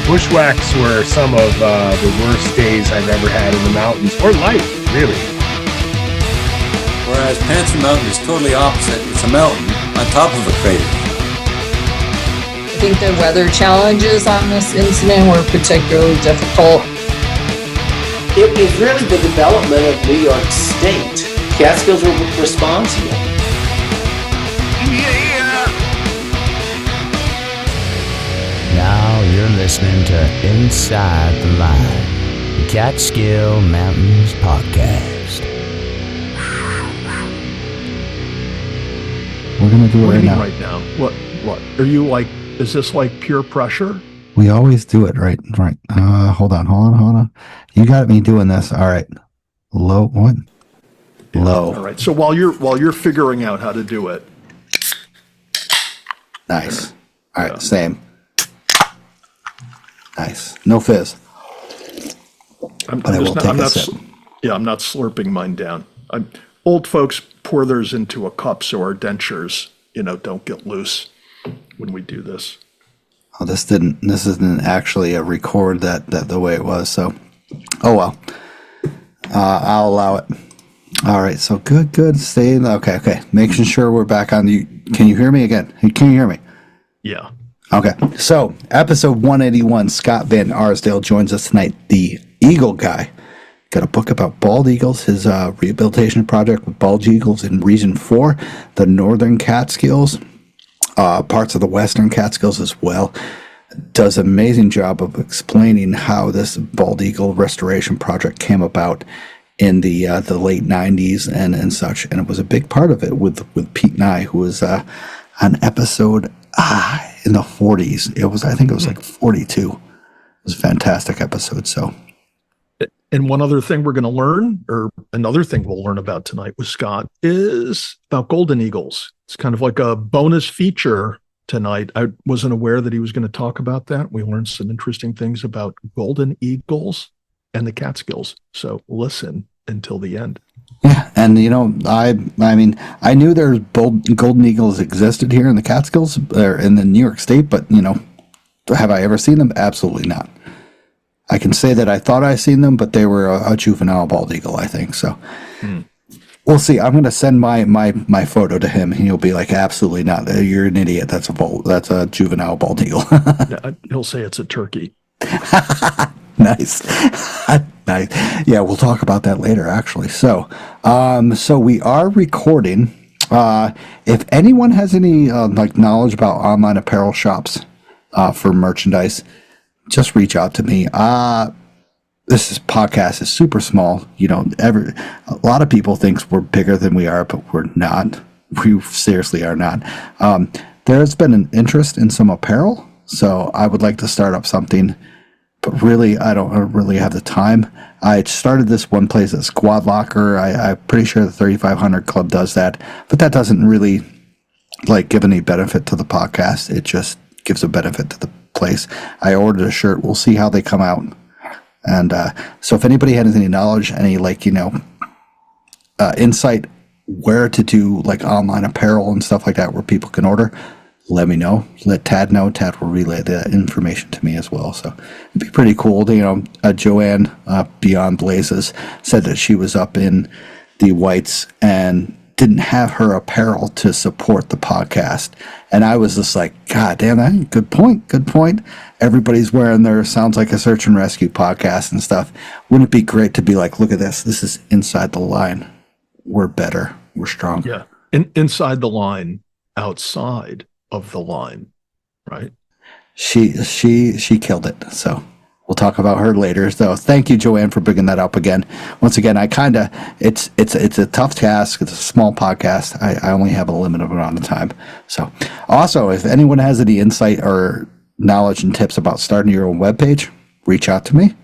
Bushwhacks were some of the worst days I've ever had in the mountains, or life, really. Whereas Panther Mountain is totally opposite. It's a mountain on top of a crater. I think the weather challenges on this incident were particularly difficult. It was really the development of New York State. Catskills were responsible. Now you're listening to Inside the Line, the Catskill Mountains podcast. We're gonna do it right now. What? Are you like? Is this like pure pressure? We always do it right. Hold on. You got me doing this. All right. Low. What? Low. All right. So while you're figuring out how to do it. Nice. All right. Yeah. Same. Nice. No fizz. I'm not slurping mine down. Old folks pour theirs into a cup so our dentures, don't get loose when we do this. Oh, this isn't actually a record that the way it was. So, oh well. I'll allow it. All right. So good. Stay. Okay. Making sure we're back on. Can you hear me again? Can you hear me? Yeah. Okay, so episode 181, Scott Van Arsdale joins us tonight, the Eagle Guy. Got a book about bald eagles, his rehabilitation project with bald eagles in Region 4, the Northern Catskills, parts of the Western Catskills as well. Does an amazing job of explaining how this bald eagle restoration project came about in the late 90s and such, and it was a big part of it with Pete and I, who was on episode in the 40s. I think it was like 42. It was a fantastic episode. So, and one other thing we're going to learn, or another thing we'll learn about tonight with Scott, is about golden eagles. It's kind of like a bonus feature tonight. I wasn't aware that he was going to talk about that. We learned some interesting things about golden eagles and the Catskills. So listen until the end. Yeah, and I mean, I knew there's golden eagles existed here in the Catskills or in the New York State, but have I ever seen them? Absolutely not. I can say that I thought I seen them, but they were a juvenile bald eagle, I think. So we'll see. I'm going to send my photo to him, and he'll be like, "Absolutely not. You're an idiot. That's a juvenile bald eagle." He'll say it's a turkey. Nice. Nice. Yeah, we'll talk about that later, actually. So we are recording. If anyone has any knowledge about online apparel shops for merchandise, just reach out to me. This podcast is super small. A lot of people think we're bigger than we are, but we're not. We seriously are not. There's been an interest in some apparel, so I would like to start up something. But really, I don't really have the time. I started this one place at Squad Locker. I'm pretty sure the 3500 Club does that. But that doesn't really give any benefit to the podcast. It just gives a benefit to the place. I ordered a shirt. We'll see how they come out. And so if anybody has any knowledge, any insight where to do online apparel and stuff like that where people can order, let me know. Let Tad know. Tad will relay that information to me as well. So it'd be pretty cool. Joanne Beyond Blazes said that she was up in the Whites and didn't have her apparel to support the podcast. And I was just like, God damn, that good point. Everybody's wearing their Sounds Like a Search and Rescue podcast and stuff. Wouldn't it be great to be like, look at this. This is inside the line. We're better. We're stronger. Yeah. Inside the line, outside of the line, right? She killed it. So we'll talk about her later. So thank you, Joanne, for bringing that up again. Once again, it's a tough task. It's a small podcast. I only have a limited amount of time. So also, if anyone has any insight or knowledge and tips about starting your own webpage, reach out to me.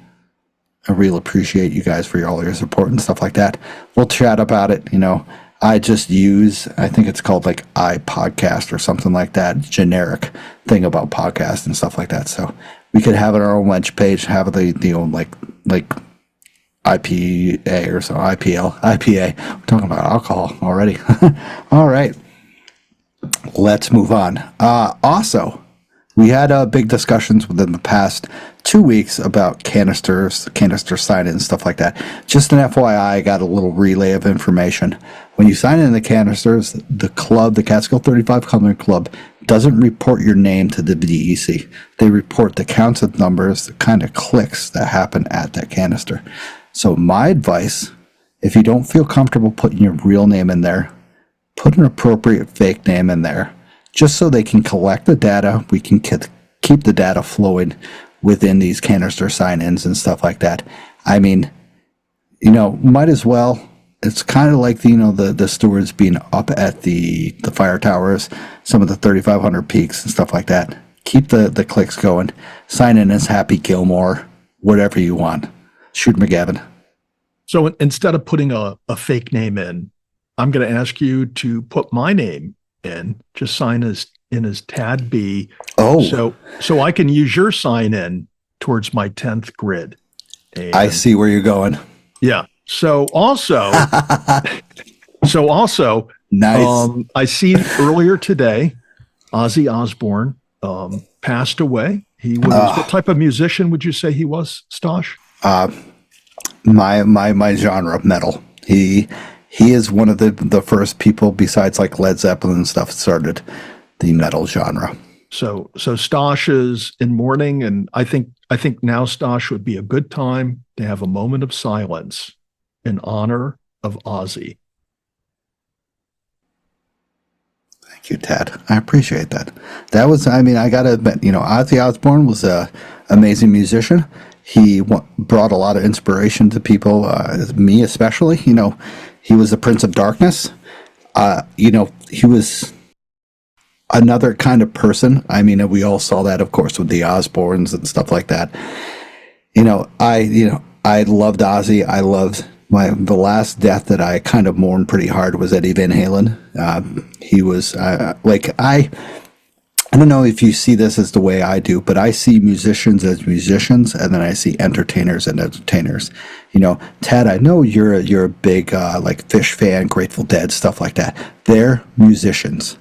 I really appreciate you guys for all your support and stuff like that. We'll chat about it. I just use, I think it's called iPodcast or something like that, generic thing about podcasts and stuff like that. So we could have our own web page, have the own IPA or so, IPA. We're talking about alcohol already. All right. Let's move on. Also, We had big discussions within the past 2 weeks about canister sign-in and stuff like that. Just an FYI, I got a little relay of information. When you sign in the canisters, the club, the Catskill 35 Company Club, doesn't report your name to the DEC. They report the counts of numbers, the kind of clicks that happen at that canister. So my advice, if you don't feel comfortable putting your real name in there, put an appropriate fake name in there. Just so they can collect the data, we can keep the data flowing within these canister sign-ins and stuff like that. I mean, might as well. It's kind of like the stewards being up at the fire towers, some of the 3,500 peaks and stuff like that. Keep the clicks going. Sign in as Happy Gilmore, whatever you want. Shoot McGavin. So instead of putting a fake name in, I'm going to ask you to put my name in, just sign as Tad B. Oh, so I can use your sign in towards my 10th grid. And I see where you're going. yeah. So also, nice. I see earlier today, Ozzy Osbourne passed away. He was what type of musician would you say he was, Stosh? My genre, metal. He is one of the first people besides like Led Zeppelin and stuff started the metal genre. So Stosh is in mourning, and I think now Stosh would be a good time to have a moment of silence in honor of Ozzy. Thank you, Tad. I appreciate that. That was, I gotta admit, Ozzy Osbourne was a amazing musician. He brought a lot of inspiration to people, me especially. He was the Prince of Darkness. He was another kind of person. We all saw that, of course, with the Osbournes and stuff like that. I loved Ozzy. I loved the last death that I kind of mourned pretty hard was Eddie Van Halen. He was I don't know if you see this as the way I do, but I see musicians as musicians, and then I see entertainers and entertainers. Ted, I know you're a big like Fish fan, Grateful Dead, stuff like that. They're musicians.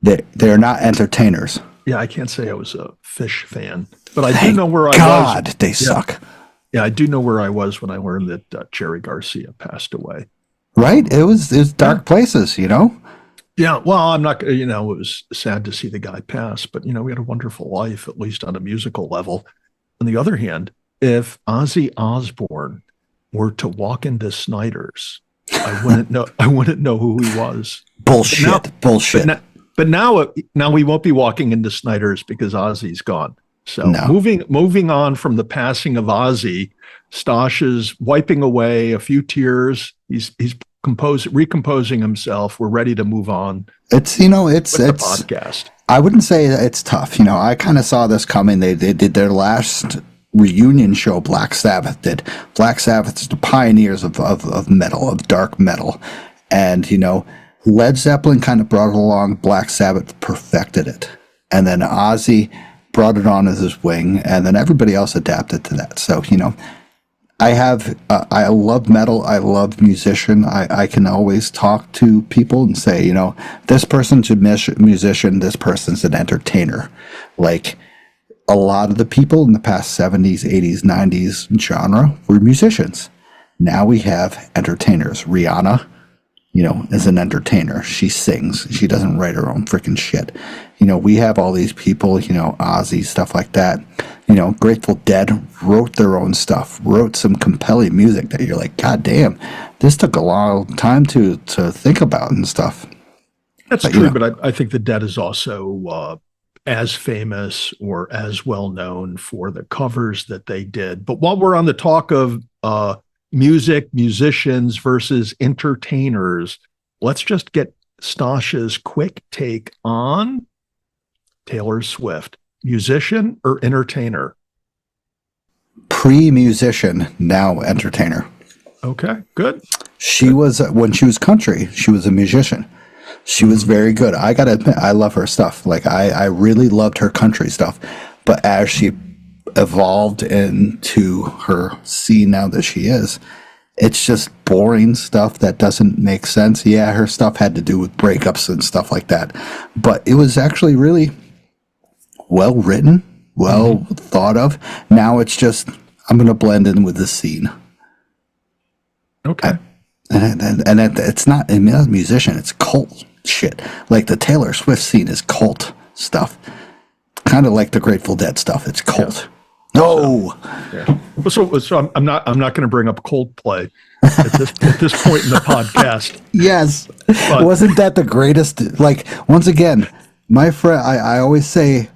They're not entertainers. Yeah, I can't say I was a Fish fan, but I do know where I God, was. they suck. Yeah, I do know where I was when I learned that Jerry Garcia passed away. Right? It was dark places, Yeah, well, I'm not, it was sad to see the guy pass, but, we had a wonderful life, at least on a musical level. On the other hand, if Ozzy Osbourne were to walk into Snyder's, I wouldn't know who he was. Bullshit. But now we won't be walking into Snyder's because Ozzy's gone. So No. moving on from the passing of Ozzy, Stosh is wiping away a few tears. He's recomposing himself. We're ready to move on. It's the podcast. I wouldn't say it's tough. I kind of saw this coming. They did their last reunion show. Black Sabbath did. Black Sabbath's the pioneers of metal, of dark metal, and Led Zeppelin kind of brought it along. Black Sabbath perfected it, and then Ozzy brought it on as his wing, and then everybody else adapted to that. So I love metal. I love musician. I can always talk to people and say, this person's a musician. This person's an entertainer. Like a lot of the people in the past 70s, 80s, 90s genre were musicians. Now we have entertainers. Rihanna, is an entertainer. She sings. She doesn't write her own freaking shit. We have all these people, Ozzy, stuff like that. Grateful Dead wrote their own stuff, wrote some compelling music that you're like, God damn, this took a long time to think about and stuff. That's true, but I think the Dead is also as famous or as well known for the covers that they did. But while we're on the talk of musicians versus entertainers, let's just get Stosh's quick take on Taylor Swift. Musician or entertainer? Pre-musician, now entertainer. Okay, good. She was, when she was country, she was a musician. She was very good. I gotta admit, I love her stuff. Like I really loved her country stuff. But as she evolved into her scene now that she is, it's just boring stuff that doesn't make sense. Yeah, her stuff had to do with breakups and stuff like that. But it was actually really well written, well thought of. Now it's just, I'm going to blend in with the scene. Okay. And it's not a musician, it's cult shit. Like the Taylor Swift scene is cult stuff. Kind of like the Grateful Dead stuff. It's cult. Yeah. No. So I'm not going to bring up Coldplay at this point in the podcast. Yes. But wasn't that the greatest? Like, once again, my friend, I always say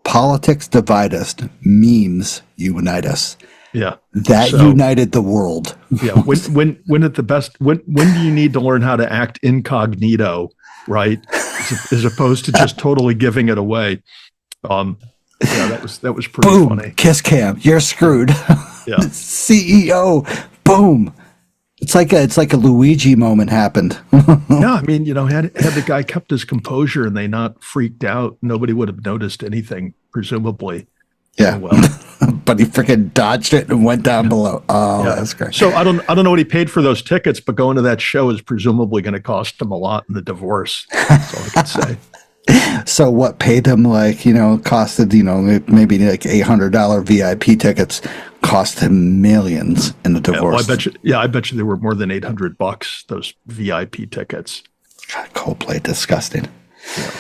politics divide us, memes unite us. Yeah. That united the world. Yeah. When at the best, when do you need to learn how to act incognito, right? As opposed to just totally giving it away. Yeah, that was pretty boom, funny. Kiss cam, you're screwed. Yeah. CEO, boom. It's like a Luigi moment happened. Yeah, I mean, had the guy kept his composure and they not freaked out, nobody would have noticed anything, presumably. Yeah. Oh, well. But he freaking dodged it and went down below. Oh, yeah. That's great. So I don't know what he paid for those tickets, but going to that show is presumably going to cost him a lot in the divorce. That's all I can say. So what paid him costed, maybe like $800 VIP tickets cost him millions in the divorce. I bet you there were more than $800, those VIP tickets. God, Coldplay, disgusting. Yeah.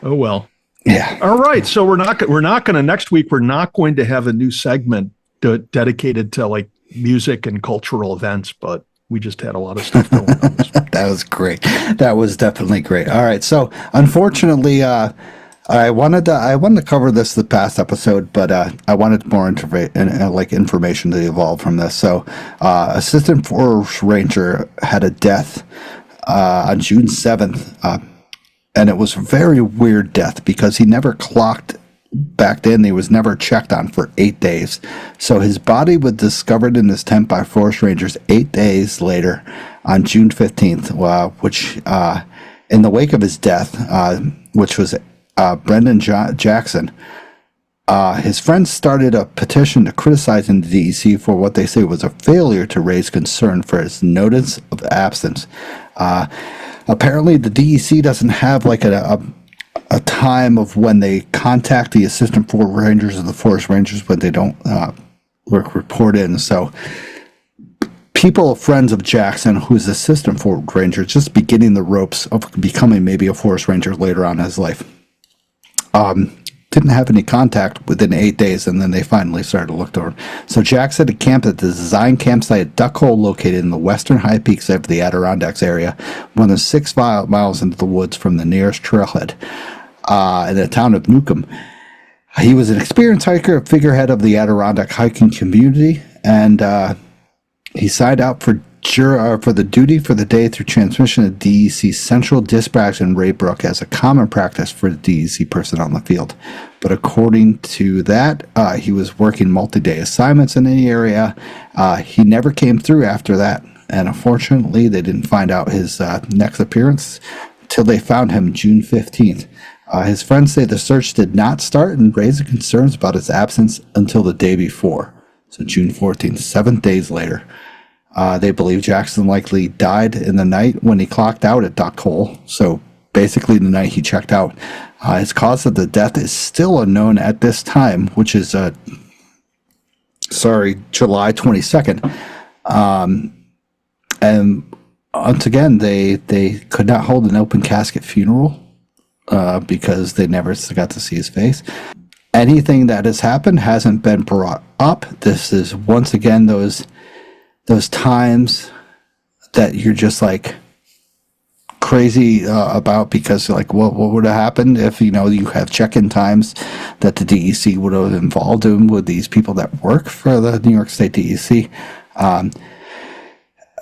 Oh, well. Yeah. All right. So we're not going to, next week, we're not going to have a new segment dedicated to like music and cultural events, but we just had a lot of stuff going on. That was great. That was definitely great. All right. So unfortunately, I wanted to cover this the past episode, but I wanted more information to evolve from this. So Assistant Forest Ranger had a death on June 7th, and it was a very weird death because he never clocked back then. He was never checked on for 8 days. So his body was discovered in his tent by forest rangers 8 days later on June 15th, which in the wake of his death, which was Brendan Jackson, his friends started a petition to criticizing the DEC for what they say was a failure to raise concern for his notice of absence. Apparently, the DEC doesn't have like a time of when they contact the assistant forest rangers or the forest rangers when they don't report in. So people, friends of Jackson, who's assistant forest ranger, just beginning the ropes of becoming maybe a forest ranger later on in his life, didn't have any contact within 8 days, and then they finally started to look to him. So Jackson had camped at the design campsite at Duck Hole, located in the western high peaks of the Adirondacks area, more than 6 miles into the woods from the nearest trailhead in the town of Newcomb. He was an experienced hiker, a figurehead of the Adirondack hiking community, and he signed out for the duty for the day through transmission of DEC Central Dispatch in Raybrook as a common practice for the DEC personnel in the field. But according to that, he was working multi-day assignments in the area. He never came through after that, and unfortunately, they didn't find out his next appearance until they found him June 15th. His friends say the search did not start and raised concerns about his absence until the day before, so June 14th, 7 days later. They believe Jackson likely died in the night when he clocked out at Duck Hole. So basically the night he checked out. His cause of the death is still unknown at this time, which is July 22nd. And once again, they could not hold an open casket funeral because they never got to see his face. Anything that has happened hasn't been brought up. This is once again those times that you're just like crazy about, because like what would have happened if you have check-in times that the DEC would have involved him with these people that work for the New York State DEC.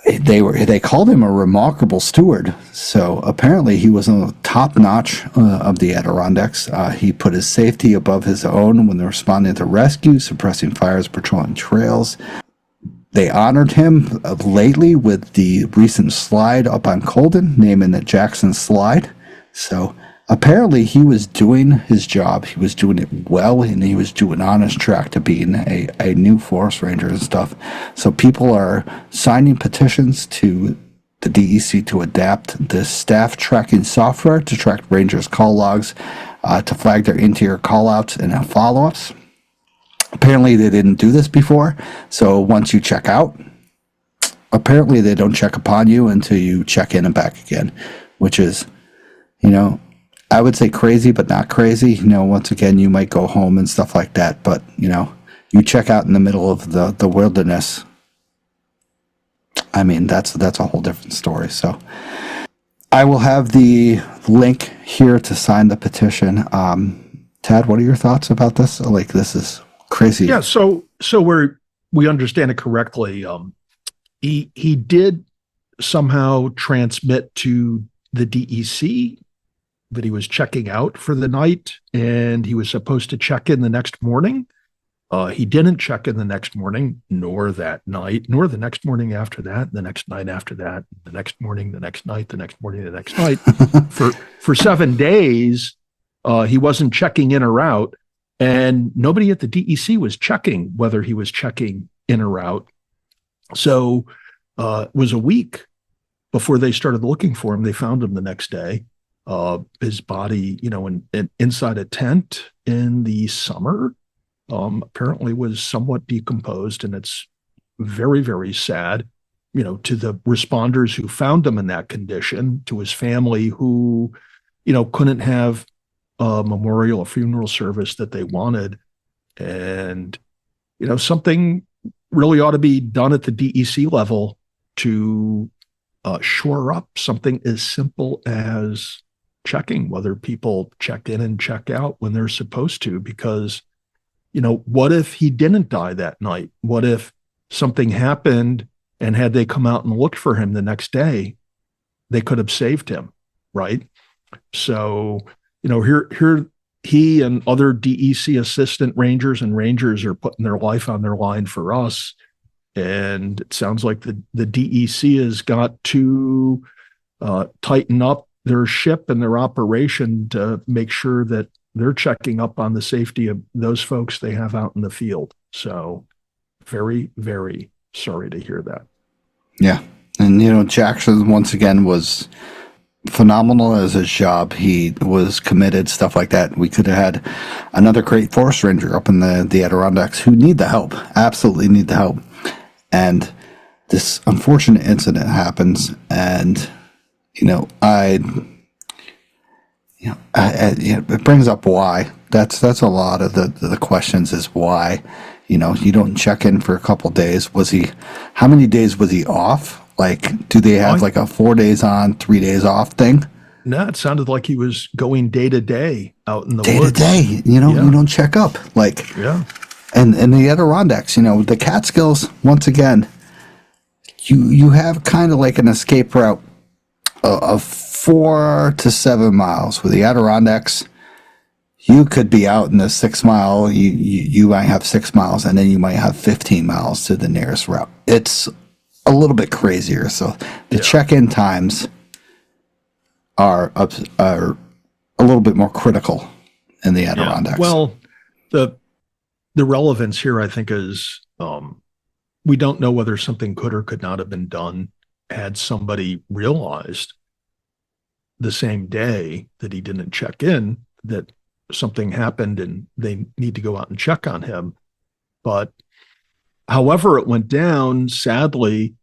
They called him a remarkable steward. So apparently he was on the top notch of the Adirondacks. He put his safety above his own when responding to rescue, suppressing fires, patrolling trails. They honored him lately with the recent slide up on Colden, naming it Jackson Slide. So apparently he was doing his job. He was doing it well, and he was doing on his track to being a new forest ranger and stuff. So people are signing petitions to the DEC to adapt the staff tracking software to track rangers' call logs. to flag their interior callouts and follow-ups. Apparently, they didn't do this before, so once you check out, apparently they don't check upon you until you check in and back again, which is, I would say crazy, but not crazy. Once again, you might go home and stuff like that, but, you check out in the middle of the wilderness. I mean, that's a whole different story. So I will have the link here to sign the petition. Tad, what are your thoughts about this? Like, this is crazy. Yeah. So we understand it correctly. He did somehow transmit to the DEC that he was checking out for the night, and he was supposed to check in the next morning. He didn't check in the next morning, nor that night, nor the next morning after that, the next night after that, the next morning, the next night, the next morning, the next night. For 7 days, he wasn't checking in or out, and nobody at the DEC was checking whether he was checking in or out. So it was a week before they started looking for him. They found him the next day. His body, inside a tent in the summer, apparently was somewhat decomposed, and it's very, very sad, to the responders who found him in that condition, to his family who, couldn't have a memorial or funeral service that they wanted. And, something really ought to be done at the DEC level to shore up something as simple as checking whether people check in and check out when they're supposed to, because what if he didn't die that night? What if something happened, and had they come out and looked for him the next day, they could have saved him, right? So, here he and other DEC assistant rangers and rangers are putting their life on their line for us. And it sounds like the DEC has got to tighten up their ship and their operation to make sure that they're checking up on the safety of those folks they have out in the field. So very, very sorry to hear that. Yeah. And, Jackson, once again, was phenomenal as his job. He was committed, stuff like that. We could have had another great forest ranger up in the Adirondacks who need the help, absolutely need the help. And this unfortunate incident happens, and, it brings up why. That's a lot of the questions is why. You don't check in for a couple of days. How many days was he off? Like, do they have like a 4 days on, 3 days off thing? No, it sounded like he was going day to day out in the day woods. To day, you don't check up. Like, yeah. And the Adirondacks, the Catskills, once again, you have kind of like an escape route of 4 to 7 miles. With the Adirondacks, you could be out in the 6 mile, you might have 6 miles, and then you might have 15 miles to the nearest route. It's a little bit crazier. So the check-in times are a little bit more critical in the Adirondacks. Yeah. Well, the relevance here, I think, is we don't know whether something could or could not have been done had somebody realized the same day that he didn't check in that something happened and they need to go out and check on him. But however it went down, sadly,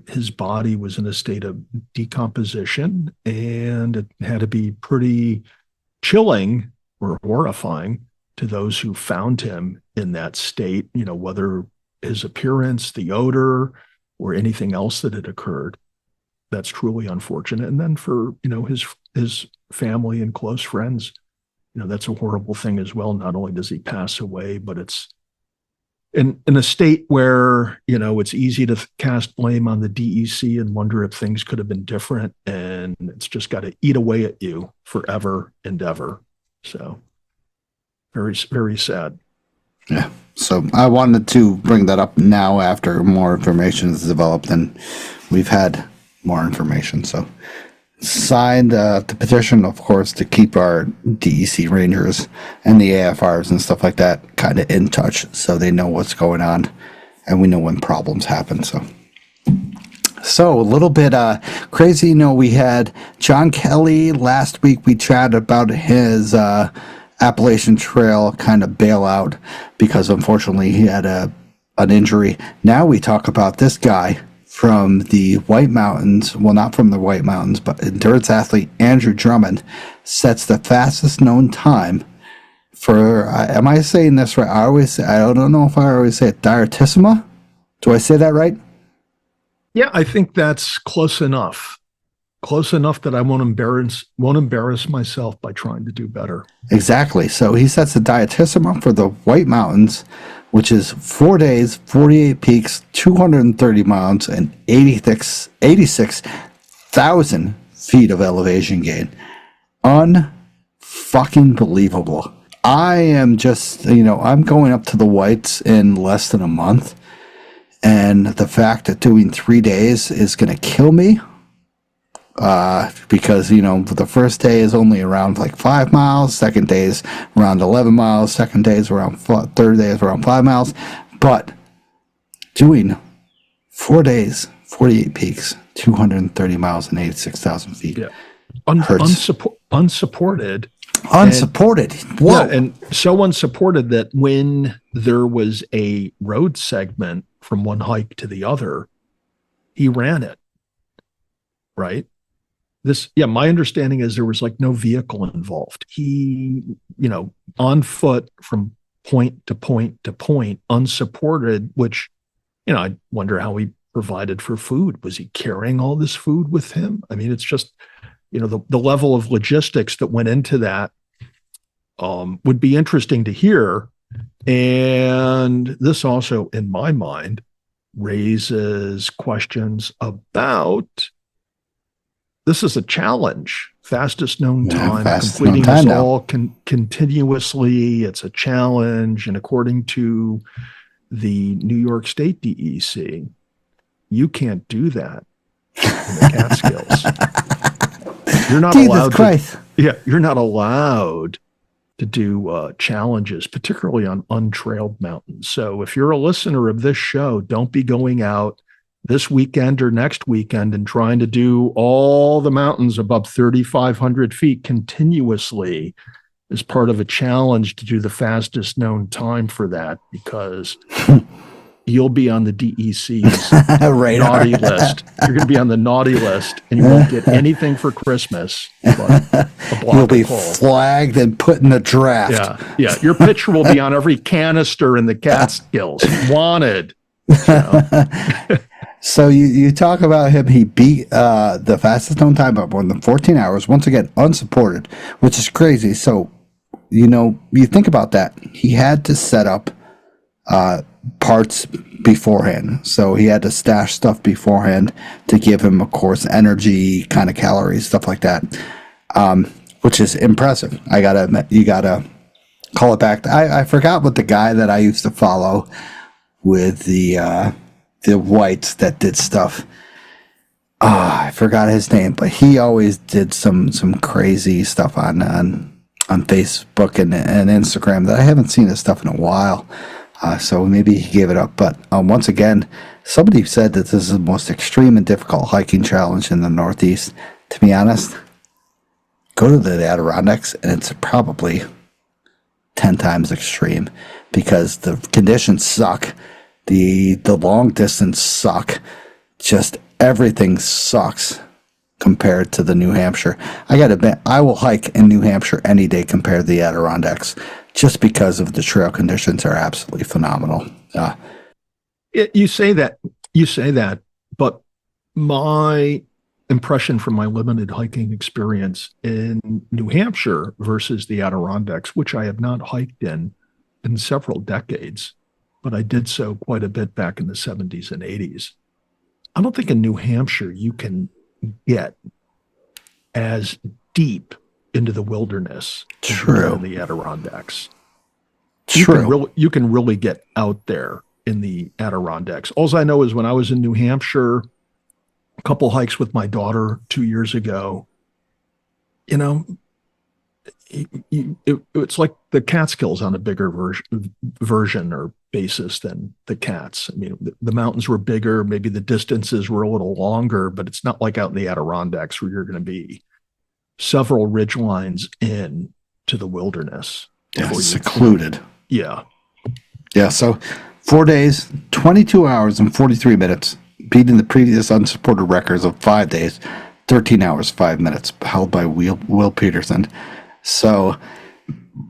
his body was in a state of decomposition, and it had to be pretty chilling or horrifying to those who found him in that state, whether his appearance, the odor, or anything else that had occurred. That's truly unfortunate. And then for, his family and close friends, that's a horrible thing as well. Not only does he pass away, but it's in a state where, it's easy to cast blame on the DEC and wonder if things could have been different. And it's just got to eat away at you forever and ever. So very, very sad. Yeah. So I wanted to bring that up now after more information is developed, and we've had more information. So signed the petition, of course, to keep our DEC rangers and the AFRs and stuff like that kind of in touch so they know what's going on and we know when problems happen. So So a little bit crazy. We had John Kelly last week. We chatted about his Appalachian Trail kind of bailout because unfortunately he had an injury. Now we talk about this guy from the White Mountains. Well, not from the White Mountains, but endurance athlete Andrew Drummond sets the fastest known time for, am I saying this right? I don't know if I always say it, dietissima. Do I say that right? Yeah, I think that's close enough. Close enough that I won't embarrass myself by trying to do better. Exactly. So he sets the dietissima for the White Mountains, which is 4 days, 48 peaks, 230 miles, and 86,000 feet of elevation gain. Unfucking believable. I am just, I'm going up to the Whites in less than a month. And the fact that doing 3 days is going to kill me. Because, the first day is only around like 5 miles, second day is around 11 miles, third day is around 5 miles. But doing 4 days, 48 peaks, 230 miles, and 86,000 feet. Yeah. Hurts. Unsupported. Unsupported. Whoa. Yeah, and so unsupported that when there was a road segment from one hike to the other, he ran it. Right? My understanding is there was like no vehicle involved. He, on foot from point to point to point, unsupported, which, I wonder how he provided for food. Was he carrying all this food with him? I mean, it's just, the level of logistics that went into that would be interesting to hear. And this also, in my mind, raises questions about, this is a challenge. Fastest known time, completing this all continuously. It's a challenge. And according to the New York State DEC, you can't do that in the Catskills. You're not you're not allowed to do challenges, particularly on untrailed mountains. So if you're a listener of this show, don't be going out this weekend or next weekend and trying to do all the mountains above 3,500 feet continuously as part of a challenge to do the fastest known time for that, because you'll be on the DEC's naughty list. You're going to be on the naughty list, and you won't get anything for Christmas but a block You'll be of coal. flagged and put in the draft. Yeah. Your picture will be on every canister in the Catskills. Wanted. So you talk about him. He beat the fastest known time by more than 14 hours. Once again, unsupported, which is crazy. So, you think about that. He had to set up parts beforehand. So he had to stash stuff beforehand to give him, of course, energy, kind of calories, stuff like that, which is impressive. I gotta admit, you gotta call it back. I forgot what the guy that I used to follow with the Whites that did stuff. I forgot his name, but he always did some crazy stuff on Facebook and Instagram that I haven't seen his stuff in a while. So maybe he gave it up. But once again, somebody said that this is the most extreme and difficult hiking challenge in the Northeast. To be honest, go to the Adirondacks and it's probably 10 times extreme because the conditions suck. The long distance suck. Just everything sucks compared to the New Hampshire. I gotta admit, I will hike in New Hampshire any day compared to the Adirondacks, just because of the trail conditions are absolutely phenomenal. You say that, but my impression from my limited hiking experience in New Hampshire versus the Adirondacks, which I have not hiked in several decades, but I did so quite a bit back in the 70s and 80s. I don't think in New Hampshire you can get as deep into the wilderness True. in the Adirondacks. True. You can really get out there in the Adirondacks. All I know is when I was in New Hampshire, a couple hikes with my daughter 2 years ago, it's like the Catskills on a bigger version or basis than the cats. I mean, the mountains were bigger, maybe the distances were a little longer, but it's not like out in the Adirondacks where you're going to be several ridge lines in to the wilderness. Yeah, secluded. Yeah. Yeah, so 4 days, 22 hours, and 43 minutes, beating the previous unsupported records of 5 days, 13 hours, 5 minutes, held by Will Peterson. So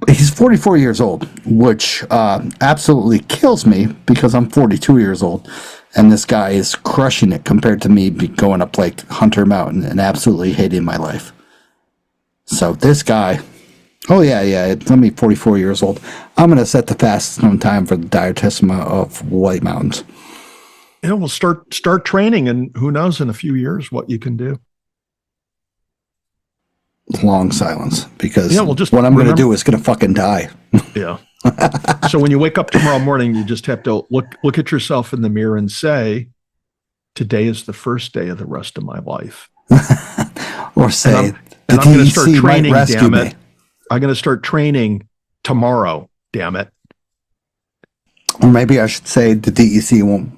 he's 44 years old, which absolutely kills me because I'm 42 years old, and this guy is crushing it compared to me going up like Hunter Mountain and absolutely hating my life. So this guy, oh yeah, let me 44 years old. I'm going to set the fastest known time for the diatissima of White Mountains. Yeah, we'll start training, and who knows in a few years what you can do. Long silence, because what I'm going to do is going to fucking die. Yeah. So when you wake up tomorrow morning, you just have to look at yourself in the mirror and say, today is the first day of the rest of my life. Or say, I'm going to start training, damn it. Me. I'm going to start training tomorrow, damn it. Or maybe I should say the DEC won't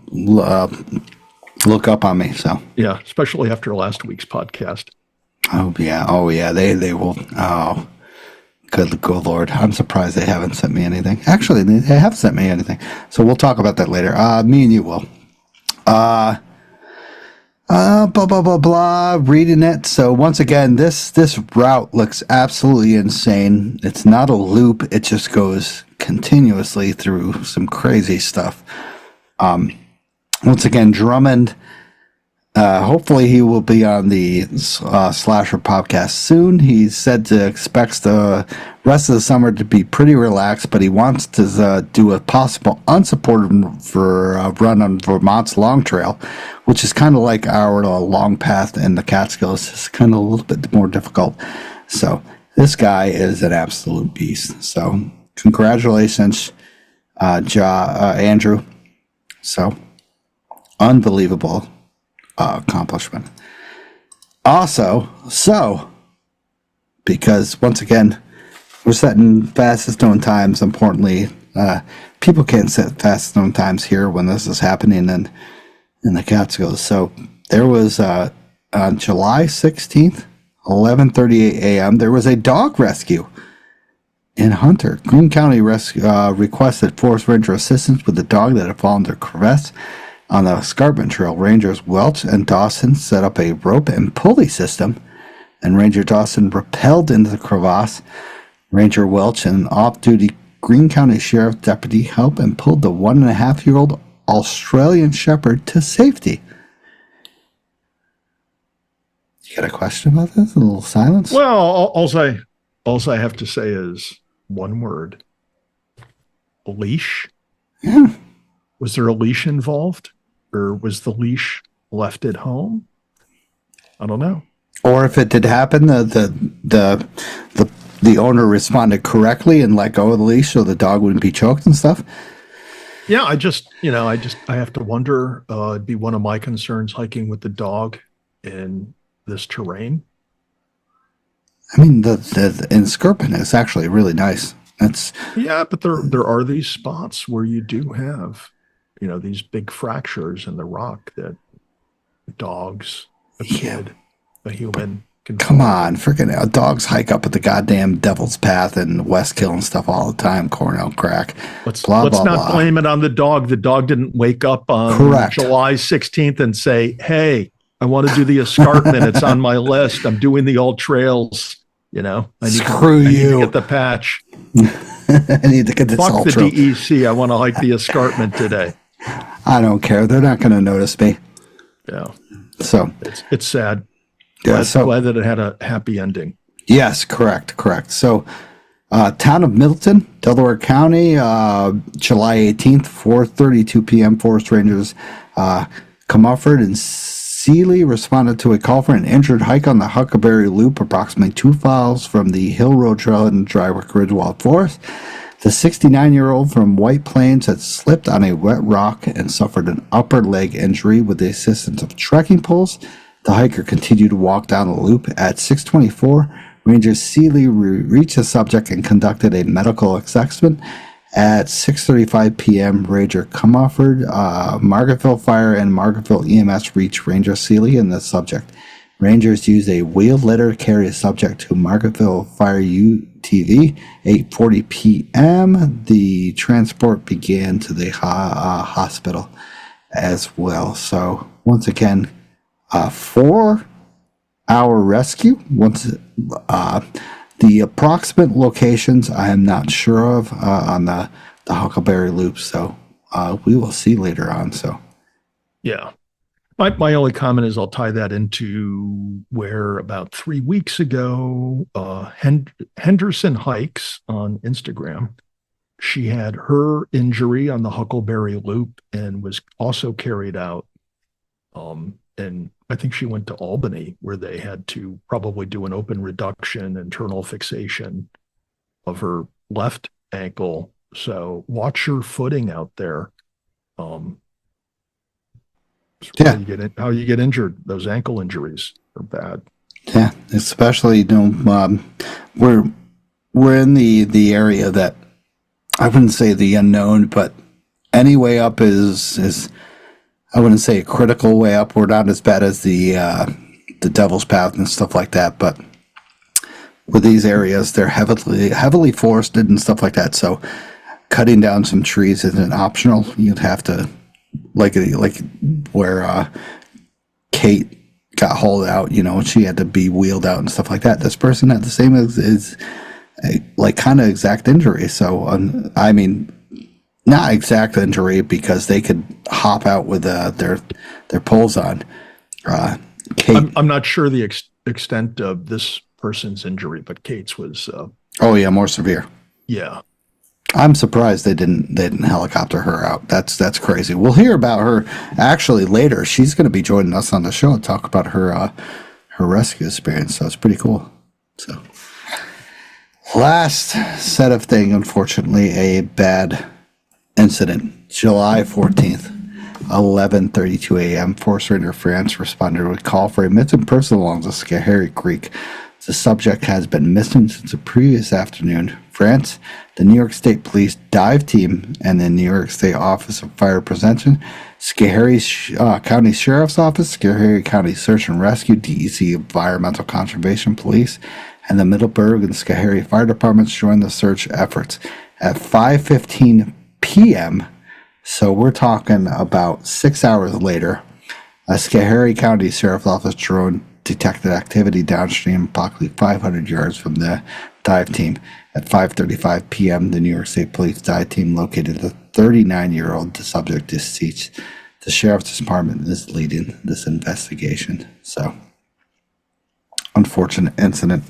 look up on me. So yeah, especially after last week's podcast. Oh yeah, they will. Oh, good Lord! I'm surprised they haven't sent me anything. Actually, they have sent me anything. So we'll talk about that later. Me and you will. Blah blah blah blah. Reading it. So once again, this route looks absolutely insane. It's not a loop. It just goes continuously through some crazy stuff. Once again, Drummond. Hopefully he will be on the Slasher podcast soon. He said to expects the rest of the summer to be pretty relaxed, but he wants to do a possible unsupported run on Vermont's Long Trail, which is kind of like our long path in the Catskills. It's kind of a little bit more difficult. So this guy is an absolute beast. So congratulations, Andrew. So unbelievable accomplishment. Also, because once again, we're setting fastest known times. Importantly, people can't set fastest known times here when this is happening in the Catskills. So there was on July 16th, 11:38 a.m. there was a dog rescue in Hunter. Greene County requested Forest Ranger assistance with the dog that had fallen to a crevasse on the escarpment trail. Rangers Welch and Dawson set up a rope and pulley system, and Ranger Dawson rappelled into the crevasse. Ranger Welch and off-duty Greene County Sheriff deputy helped and pulled the 1.5-year-old Australian Shepherd to safety. You got a question about this? A little silence? Well, all I have to say is one word. Leash? Yeah. Was there a leash involved? Or was the leash left at home? I don't know. Or if it did happen, the owner responded correctly and let go of the leash so the dog wouldn't be choked and stuff. Yeah, I have to wonder. It'd be one of my concerns hiking with the dog in this terrain. I mean, the escarpment is actually really nice. But there are these spots where you do have, these big fractures in the rock that dogs, a kid, a human can. Come on, freaking dogs hike up at the goddamn Devil's Path and Westkill and stuff all the time. Cornell crack. Let's not blame it on the dog. The dog didn't wake up on July 16th and say, "Hey, I want to do the escarpment. It's on my list. I'm doing the old trails. I need to get the patch. I need to get this Fuck ultra. the DEC. I want to hike the escarpment today." I don't care. They're not going to notice me. Yeah. So it's sad. Yeah. Glad that it had a happy ending. Yes, correct. So, town of Middleton, Delaware County, July 18th, 4:32 p.m. Forest Rangers Comerford and Seeley responded to a call for an injured hike on the Huckleberry Loop, approximately 2 miles from the Hill Road Trail in Drywick Ridgewald Forest. The 69-year-old from White Plains had slipped on a wet rock and suffered an upper leg injury with the assistance of trekking poles. The hiker continued to walk down the loop. At 6:24, Ranger Seeley reached the subject and conducted a medical assessment At 6:35 p.m., Ranger Comerford, Margaretville Fire and Margaretville EMS reached Ranger Seeley and the subject. Rangers used a wheeled litter to carry a subject to Margaretville Fire UTV. 8:40 p.m., the transport began to the hospital as well. So once again, 4-hour rescue. The approximate locations I am not sure of on the Huckleberry Loop, so we will see later on. So, yeah. My only comment is I'll tie that into where about 3 weeks ago, Henderson Hikes on Instagram, she had her injury on the Huckleberry Loop and was also carried out. And I think she went to Albany, where they had to probably do an open reduction, internal fixation of her left ankle. So watch your footing out there. Yeah. How you get injured. Those ankle injuries are bad. Yeah, especially we're in the area that I wouldn't say the unknown, but any way up is I wouldn't say a critical way up. We're not as bad as the Devil's Path and stuff like that, but with these areas, they're heavily forested and stuff like that. So cutting down some trees isn't optional. You'd have to, like where Kate got hauled out. She had to be wheeled out and stuff like that. This person had the same as like kind of exact injury. So I mean, not exact injury because they could hop out with their poles on. Kate, I'm not sure the extent of this person's injury, but Kate's was. More severe. Yeah, I'm surprised they didn't helicopter her out. That's crazy. We'll hear about her actually later. She's going to be joining us on the show and talk about her rescue experience. So it's pretty cool. So last set of thing, unfortunately, a bad incident. July 14th, 11:32 a.m. Forest Ranger France responded to a call for a missing person along the Schoharie Creek. The subject has been missing since the previous afternoon. France, the New York State Police Dive Team, and the New York State Office of Fire Prevention, Schoharie County Sheriff's Office, Schoharie County Search and Rescue, DEC Environmental Conservation Police, and the Middleburg and Schoharie Fire Departments joined the search efforts. At 5:15 p.m., so we're talking about 6 hours later, a Schoharie County Sheriff's Office drone detected activity downstream approximately 500 yards from the dive team. At 5:35 p.m., the New York State Police dive team located the 39-year-old subject deceased. The Sheriff's Department is leading this investigation. So, unfortunate incident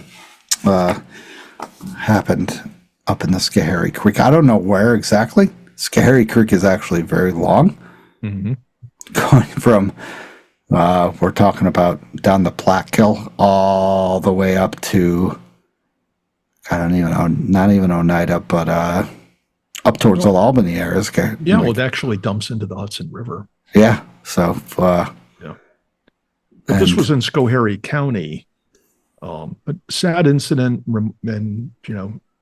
happened up in the Schoharie Creek. I don't know where exactly. Schoharie Creek is actually very long. Mm-hmm. Going from, we're talking about down the Catskill all the way up to, I don't even know, not even Oneida, but up towards the Albany area. Yeah, well, it actually dumps into the Hudson River. Yeah, so. Yeah. But this was in Schoharie County. But sad incident, and,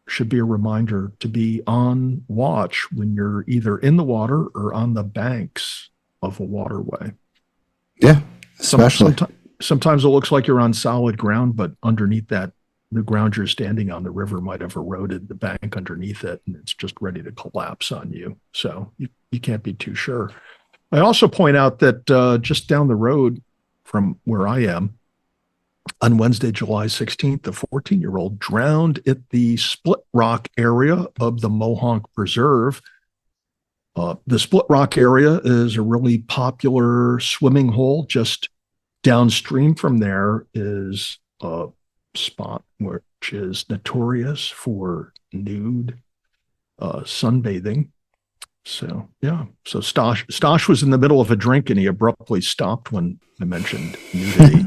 should be a reminder to be on watch when you're either in the water or on the banks of a waterway. Yeah, especially. Sometimes it looks like you're on solid ground, but underneath that, the ground you're standing on, the river might have eroded the bank underneath it, and it's just ready to collapse on you. So you can't be too sure. I also point out that just down the road from where I am, on Wednesday, July 16th, the 14-year-old drowned at the Split Rock area of the Mohonk Preserve. The Split Rock area is a really popular swimming hole. Just downstream from there is a spot which is notorious for nude sunbathing. So, yeah. So Stosh was in the middle of a drink and he abruptly stopped when I mentioned nudity.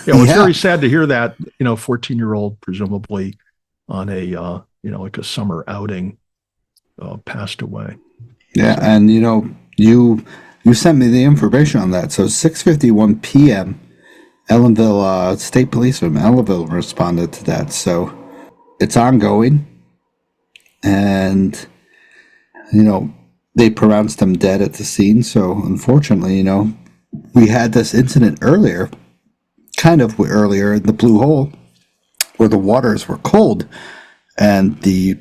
It's very sad to hear that, 14-year-old, presumably on a, like a summer outing, passed away. Yeah. And, you sent me the information on that. So 6:51 p.m., Ellenville, State Police from Ellenville responded to that. So it's ongoing. and, they pronounced him dead at the scene. So unfortunately, we had this incident earlier in the Blue Hole, where the waters were cold, and the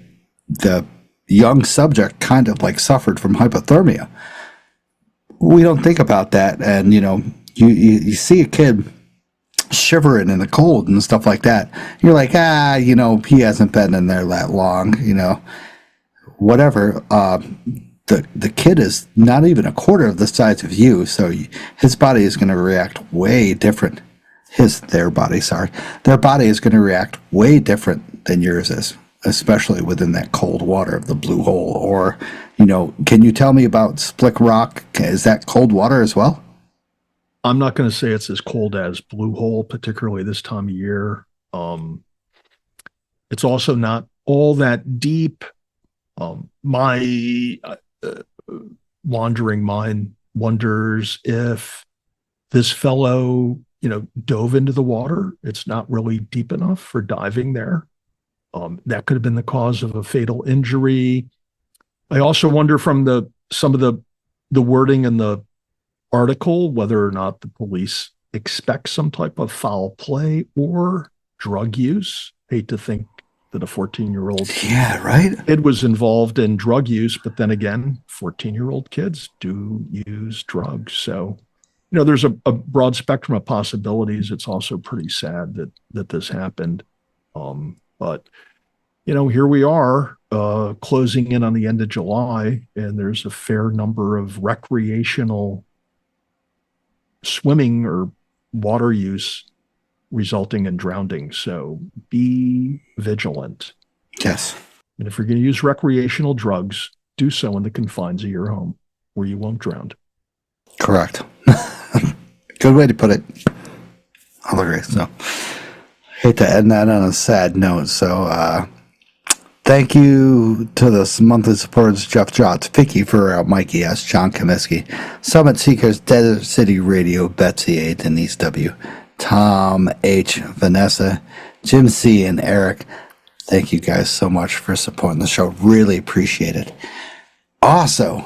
young subject kind of like suffered from hypothermia. We don't think about that, and you see a kid shivering in the cold and stuff like that. You're like, he hasn't been in there that long, whatever. The kid is not even a quarter of the size of you, so his body is going to react way different. Their body is going to react way different than yours is, especially within that cold water of the Blue Hole. Or, can you tell me about Splick Rock? Is that cold water as well? I'm not going to say it's as cold as Blue Hole, particularly this time of year. It's also not all that deep. My wandering mind wonders if this fellow, dove into the water. It's not really deep enough for diving there. That could have been the cause of a fatal injury. I also wonder from some of the wording in the article whether or not the police expect some type of foul play or drug use. Hate to think that a 14-year-old kid was involved in drug use, but then again, 14-year-old kids do use drugs. So, there's a broad spectrum of possibilities. It's also pretty sad that this happened. But, here we are closing in on the end of July, and there's a fair number of recreational swimming or water use resulting in drowning. So be vigilant. Yes. And if you're going to use recreational drugs, do so in the confines of your home where you won't drown. Correct. Good way to put it. I'll agree. So hate to end that on a sad note. So thank you to the monthly supporters, Jeff Jotz, Vicky Ferrell, Mikey S., John Comiskey, Summit Seekers, Desert City Radio, Betsy A., Denise W., Tom H., Vanessa, Jim C., and Eric. Thank you guys so much for supporting the show. Really appreciate it. Also,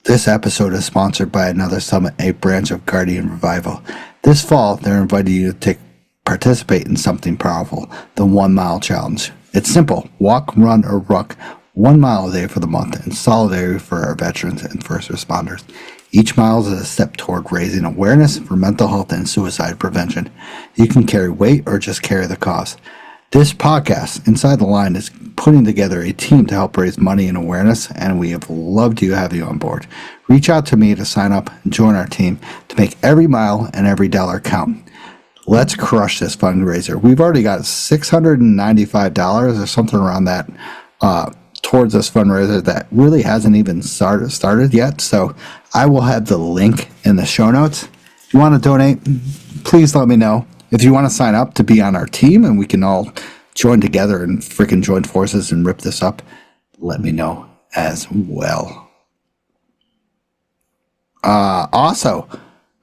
this episode is sponsored by another Summit, a branch of Guardian Revival. This fall, they're inviting you to participate in something powerful, the 1 Mile Challenge. It's simple. Walk, run, or ruck 1 mile a day for the month in solidarity for our veterans and first responders. Each mile is a step toward raising awareness for mental health and suicide prevention. You can carry weight or just carry the cost. This podcast, Inside the Line, is putting together a team to help raise money and awareness, and we have loved to have you on board. Reach out to me to sign up and join our team to make every mile and every dollar count. Let's crush this fundraiser. We've already got $695 or something around that towards this fundraiser that really hasn't even started yet. So I will have the link in the show notes. If you want to donate, please let me know. If you want to sign up to be on our team and we can all join together and freaking join forces and rip this up, let me know as well. Also,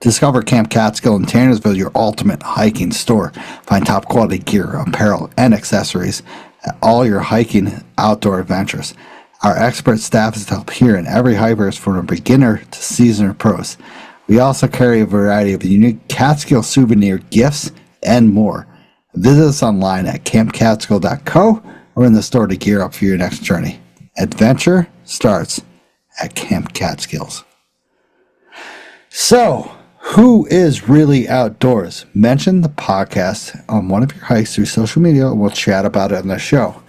discover Camp Catskill in Tannersville, your ultimate hiking store. Find top quality gear, apparel, and accessories at all your hiking outdoor adventures. Our expert staff is to help here and every hiker from a beginner to seasoned pros. We also carry a variety of unique Catskill souvenir gifts and more. Visit us online at campcatskill.co or in the store to gear up for your next journey. Adventure starts at Camp Catskills. So, who is really outdoors? Mention the podcast on one of your hikes through social media, and we'll chat about it on the show.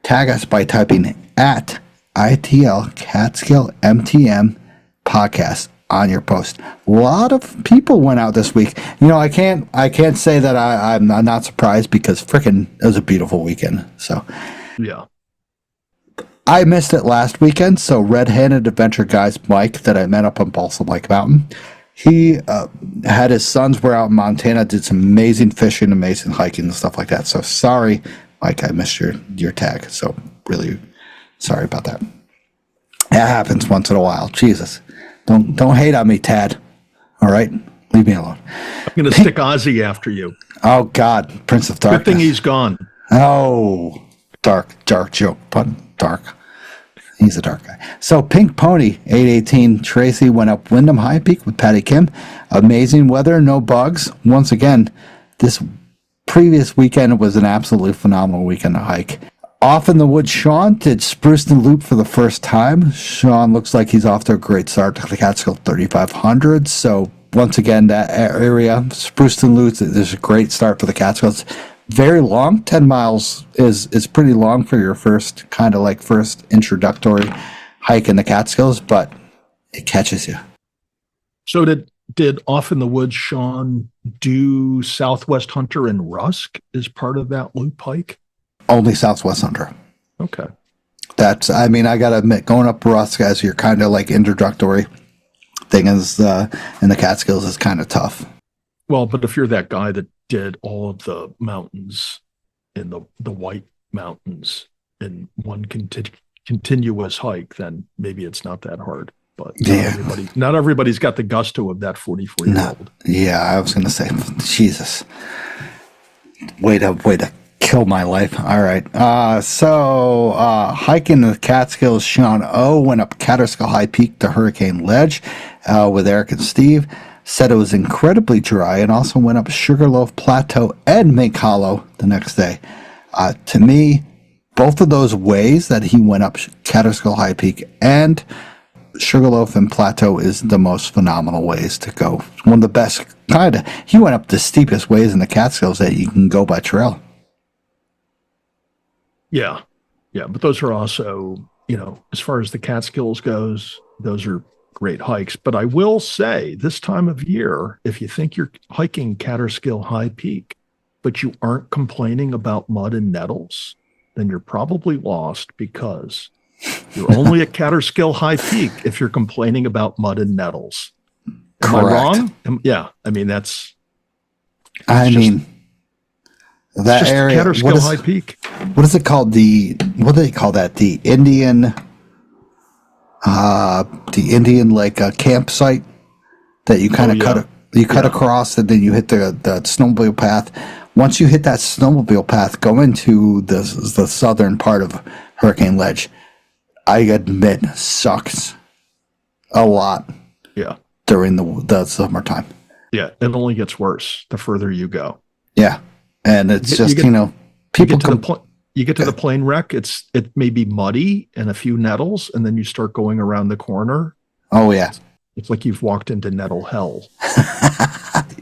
Tag us by typing at ITL Catskill MTM podcast on your post. A lot of people went out this week. I can't say that I'm not surprised because frickin' it was a beautiful weekend. So yeah, I missed it last weekend. So Red-Handed Adventure Guys Mike that I met up on Balsam Lake Mountain, he had his sons were out in Montana, did some amazing fishing, amazing hiking and stuff like that. So sorry, Mike, I missed your tag. So really sorry about that. It happens once in a while. Jesus. Don't hate on me, Tad. All right? Leave me alone. I'm going to stick Ozzy after you. Oh, God. Prince of Darkness. Good thing he's gone. Oh, dark joke, but dark. He's a dark guy. So Pink Pony, 818. Tracy went up Wyndham High Peak with Patty Kim. Amazing weather, no bugs. Once again, this previous weekend was an absolutely phenomenal weekend to hike. Off in the woods, Sean did Spruceton Loop for the first time. Sean looks like he's off to a great start to the Catskill 3500. So once again, that area, Spruceton Loop, is a great start for the Catskills. Very long. 10 miles is pretty long for your first introductory hike in the Catskills, but it catches you. So did Off in the Woods Sean do Southwest Hunter and Rusk as part of that loop hike? Only Southwest Hunter. Okay. I gotta admit, going up Rusk as your kind of like introductory thing is in the Catskills is kind of tough. Well, but if you're that guy that did all of the mountains in the White Mountains in one continuous hike, then maybe it's not that hard. But not everybody's got the gusto of that 44-year-old. Yeah, I was going to say, Jesus, way to kill my life. All right. So hiking the Catskills, Sean O went up Catskill High Peak to Hurricane Ledge with Eric and Steve. Said it was incredibly dry, and also went up Sugarloaf Plateau and Mink Hollow the next day. To me, both of those ways that he went up Catskill High Peak and Sugarloaf and Plateau is the most phenomenal ways to go. One of the best he went up the steepest ways in the Catskills that you can go by trail. Yeah, but those are also, as far as the Catskills goes, those are great hikes. But I will say, this time of year, if you think you're hiking Catskill High Peak, but you aren't complaining about mud and nettles, then you're probably lost, because you're only at Catskill High Peak if you're complaining about mud and nettles. Am I wrong? Yeah. That area, Catskill High Peak. What is it called? What do they call that? The Indian campsite that you kind of cut across, and then you hit the snowmobile path. Once you hit that snowmobile path, go into the southern part of Hurricane Ledge. I admit, sucks a lot. Yeah. During the summertime. Yeah, it only gets worse the further you go. Yeah, and it's people you get to the plane wreck. It may be muddy and a few nettles, and then you start going around the corner. Oh yeah, it's like you've walked into nettle hell.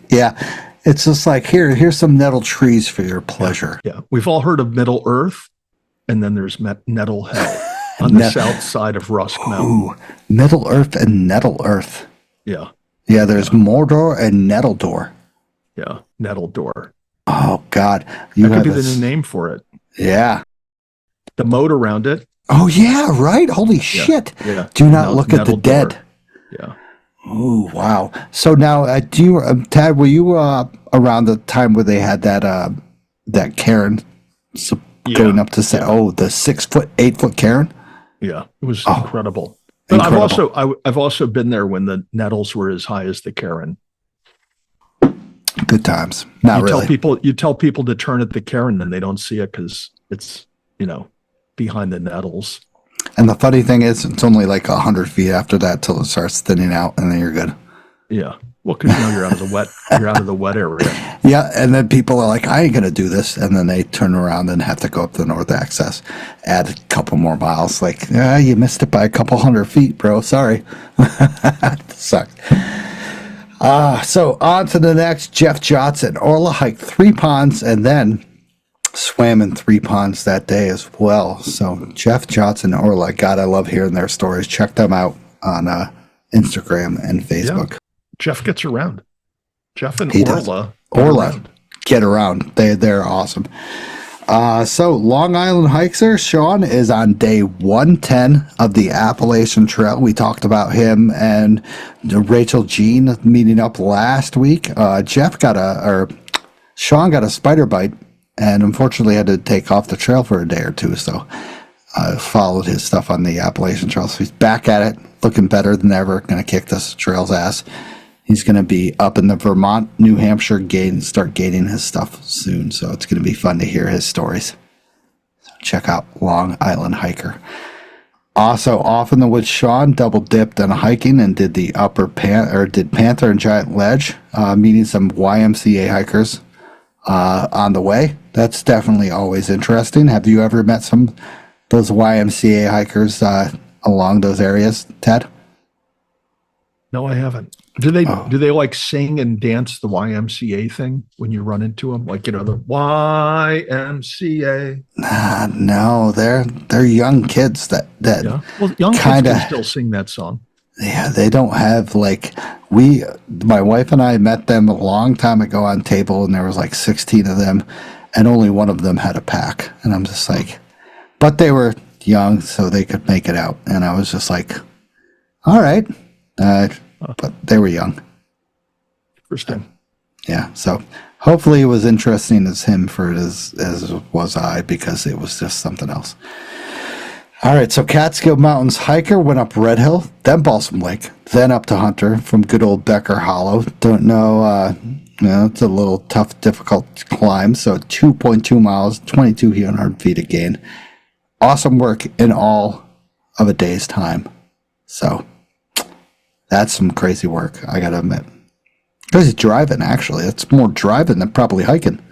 Yeah, it's just like here's some nettle trees for your pleasure. Yeah, we've all heard of Middle Earth, and then there's nettle hell on the south side of Rusk Mountain. Ooh, Middle Earth and Nettle Earth. Yeah. Yeah, there's Mordor and Nettledor. Yeah, Nettledor. Oh God, that could be the new name for it. Yeah, the moat around it. Oh yeah, right. Holy shit! Yeah. Do not look at the dead. Yeah. Oh wow. So now, Tad, were you around the time where they had that cairn going up to say, the 6 foot, 8 foot cairn? Yeah, it was incredible. But I've also been there when the nettles were as high as the cairn. Good times. Not really. You tell people to turn at the cairn, and they don't see it because it's behind the nettles. And the funny thing is, it's only like 100 feet after that till it starts thinning out, and then you're good. Yeah. Well, because you're out of the wet. You're out of the wet area. Yeah, and then people are like, "I ain't gonna do this," and then they turn around and have to go up the north access, add a couple more miles. Like, you missed it by a couple 100 feet, bro. Sorry. Sucked. So on to the next. Jeff Johnson. Orla hiked 3 ponds and then swam in 3 ponds that day as well. So Jeff Johnson and Orla, God, I love hearing their stories. Check them out on Instagram and Facebook. Yeah. Jeff gets around. Jeff and Orla get around. They're awesome. So Long Island Hiker Sean is on day 110 of the Appalachian Trail. We talked about him and Rachel Jean meeting up last week. Sean got a spider bite and unfortunately had to take off the trail for a day or two. So I followed his stuff on the Appalachian Trail. So he's back at it, looking better than ever. Going to kick this trail's ass. He's going to be up in the Vermont, New Hampshire start gaining his stuff soon. So it's going to be fun to hear his stories. So check out Long Island Hiker. Also, off in the woods, Sean double dipped on hiking and did the did Panther and Giant Ledge, meeting some YMCA hikers on the way. That's definitely always interesting. Have you ever met some those YMCA hikers along those areas, Ted? No, I haven't. Do they like sing and dance the YMCA thing when you run into them? Like, the YMCA. No, they're young kids that Yeah. Well, young kids can still sing that song. Yeah, they don't have my wife and I met them a long time ago on table, and there was like 16 of them, and only one of them had a pack. And I'm just like, but they were young, so they could make it out. And I was just like, all right. But they were young. Interesting. Yeah, so hopefully it was interesting as was I, because it was just something else. All right, so Catskill Mountains hiker went up Red Hill, then Balsam Lake, then up to Hunter from good old Becker Hollow. Don't know, it's a little tough, difficult climb. So 2.2 miles, 2,200 feet of gain. Awesome work in all of a day's time. So that's some crazy work, I got to admit. Crazy driving, actually. It's more driving than probably hiking.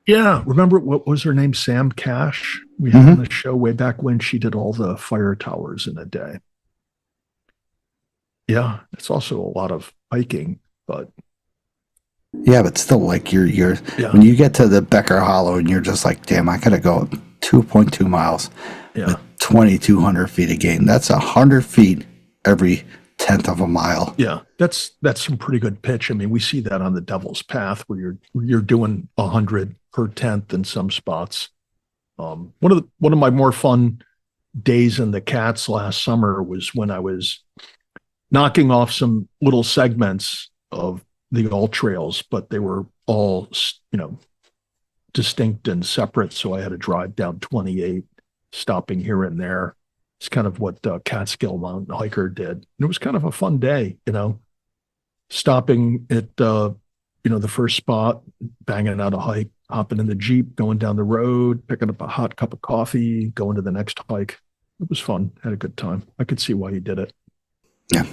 Yeah. Remember, what was her name? Sam Cash? We had on the show way back when she did all the fire towers in a day. Yeah. It's also a lot of hiking, but. Yeah, but still, like, you're when you get to the Becker Hollow and you're just like, damn, I got to go 2.2 miles. Yeah. 2,200 feet of gain. That's 100 feet every tenth of a mile. Yeah, that's some pretty good pitch. I mean, we see that on the Devil's Path where you're doing 100 per tenth in some spots. One of my more fun days in the Cats last summer was when I was knocking off some little segments of the all trails, but they were all distinct and separate. So I had to drive down 28, stopping here and there. It's kind of what Catskill Mountain hiker did. And it was kind of a fun day, stopping at, the first spot, banging out a hike, hopping in the Jeep, going down the road, picking up a hot cup of coffee, going to the next hike. It was fun. Had a good time. I could see why you did it. Yeah.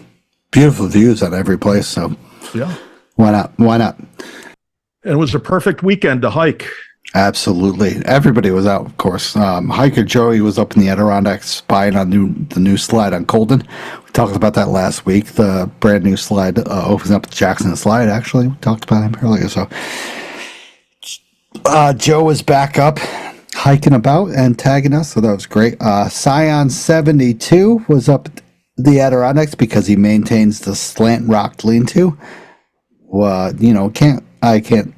Beautiful views on every place. So yeah, why not? And it was a perfect weekend to hike. Absolutely. Everybody was out, of course. Hiker Joey was up in the Adirondacks spying on the new slide on Colden. We talked about that last week. The brand new slide opens up the Jackson Slide, actually. We talked about him earlier. So Joe was back up hiking about and tagging us, so that was great. Scion 72 was up the Adirondacks because he maintains the slant rock lean-to. I can't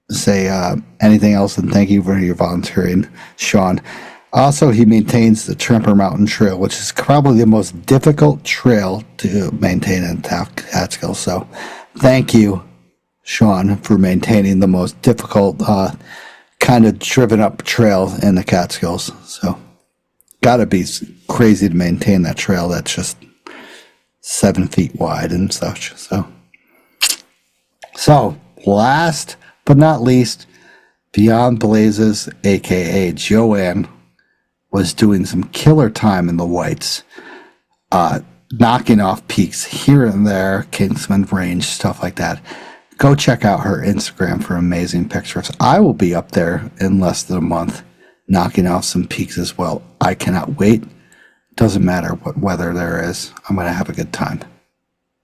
say anything else than thank you for your volunteering, Sean. Also, he maintains the Tremper Mountain Trail, which is probably the most difficult trail to maintain in Catskill. So thank you, Sean, for maintaining the most difficult kind of driven up trail in the Catskills. So gotta be crazy to maintain that trail that's just 7 feet wide and such. So last but not least, Beyond Blazes, aka Joanne, was doing some killer time in the whites, knocking off peaks here and there, Kingsman Range, stuff like that. Go check out her Instagram for amazing pictures. I will be up there in less than a month, knocking off some peaks as well. I cannot wait. Doesn't matter what weather there is. I'm going to have a good time.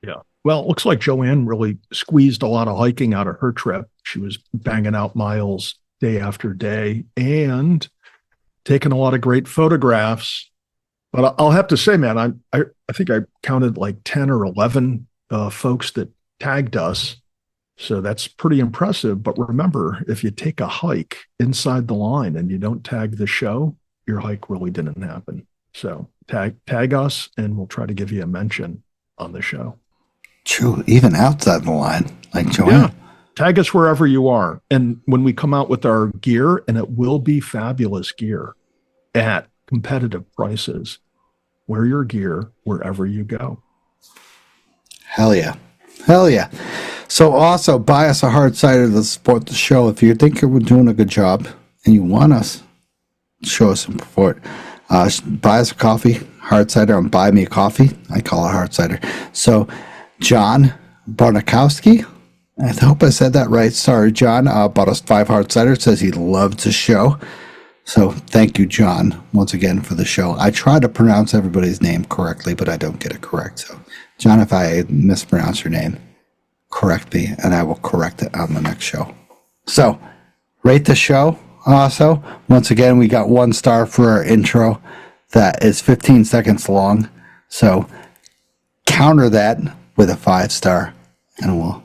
Yeah. Well, it looks like Joanne really squeezed a lot of hiking out of her trip. She was banging out miles day after day and taking a lot of great photographs. But I'll have to say, man, I think I counted like 10 or 11 folks that tagged us. So that's pretty impressive. But remember, if you take a hike inside the line and you don't tag the show, your hike really didn't happen. So tag us and we'll try to give you a mention on the show. True, even outside the line, like Joanne. Yeah, tag us wherever you are. And when we come out with our gear, and it will be fabulous gear at competitive prices, wear your gear wherever you go. Hell yeah. So also buy us a hard cider to support the show. If you think we're doing a good job and you want us to show us some support, buy us a coffee, hard cider and buy me a coffee. I call it hard cider. So John Barnikowski, I hope I said that right. Sorry, John, bought us 5 hard cider. Says he loved the show. So thank you, John, once again for the show. I try to pronounce everybody's name correctly, but I don't get it correct. So, John, if I mispronounce your name, correct me, and I will correct it on the next show. So, rate the show. Also, once again, we got 1 star for our intro that is 15 seconds long. So, counter that with a 5 star, and we'll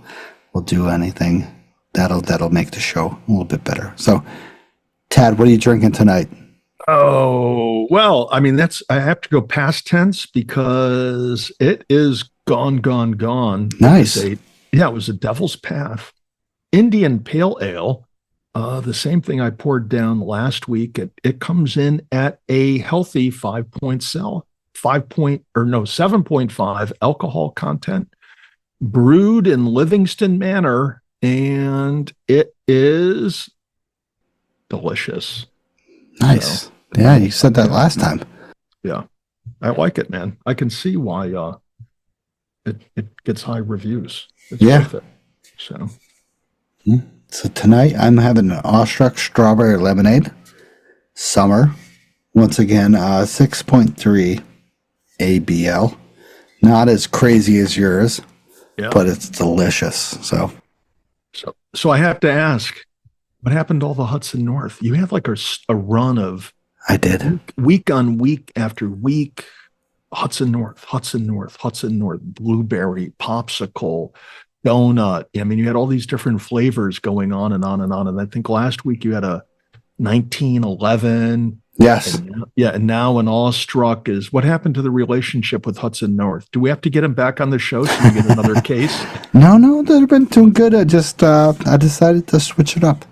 do anything that'll make the show a little bit better. So, Tad, what are you drinking tonight? Oh, well, I mean, I have to go past tense because it is gone. Nice. It was a Devil's Path Indian Pale Ale. The same thing I poured down last week. It comes in at a healthy 7.5 alcohol content, brewed in Livingston Manor, and it is delicious. Nice. So, yeah, you said that last time. Yeah, I like it, man. I can see why it gets high reviews. It's worth it. So tonight I'm having an Awestruck Strawberry Lemonade Summer. Once again, 6.3 ABL. Not as crazy as yours, but it's delicious. So I have to ask, what happened to all the Hudson North? You had like a run of... I did. Week on week after week, Hudson North, blueberry, popsicle, donut. I mean, you had all these different flavors going on and on and on. And I think last week you had a 1911. Yes. And now an Awestruck is... What happened to the relationship with Hudson North? Do we have to get him back on the show so we get another case? No, they've been doing good. I decided to switch it up.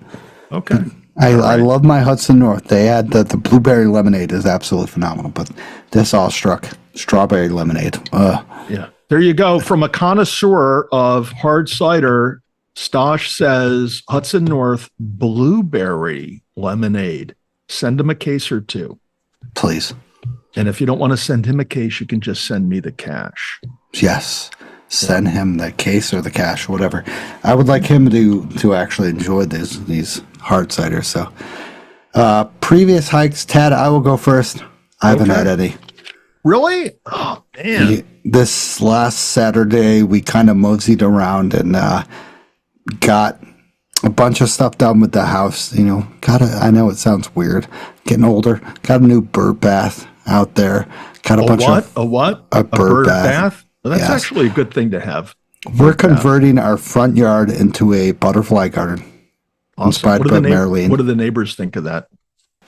Okay. I love my Hudson North. They had the blueberry lemonade is absolutely phenomenal, but this Awestruck strawberry lemonade. Yeah. There you go. From a connoisseur of hard cider, Stosh says Hudson North blueberry lemonade. Send him a case or 2. Please. And if you don't want to send him a case, you can just send me the cash. Yes. Send him the case or the cash, whatever. I would like him to actually enjoy these hard ciders. So, previous hikes, Tad, I will go first. I haven't had any. Really? Oh, man. This last Saturday, we kind of moseyed around and got a bunch of stuff done with the house. You know, I know it sounds weird. Getting older. Got a new bird bath out there. Got a bunch of... A what? A bird bath. Well, that's actually a good thing to have. We're converting our front yard into a butterfly garden. Awesome. Inspired by Marilyn. What do the neighbors think of that?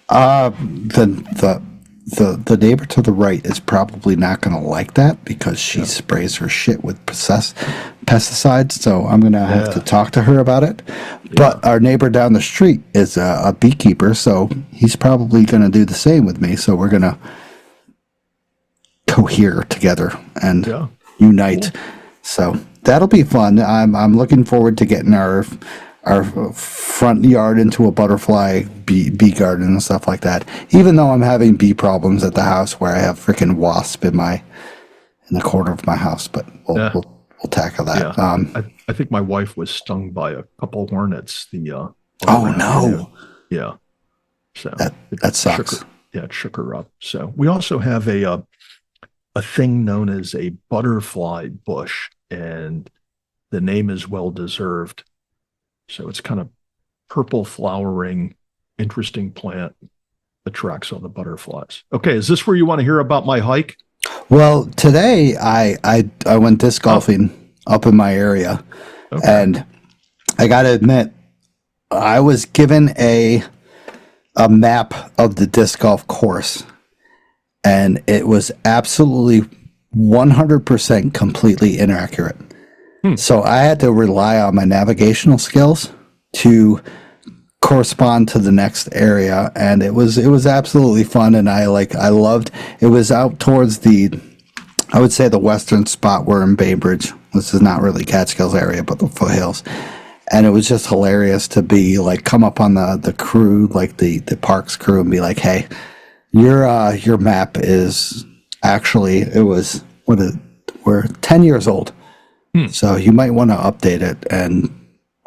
The neighbor to the right is probably not going to like that because she sprays her shit with pesticides. So I'm going to have to talk to her about it. Yeah. But our neighbor down the street is a beekeeper, so he's probably going to do the same with me. So we're going to cohere together and unite. Cool. So that'll be fun. I'm looking forward to getting our front yard into a butterfly bee garden and stuff like that. Even though I'm having bee problems at the house where I have freaking wasp in the corner of my house, but we'll tackle that. Yeah. I think my wife was stung by a couple hornets. Oh no! Yeah. So that sucks. It shook her up. So we also have a thing known as a butterfly bush, and the name is well deserved. So it's kind of purple flowering, interesting plant, attracts all the butterflies. Okay, is this where you want to hear about my hike? Well, today I went disc golfing up in my area, and I got to admit, I was given a map of the disc golf course, and it was absolutely 100% completely inaccurate. So I had to rely on my navigational skills to correspond to the next area, and it was absolutely fun. And I loved it. Was out towards I would say the western spot. We're in Bainbridge. This is not really Catskills area, but the foothills. And it was just hilarious to be like, come up on the crew, like the parks crew, and be like, hey, your map is Actually, it was we're 10 years old. So you might want to update it and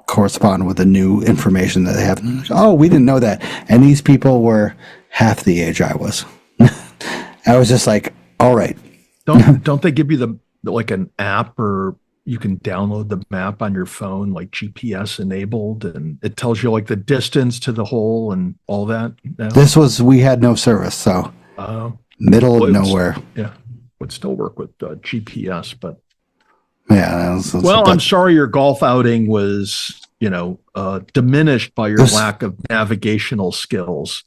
correspond with the new information that they have. Oh, we didn't know that. And these people were half the age I was. I was just like, all right. Don't they give you like an app, or you can download the map on your phone, like GPS enabled, and it tells you like the distance to the hole and all that? No? We had no service, so middle of nowhere. Would still work with GPS, but yeah. I'm sorry your golf outing was, diminished by your lack of navigational skills.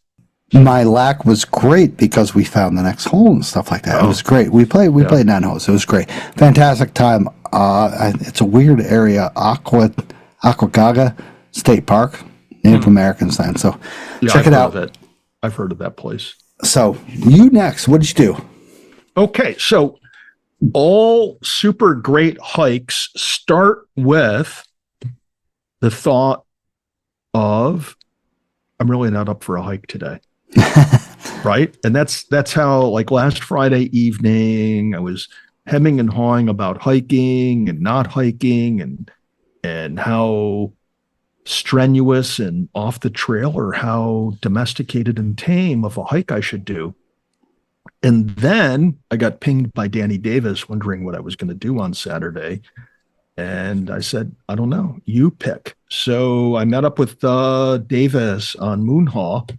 My lack was great because we found the next hole and stuff like that. It was great. We played 9 holes. It was great. Fantastic time. It's a weird area, Aquagaga State Park, Native Americans land. So check it out. I've heard of that place. So you next. What did you do? Okay, so all super great hikes start with the thought of, I'm really not up for a hike today. Right? And that's how, like, last Friday evening, I was hemming and hawing about hiking and not hiking, and how strenuous and off the trail, or how domesticated and tame of a hike I should do. And then I got pinged by Danny Davis wondering what I was going to do on Saturday. And I said, I don't know, you pick. So I met up with Davis on Moonhaw,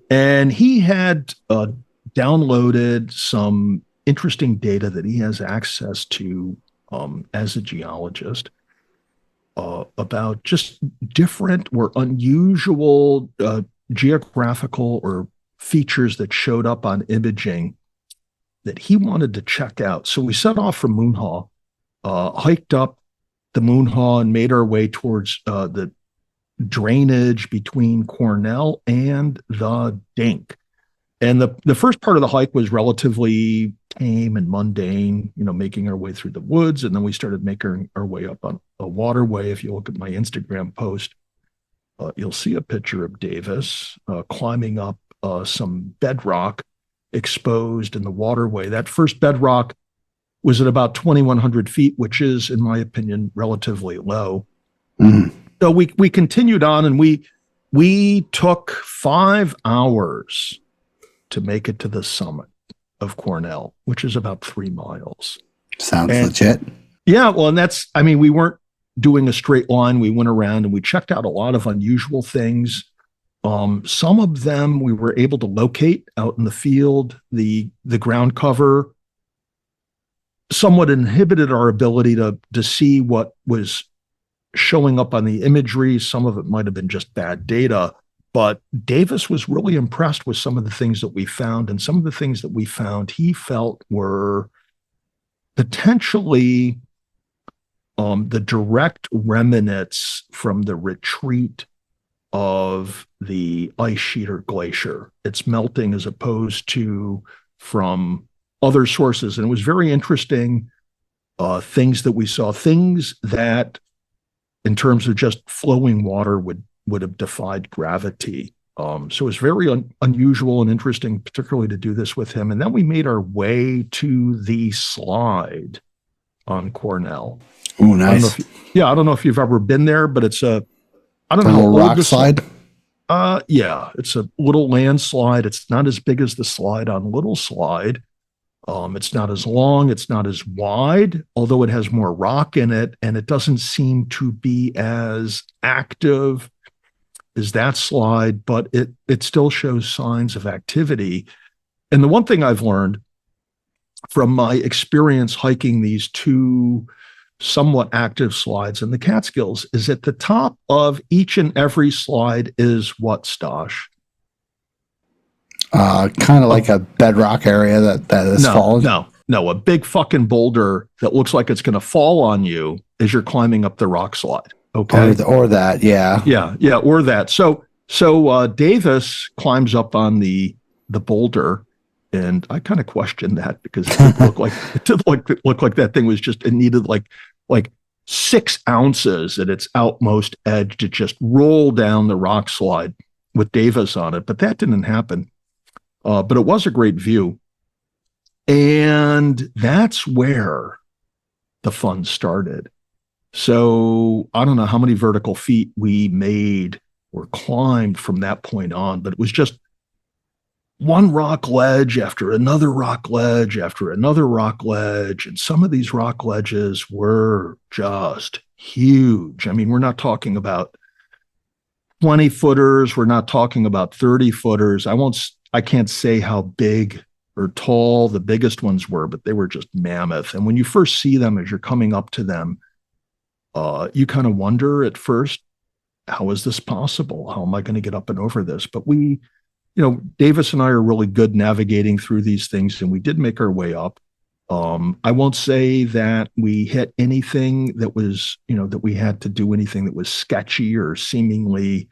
and he had downloaded some interesting data that he has access to as a geologist about just different or unusual geographical or features that showed up on imaging that he wanted to check out. So we set off from Moonhaw, hiked up the Moonhaw, and made our way towards the drainage between Cornell and the Dink. And the first part of the hike was relatively tame and mundane, making our way through the woods. And then we started making our way up on a waterway. If you look at my Instagram post, you'll see a picture of Davis climbing up some bedrock exposed in the waterway. That first bedrock was at about 2,100 feet, which is, in my opinion, relatively low. So we continued on, and we took 5 hours to make it to the summit of Cornell, which is about 3 miles. Sounds legit. Yeah, well, and we weren't doing a straight line. We went around and we checked out a lot of unusual things. Some of them we were able to locate out in the field. The ground cover somewhat inhibited our ability to see what was showing up on the imagery. Some of it might have been just bad data, but Davis was really impressed with some of the things that we found, and some of the things that we found he felt were potentially the direct remnants from the retreat of the ice sheet or glacier. It's melting as opposed to from other sources. And it was very interesting, things that we saw, things that in terms of just flowing water would have defied gravity. So it was very unusual and interesting, particularly to do this with him. And then we made our way to the slide on Cornell. Oh, nice. I don't know if you've ever been there, but it's I don't know how old rock slide. Yeah, it's a little landslide. It's not as big as the slide on Little Slide. It's not as long. It's not as wide, although it has more rock in it, and it doesn't seem to be as active as that slide, but it still shows signs of activity. And the one thing I've learned from my experience hiking these two somewhat active slides in the Catskills is at the top of each and every slide is what, Stosh? Kind of like a bedrock area that is fallen. No, a big fucking boulder that looks like it's going to fall on you as you're climbing up the rock slide. Okay. Or that, yeah. Yeah, or that. So Davis climbs up on the boulder, and I kind of questioned that because it didn't look like that thing was it needed like 6 ounces at its outmost edge to just roll down the rock slide with Davis on it. But that didn't happen. But it was a great view. And that's where the fun started. So I don't know how many vertical feet we made or climbed from that point on, but it was just one rock ledge after another rock ledge after another rock ledge. And some of these rock ledges were just huge. I mean, we're not talking about 20 footers. We're not talking about 30 footers. I can't say how big or tall the biggest ones were, but they were just mammoth. And when you first see them, as you're coming up to them, you kind of wonder at first, how is this possible? How am I going to get up and over this? But Davis and I are really good navigating through these things, and we did make our way up. I won't say that we hit anything that was, that we had to do anything that was sketchy or seemingly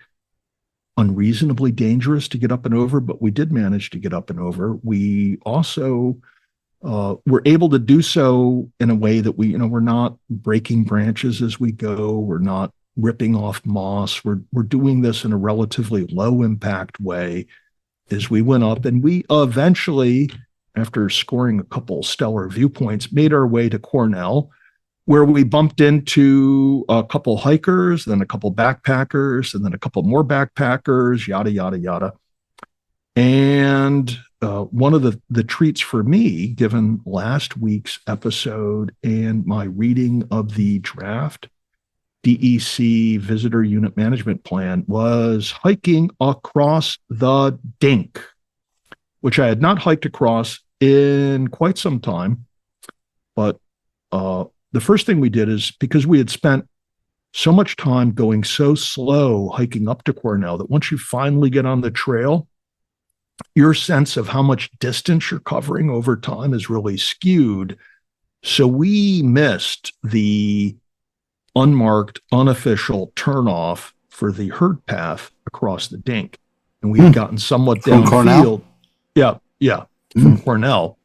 unreasonably dangerous to get up and over, but we did manage to get up and over. We also were able to do so in a way that we're not breaking branches as we go. We're not ripping off moss. We're doing this in a relatively low impact way as we went up. And we eventually, after scoring a couple stellar viewpoints, made our way to Cornell, where we bumped into a couple hikers, then a couple backpackers, and then a couple more backpackers, yada, yada, yada. And one of the treats for me, given last week's episode and my reading of the draft DEC Visitor Unit Management Plan, was hiking across the Dink, which I had not hiked across in quite some time. But the first thing we did is, because we had spent so much time going so slow hiking up to Cornell, that once you finally get on the trail, your sense of how much distance you're covering over time is really skewed. So we missed the unmarked, unofficial turnoff for the herd path across the Dink. And we had gotten somewhat downfield. Yeah, from Cornell.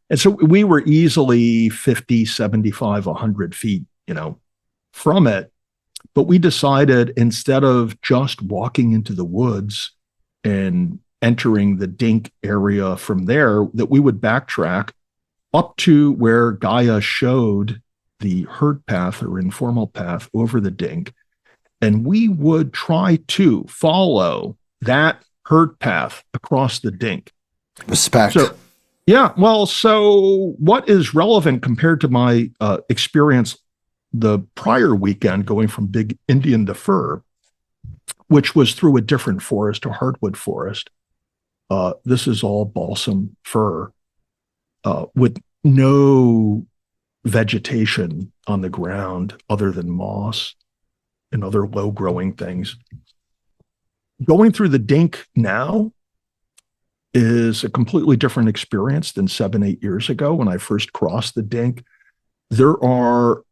And so we were easily 50, 75, 100 feet, from it. But we decided, instead of just walking into the woods and entering the Dink area from there, that we would backtrack up to where Gaia showed the herd path or informal path over the Dink. And we would try to follow that herd path across the Dink. Respect. So, yeah, well, so what is relevant compared to my experience the prior weekend going from Big Indian to Fir, which was through a different forest, a hardwood forest. This is all balsam fir with no vegetation on the ground other than moss and other low-growing things. Going through the Dink now is a completely different experience than 7-8 years ago when I first crossed the Dink. There are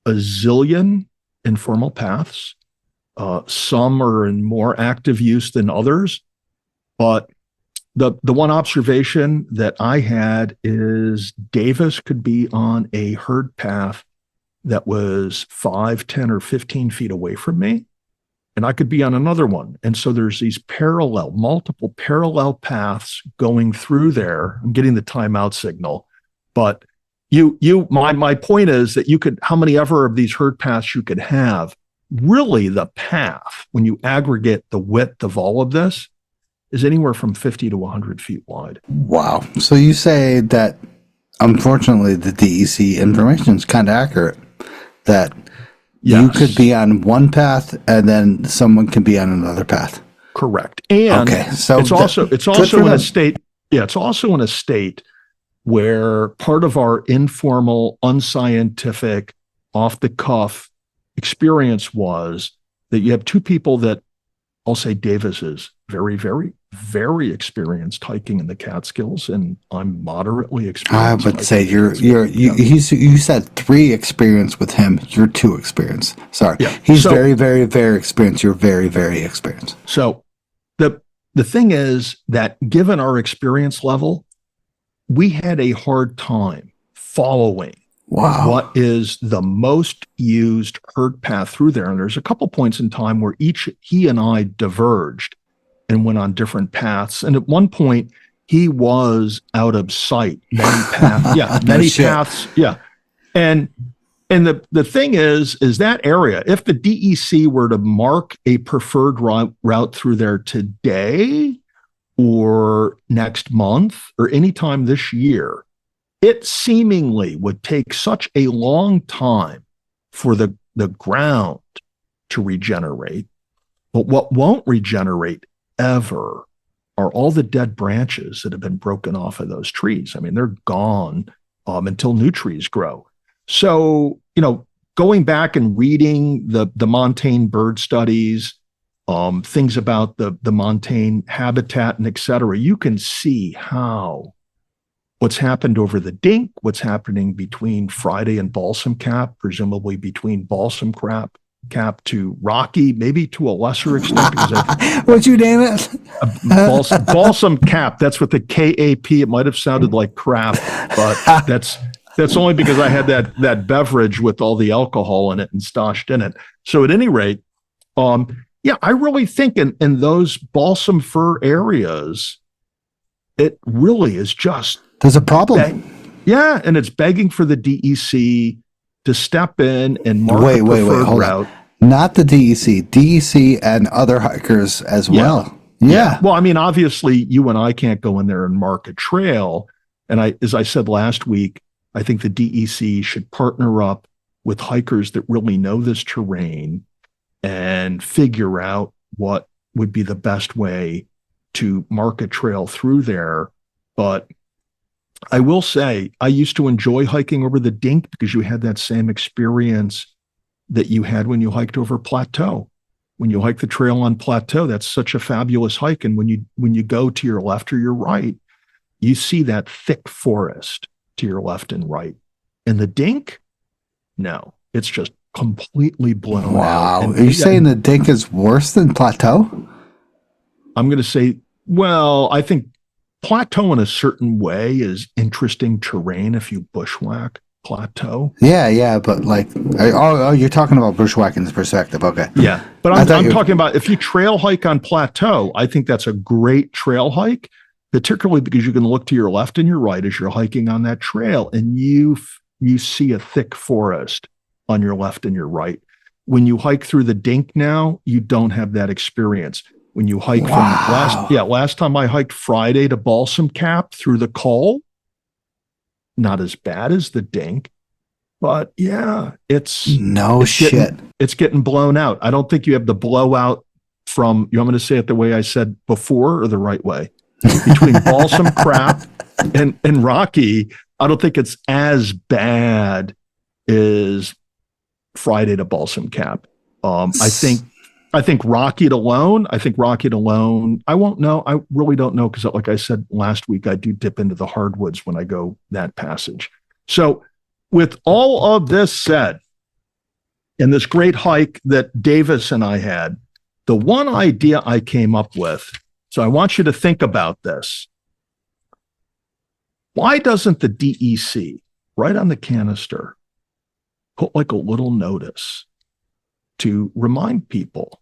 a zillion informal paths. Some are in more active use than others, but the one observation that I had is Davis could be on a herd path that was 5, 10, or 15 feet away from me, and I could be on another one. And so there's these multiple parallel paths going through there. I'm getting the timeout signal, but my point is that you could, how many ever of these herd paths you could have, really the path, when you aggregate the width of all of this, is anywhere from 50 to 100 feet wide. Wow. So you say that, unfortunately, the DEC information is kind of accurate, that you could be on one path and then someone can be on another path. Correct. And so it's also in a state. Yeah, it's also in a state where part of our informal, unscientific, off the cuff experience was that you have two people that, I'll say Davis is very, very, very experienced hiking in the Catskills, and I'm moderately experienced. I would say you said 3 experience with him. You're 2 experience. Sorry. Yeah. He's very, very, very experienced. You're very, very experienced. So the thing is that, given our experience level, we had a hard time following what is the most used herd path through there. And there's a couple points in time where he and I diverged and went on different paths. And at one point, he was out of sight. Many paths, paths, yeah. And the thing is that area, if the DEC were to mark a preferred route through there today or next month or anytime this year, it seemingly would take such a long time for the ground to regenerate. But what won't regenerate ever are all the dead branches that have been broken off of those trees. I mean, they're gone until new trees grow. So, going back and reading the montane bird studies, things about the montane habitat and et cetera, you can see what's happened over the Dink, what's happening between Friday and Balsam Cap, presumably between Balsam Cap to Rocky, maybe to a lesser extent. What'd you name it? Balsam Cap. That's what the KAP. It might have sounded like crap, but that's only because I had that beverage with all the alcohol in it and stashed in it. So at any rate, I really think in those balsam fir areas, it really is just there's a problem. And it's begging for the DEC to step in and mark wait, hold route. On. Not the DEC and other hikers as well. Yeah. Well, I mean, obviously, you and I can't go in there and mark a trail. And as I said last week, I think the DEC should partner up with hikers that really know this terrain and figure out what would be the best way to mark a trail through there. But I will say, I used to enjoy hiking over the Dink because you had that same experience that you had when you hiked over Plateau. When you hike the trail on Plateau, that's such a fabulous hike. And when you go to your left or your right, you see that thick forest to your left and right. And the Dink, no, it's just completely blown out. Wow. Are you saying the Dink is worse than Plateau? I'm going to say, well, I think Plateau in a certain way is interesting terrain if you bushwhack Plateau. Yeah, but you're talking about bushwhacking perspective. Okay. Yeah, but I'm talking about if you trail hike on Plateau, I think that's a great trail hike, particularly because you can look to your left and your right as you're hiking on that trail, and you see a thick forest on your left and your right. When you hike through the Dink now, you don't have that experience. When you hike from last time I hiked Friday to Balsam Cap through the Col, not as bad as the Dink, but it's getting blown out. I don't think you have the blowout from, you want me to say it the way I said before or the right way? Between Balsam Crap and Rocky, I don't think it's as bad as Friday to Balsam Cap. I think Rocky alone, I won't know. I really don't know because like I said last week, I do dip into the hardwoods when I go that passage. So with all of this said, in this great hike that Davis and I had, the one idea I came up with, so I want you to think about this. Why doesn't the DEC, right on the canister, put like a little notice to remind people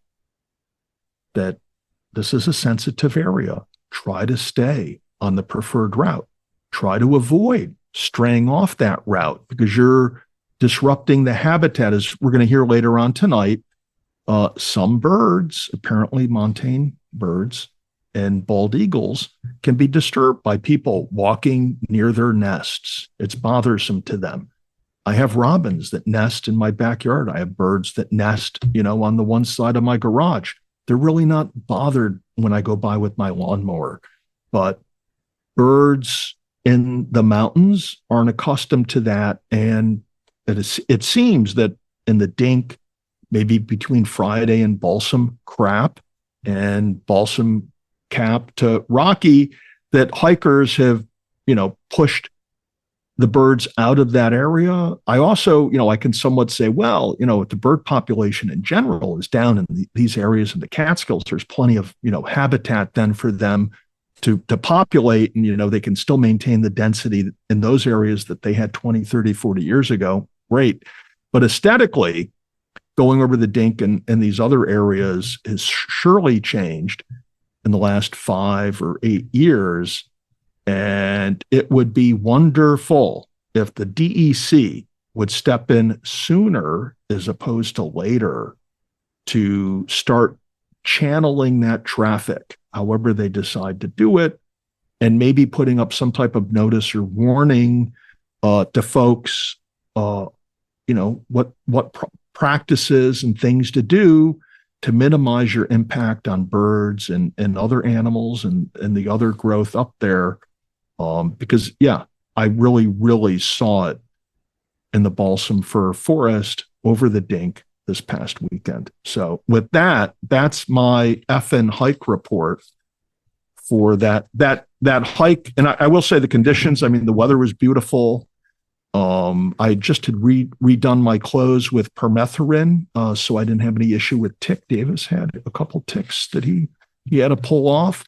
that this is a sensitive area. Try to stay on the preferred route. Try to avoid straying off that route because you're disrupting the habitat, as we're going to hear later on tonight. Some birds, apparently montane birds and bald eagles, can be disturbed by people walking near their nests. It's bothersome to them. I have robins that nest in my backyard. I have birds that nest, on the one side of my garage. They're really not bothered when I go by with my lawnmower. But birds in the mountains aren't accustomed to that. And it seems that in the Dink, maybe between Friday and Balsam Crap and Balsam Cap to Rocky, that hikers have, pushed the birds out of that area. I also, I can somewhat say, well, if the bird population in general is down in these areas in the Catskills, there's plenty of, habitat then for them to populate, and, they can still maintain the density in those areas that they had 20, 30, 40 years ago. Great. But aesthetically, going over the Dink and these other areas has surely changed in the last 5 or 8 years. And it would be wonderful if the DEC would step in sooner as opposed to later to start channeling that traffic, however they decide to do it, and maybe putting up some type of notice or warning to folks, what practices and things to do to minimize your impact on birds and other animals and the other growth up there. Because, I really, really saw it in the balsam fir forest over the Dink this past weekend. So with that, that's my effing hike report for that hike. And I will say the conditions, I mean, the weather was beautiful. I just had redone my clothes with permethrin, so I didn't have any issue with tick. Davis had a couple ticks that he had to pull off.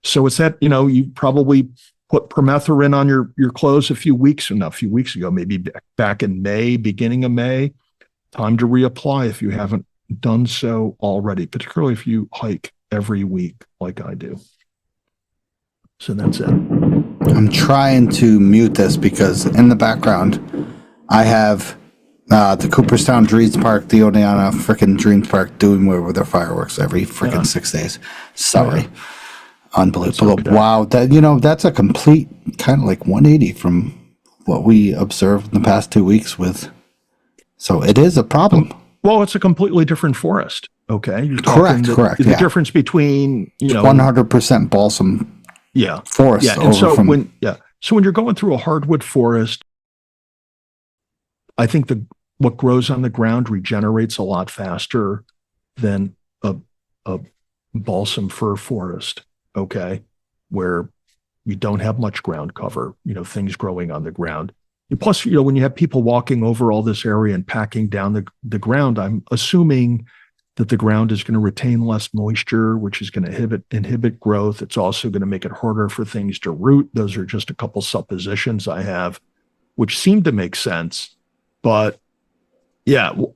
So it's that, you probably put permethrin on your clothes a few weeks ago, maybe back in May, beginning of May. Time to reapply if you haven't done so already, particularly if you hike every week like I do. So that's it. I'm trying to mute this because in the background, I have the Cooperstown Dreams Park, the Oneana frickin' Dreams Park doing whatever their fireworks every frickin' 6 days. Sorry. Yeah. Unbelievable. Okay. Wow. That's a complete kind of like 180 from what we observed in the past 2 weeks with. So it is a problem. Well, it's a completely different forest. Okay. You're correct. The difference between, 100% balsam forest. Yeah. And so when you're going through a hardwood forest, I think what grows on the ground regenerates a lot faster than a balsam fir forest. Okay. Where you don't have much ground cover, things growing on the ground. Plus, when you have people walking over all this area and packing down the ground, I'm assuming that the ground is going to retain less moisture, which is going to inhibit growth. It's also going to make it harder for things to root. Those are just a couple suppositions I have, which seem to make sense. But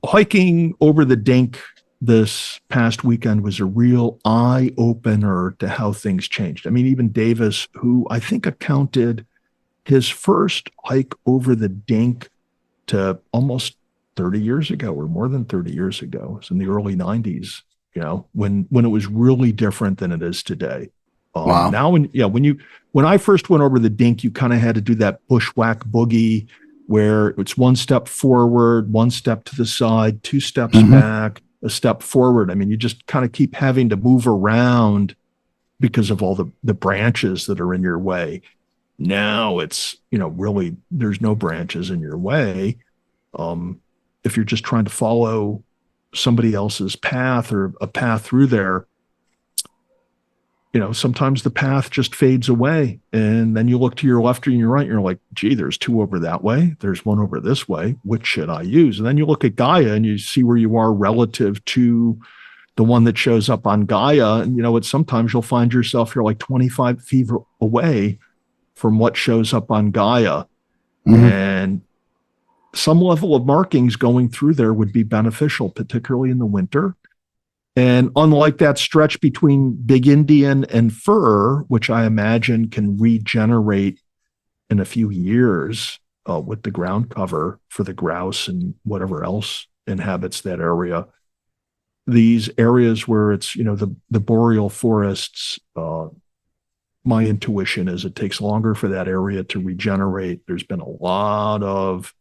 hiking over the Dink this past weekend was a real eye opener to how things changed. I mean, even Davis, who I think accounted his first hike over the Dink to almost 30 years ago or more than 30 years ago. It was in the early 90s, when it was really different than it is today. Wow. Now, when I first went over the Dink, you kind of had to do that bushwhack boogie where it's one step forward, one step to the side, two steps back, a step forward. I mean, you just kind of keep having to move around because of all the branches that are in your way. Now it's, really, there's no branches in your way. If you're just trying to follow somebody else's path or a path through there, sometimes the path just fades away. And then you look to your left or your right, and you're like, gee, there's two over that way. There's one over this way. Which should I use? And then you look at Gaia and you see where you are relative to the one that shows up on Gaia. And, sometimes you'll find yourself, you're like 25 feet away from what shows up on Gaia. And some level of markings going through there would be beneficial, particularly in the winter. And unlike that stretch between Big Indian and Fir, which I imagine can regenerate in a few years with the ground cover for the grouse and whatever else inhabits that area, these areas where it's, the boreal forests, my intuition is it takes longer for that area to regenerate. There's been a lot of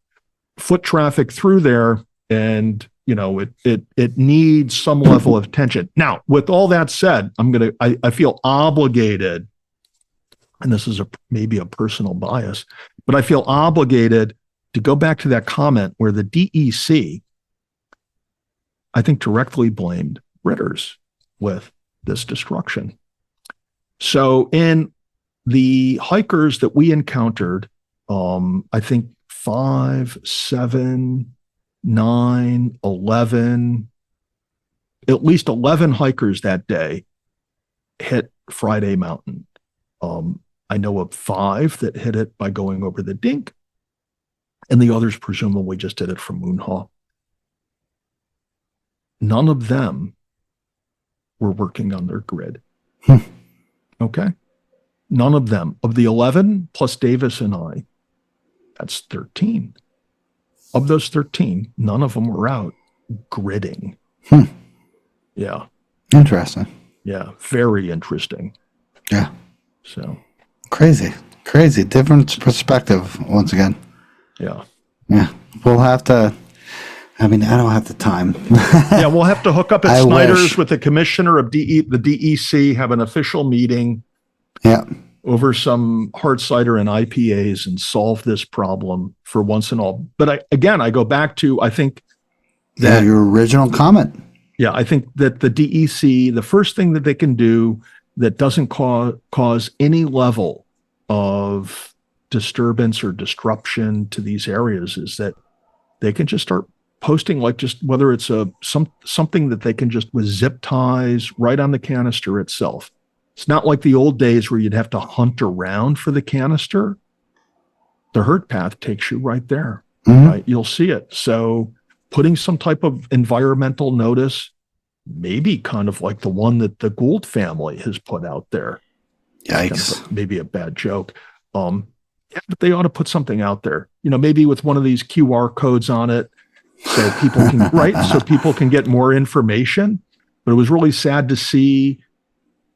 foot traffic through there, and it needs some level of attention. Now, with all that said, I feel obligated, and this is maybe a personal bias, but I feel obligated to go back to that comment where the DEC, I think, directly blamed Ritters with this destruction. So in the hikers that we encountered, I think 5, 7, 9, 11, at least 11 hikers that day hit Friday Mountain. I know of 5 that hit it by going over the Dink, and the others presumably just did it from Moonhaw. None of them were working on their grid. Okay. none of them, of the 11 plus Davis and I, that's 13. Of those 13, none of them were out gridding. Yeah. Interesting. Yeah. Very interesting. Yeah. So crazy. Different perspective once again. yeah. Yeah. We'll have to, I don't have the time. Yeah. We'll have to hook up at I Snyder's wish. with the commissioner of the DEC, have an official meeting Yeah. over some hard cider and IPAs and solve this problem for once and all. But I go back to, I think that your original comment. Yeah, I think that the DEC, the first thing that they can do that doesn't cause any level of disturbance or disruption to these areas is that they can just start posting, like, just whether it's something that they can just with zip ties right on the canister itself. It's not like the old days where you'd have to hunt around for the canister. The herd path takes you right there. Right? You'll see it. So putting some type of environmental notice, maybe kind of like the one that the Gould family has put out there. Yikes. Kind of maybe a bad joke. Yeah, but they ought to put something out there, maybe with one of these QR codes on it so people can, right? So people can get more information. But it was really sad to see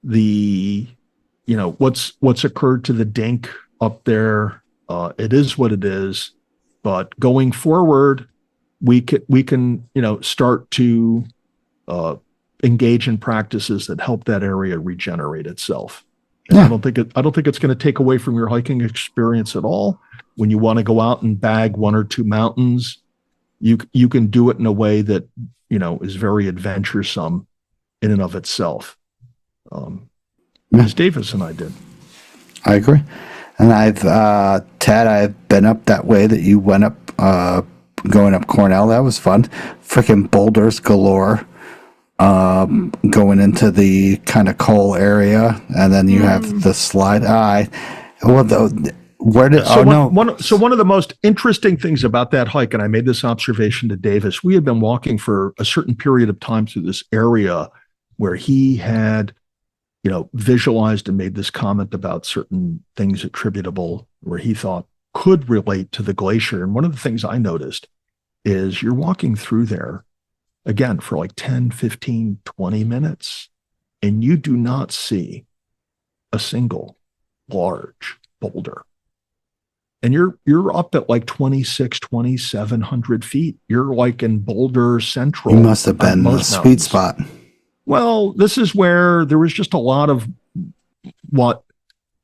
the, what's occurred to the dink up there. It is what it is, but going forward, we can start to engage in practices that help that area regenerate itself. And Yeah. I don't think it's going to take away from your hiking experience at all. When you want to go out and bag one or two mountains, you can do it in a way that is very adventuresome in and of itself. As Davis and I did. I agree. And Ted, I've been up that way that you went up, going up Cornell. That was fun. Freaking boulders galore. Going into the kind of coal area, and then you have the slide. One of the most interesting things about that hike, and I made this observation to Davis, we had been walking for a certain period of time through this area where he had, visualized and made this comment about certain things attributable where he thought could relate to the glacier. And one of the things I noticed is you're walking through there again for like 10, 15, 20 minutes, and you do not see a single large boulder. And you're up at like 2,700 feet. You're like in Boulder Central. You must have been the sweet spot. Well, this is where there was just a lot of what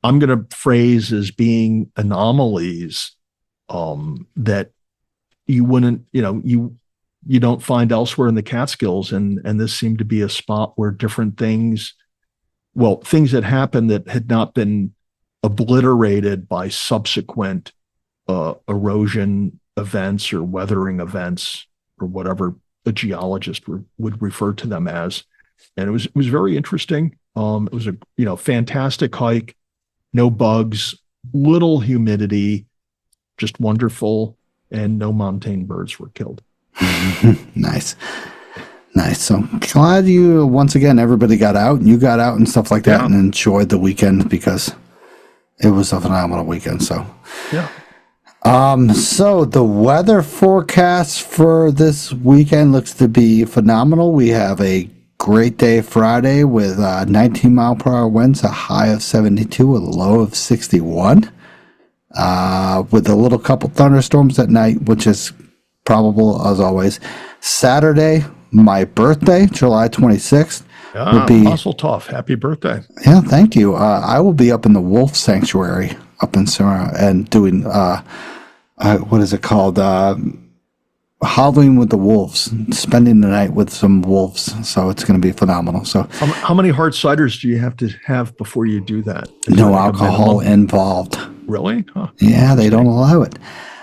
I'm going to phrase as being anomalies that you wouldn't, you don't find elsewhere in the Catskills. And this seemed to be a spot where different things that happened that had not been obliterated by subsequent erosion events or weathering events or whatever a geologist would refer to them as. And it was very interesting. It was a fantastic hike, no bugs, little humidity, just wonderful, and no montane birds were killed. Nice. So glad you, once again, everybody got out and you got out and stuff like that and enjoyed the weekend because it was a phenomenal weekend. So, yeah. So the weather forecast for this weekend looks to be phenomenal. We have a great day Friday with 19 mile per hour winds, a high of 72, a low of 61, with a little couple thunderstorms at night, which is probable as always. Saturday, my birthday, July 26th. Would be Muscle Tough. Happy birthday. Yeah, thank you. I will be up in the Wolf Sanctuary up in Sonora and doing, what is it called? Howling with the Wolves, spending the night with some wolves. So it's going to be phenomenal. So how many hard ciders do you have to have before you do that? No alcohol involved. Really? Huh. Yeah, they don't allow it.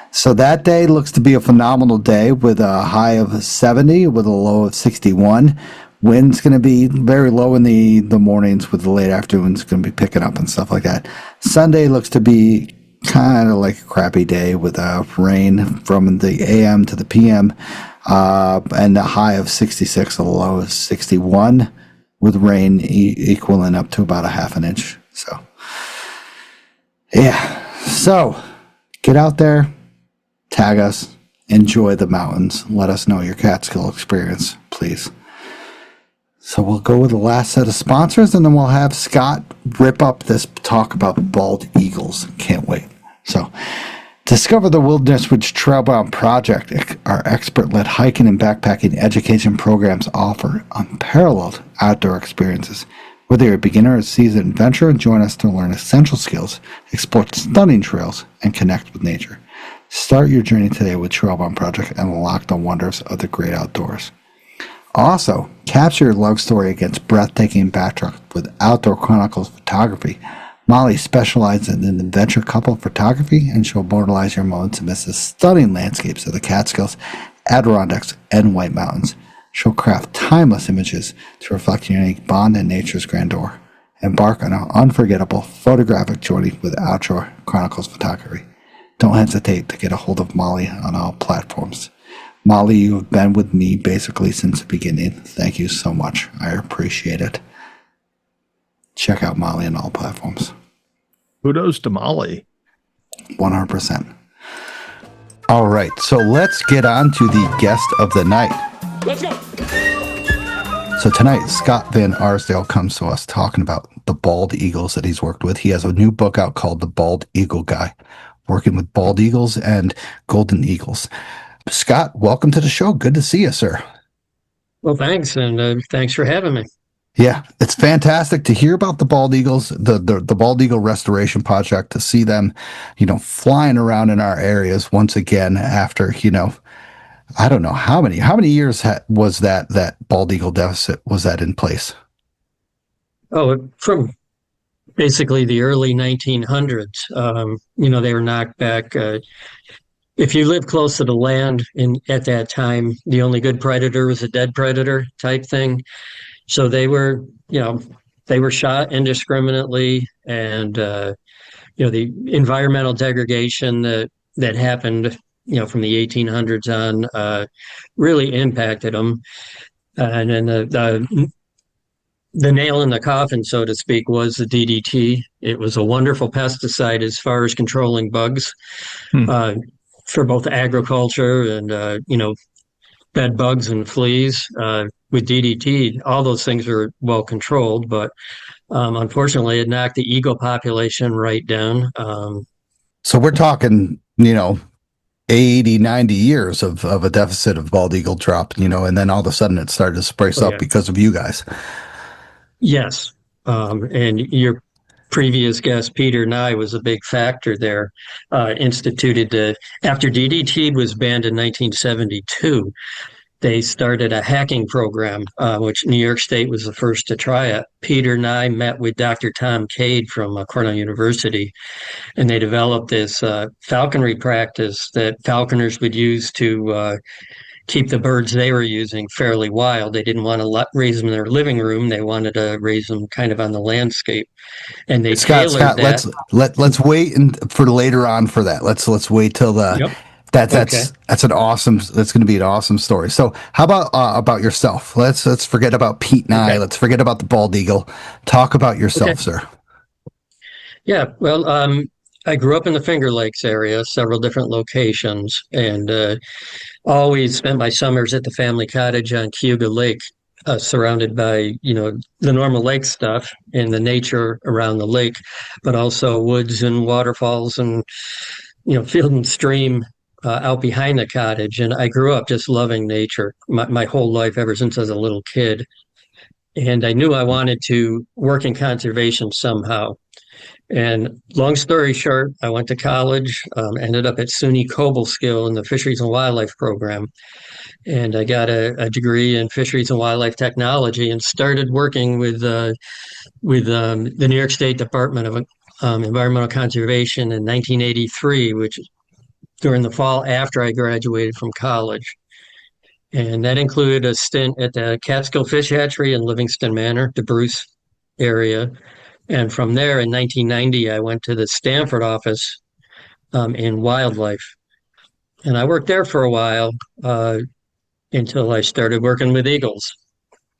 So that day looks to be a phenomenal day with a high of 70 with a low of 61. Wind's going to be very low in the mornings, with the late afternoons going to be picking up and stuff like that. Sunday looks to be kind of like a crappy day with rain from the AM to the PM, and a high of 66, a low of 61, with rain equaling up to about a half an inch. So Yeah. So get out there, tag us, enjoy the mountains. Let us know your Catskill experience, please. So we'll go with the last set of sponsors, and then we'll have Scott rip up this talk about bald eagles. Can't wait. So discover the wilderness which Trailbound Project, our expert-led hiking and backpacking education programs, offer unparalleled outdoor experiences. Whether you're a beginner or seasoned adventurer, join us to learn essential skills, explore stunning trails, and connect with nature. Start your journey today with Trailbound Project and unlock the wonders of the great outdoors. Also, capture your love story against breathtaking backdrop with Outdoor Chronicles Photography. Molly specializes in adventure couple photography, and she'll immortalize your moments amidst the stunning landscapes of the Catskills, Adirondacks, and White Mountains. She'll craft timeless images to reflect your unique bond in nature's grandeur. Embark on an unforgettable photographic journey with Outdoor Chronicles Photography. Don't hesitate to get a hold of Molly on all platforms. Molly, you have been with me basically since the beginning. Thank you so much. I appreciate it. Check out Molly on all platforms. Kudos to Molly. 100%. All right, so let's get on to the guest of the night. Let's go. So tonight, Scott Van Arsdale comes to us talking about the bald eagles that he's worked with. He has a new book out called The Bald Eagle Guy, working with bald eagles and golden eagles. Scott, welcome to the show. Good to see you, sir. Well, thanks, and thanks for having me. Yeah, it's fantastic to hear about the bald eagles, the bald eagle restoration project, to see them, flying around in our areas once again after, I don't know how many years was that bald eagle deficit was that in place? Oh, from basically the early 1900s. They were knocked back. If you live close to the land at that time, the only good predator was a dead predator type thing. So they were shot indiscriminately, and the environmental degradation that happened, from the 1800s on, really impacted them. And then the nail in the coffin, so to speak, was the DDT. It was a wonderful pesticide as far as controlling bugs, for both agriculture and bed bugs and fleas. With DDT, all those things are well controlled, but unfortunately, it knocked the eagle population right down. So we're talking, 80, 90 years of a deficit of bald eagle drop, and then all of a sudden it started to spice up because of you guys. Yes. And your previous guest, Peter Nye, was a big factor there. Instituted after DDT was banned in 1972. They started a hacking program, which New York State was the first to try it. Peter Nye met with Dr. Tom Cade from Cornell University, and they developed this falconry practice that falconers would use to keep the birds they were using fairly wild. They didn't want to raise them in their living room. They wanted to raise them kind of on the landscape. And they tailored that. Let's wait for later on for that. Let's wait till the. Yep. That's an awesome. That's going to be an awesome story. So, how about yourself? Let's forget about Pete Nye. Okay. Let's forget about the bald eagle. Talk about yourself, sir. Yeah. Well, I grew up in the Finger Lakes area, several different locations, and always spent my summers at the family cottage on Cayuga Lake, surrounded by the normal lake stuff and the nature around the lake, but also woods and waterfalls and field and stream. Out behind the cottage, and I grew up just loving nature my whole life, ever since I was a little kid. And I knew I wanted to work in conservation somehow. And long story short, I went to college, ended up at SUNY Cobleskill in the Fisheries and Wildlife program. And I got a degree in fisheries and wildlife technology and started working with the New York State Department of Environmental Conservation in 1983, which during the fall after I graduated from college. And that included a stint at the Catskill Fish Hatchery in Livingston Manor, the Bruce area. And from there in 1990, I went to the Stanford office in wildlife. And I worked there for a while until I started working with eagles.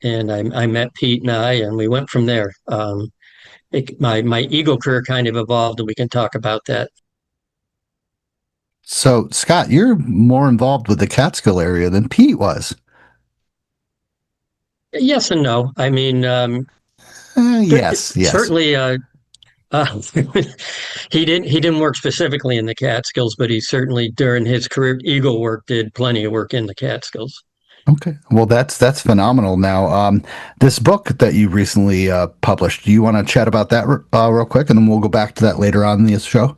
And I met Pete Nye, and we went from there. my eagle career kind of evolved, and we can talk about that. So, Scott, you're more involved with the Catskill area than Pete was. Yes and no. I mean, Yes. certainly, uh, he didn't work specifically in the Catskills, but he certainly during his career eagle work did plenty of work in the Catskills. Okay. Well, that's phenomenal. Now, this book that you recently published, do you want to chat about that real quick, and then we'll go back to that later on in the show?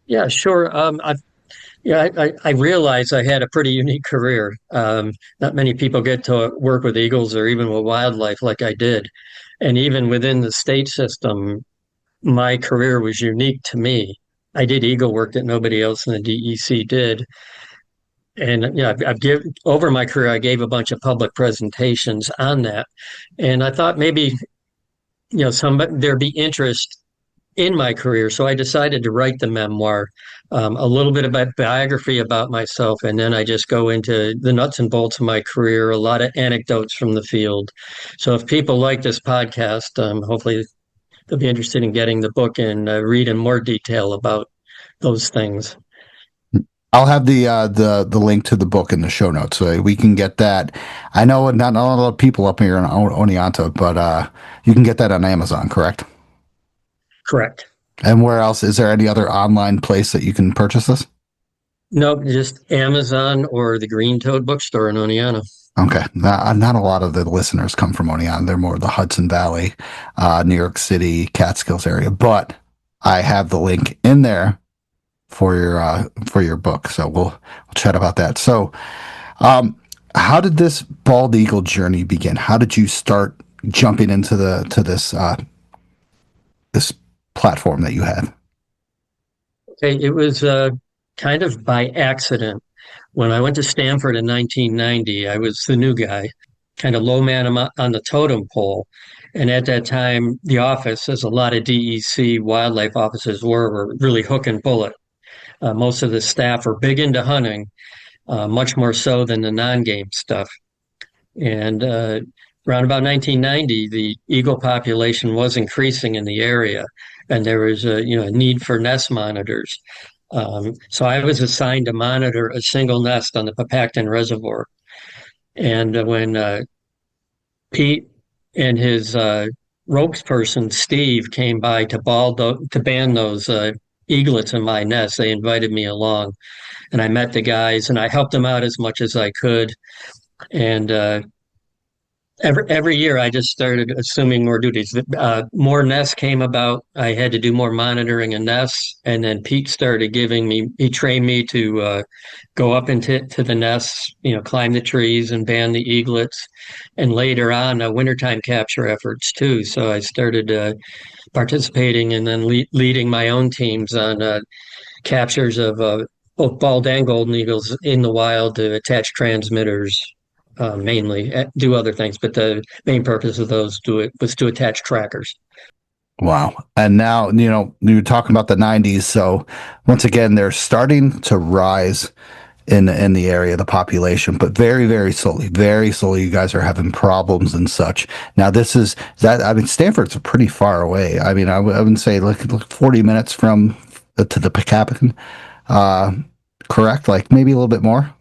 Yeah, sure. I realized I had a pretty unique career. Not many people get to work with eagles or even with wildlife like I did. And even within the state system, my career was unique to me. I did eagle work that nobody else in the DEC did. And I've given over my career, I gave a bunch of public presentations on that. And I thought maybe, there'd be interest in my career. So I decided to write the memoir, a little bit about biography about myself, and then I just go into the nuts and bolts of my career, a lot of anecdotes from the field. So if people like this podcast, hopefully they'll be interested in getting the book and read in more detail about those things. I'll have the link to the book in the show notes so we can get that. I know not a lot of people up here in Oneonta, but you can get that on Amazon, correct? Correct. And where else? Is there any other online place that you can purchase this? Nope, just Amazon or the Green Toad bookstore in Oneonta. Okay. Not a lot of the listeners come from Oneonta. They're more the Hudson Valley, New York City, Catskills area. But I have the link in there for your book. So we'll chat about that. So how did this bald eagle journey begin? How did you start jumping into this platform that you had? Okay, it was kind of by accident. When I went to Stanford in 1990, I was the new guy, kind of low man on the totem pole. And at that time, the office, as a lot of DEC wildlife offices were really hook and bullet. Most of the staff were big into hunting, much more so than the non-game stuff. And around about 1990, the eagle population was increasing in the area, and there was a need for nest monitors. So I was assigned to monitor a single nest on the Papacton Reservoir. And when Pete and his ropes person Steve came by to ban those eaglets in my nest, they invited me along, and I met the guys and I helped them out as much as I could. And every year I just started assuming more duties. More nests came about. I had to do more monitoring of nests, and then Pete started he trained me to go up into the nests, climb the trees and ban the eaglets, and later on wintertime capture efforts too. So I started participating and then leading my own teams on captures of both bald and golden eagles in the wild to attach transmitters. Mainly do other things, but the main purpose of those was to attach trackers. Wow. And now, you were talking about the 90s. So once again, they're starting to rise in the area, the population, but very, very slowly, you guys are having problems and such. Now Stanford's pretty far away. I mean, I wouldn't say like 40 minutes from to the Papacton, correct? Like maybe a little bit more.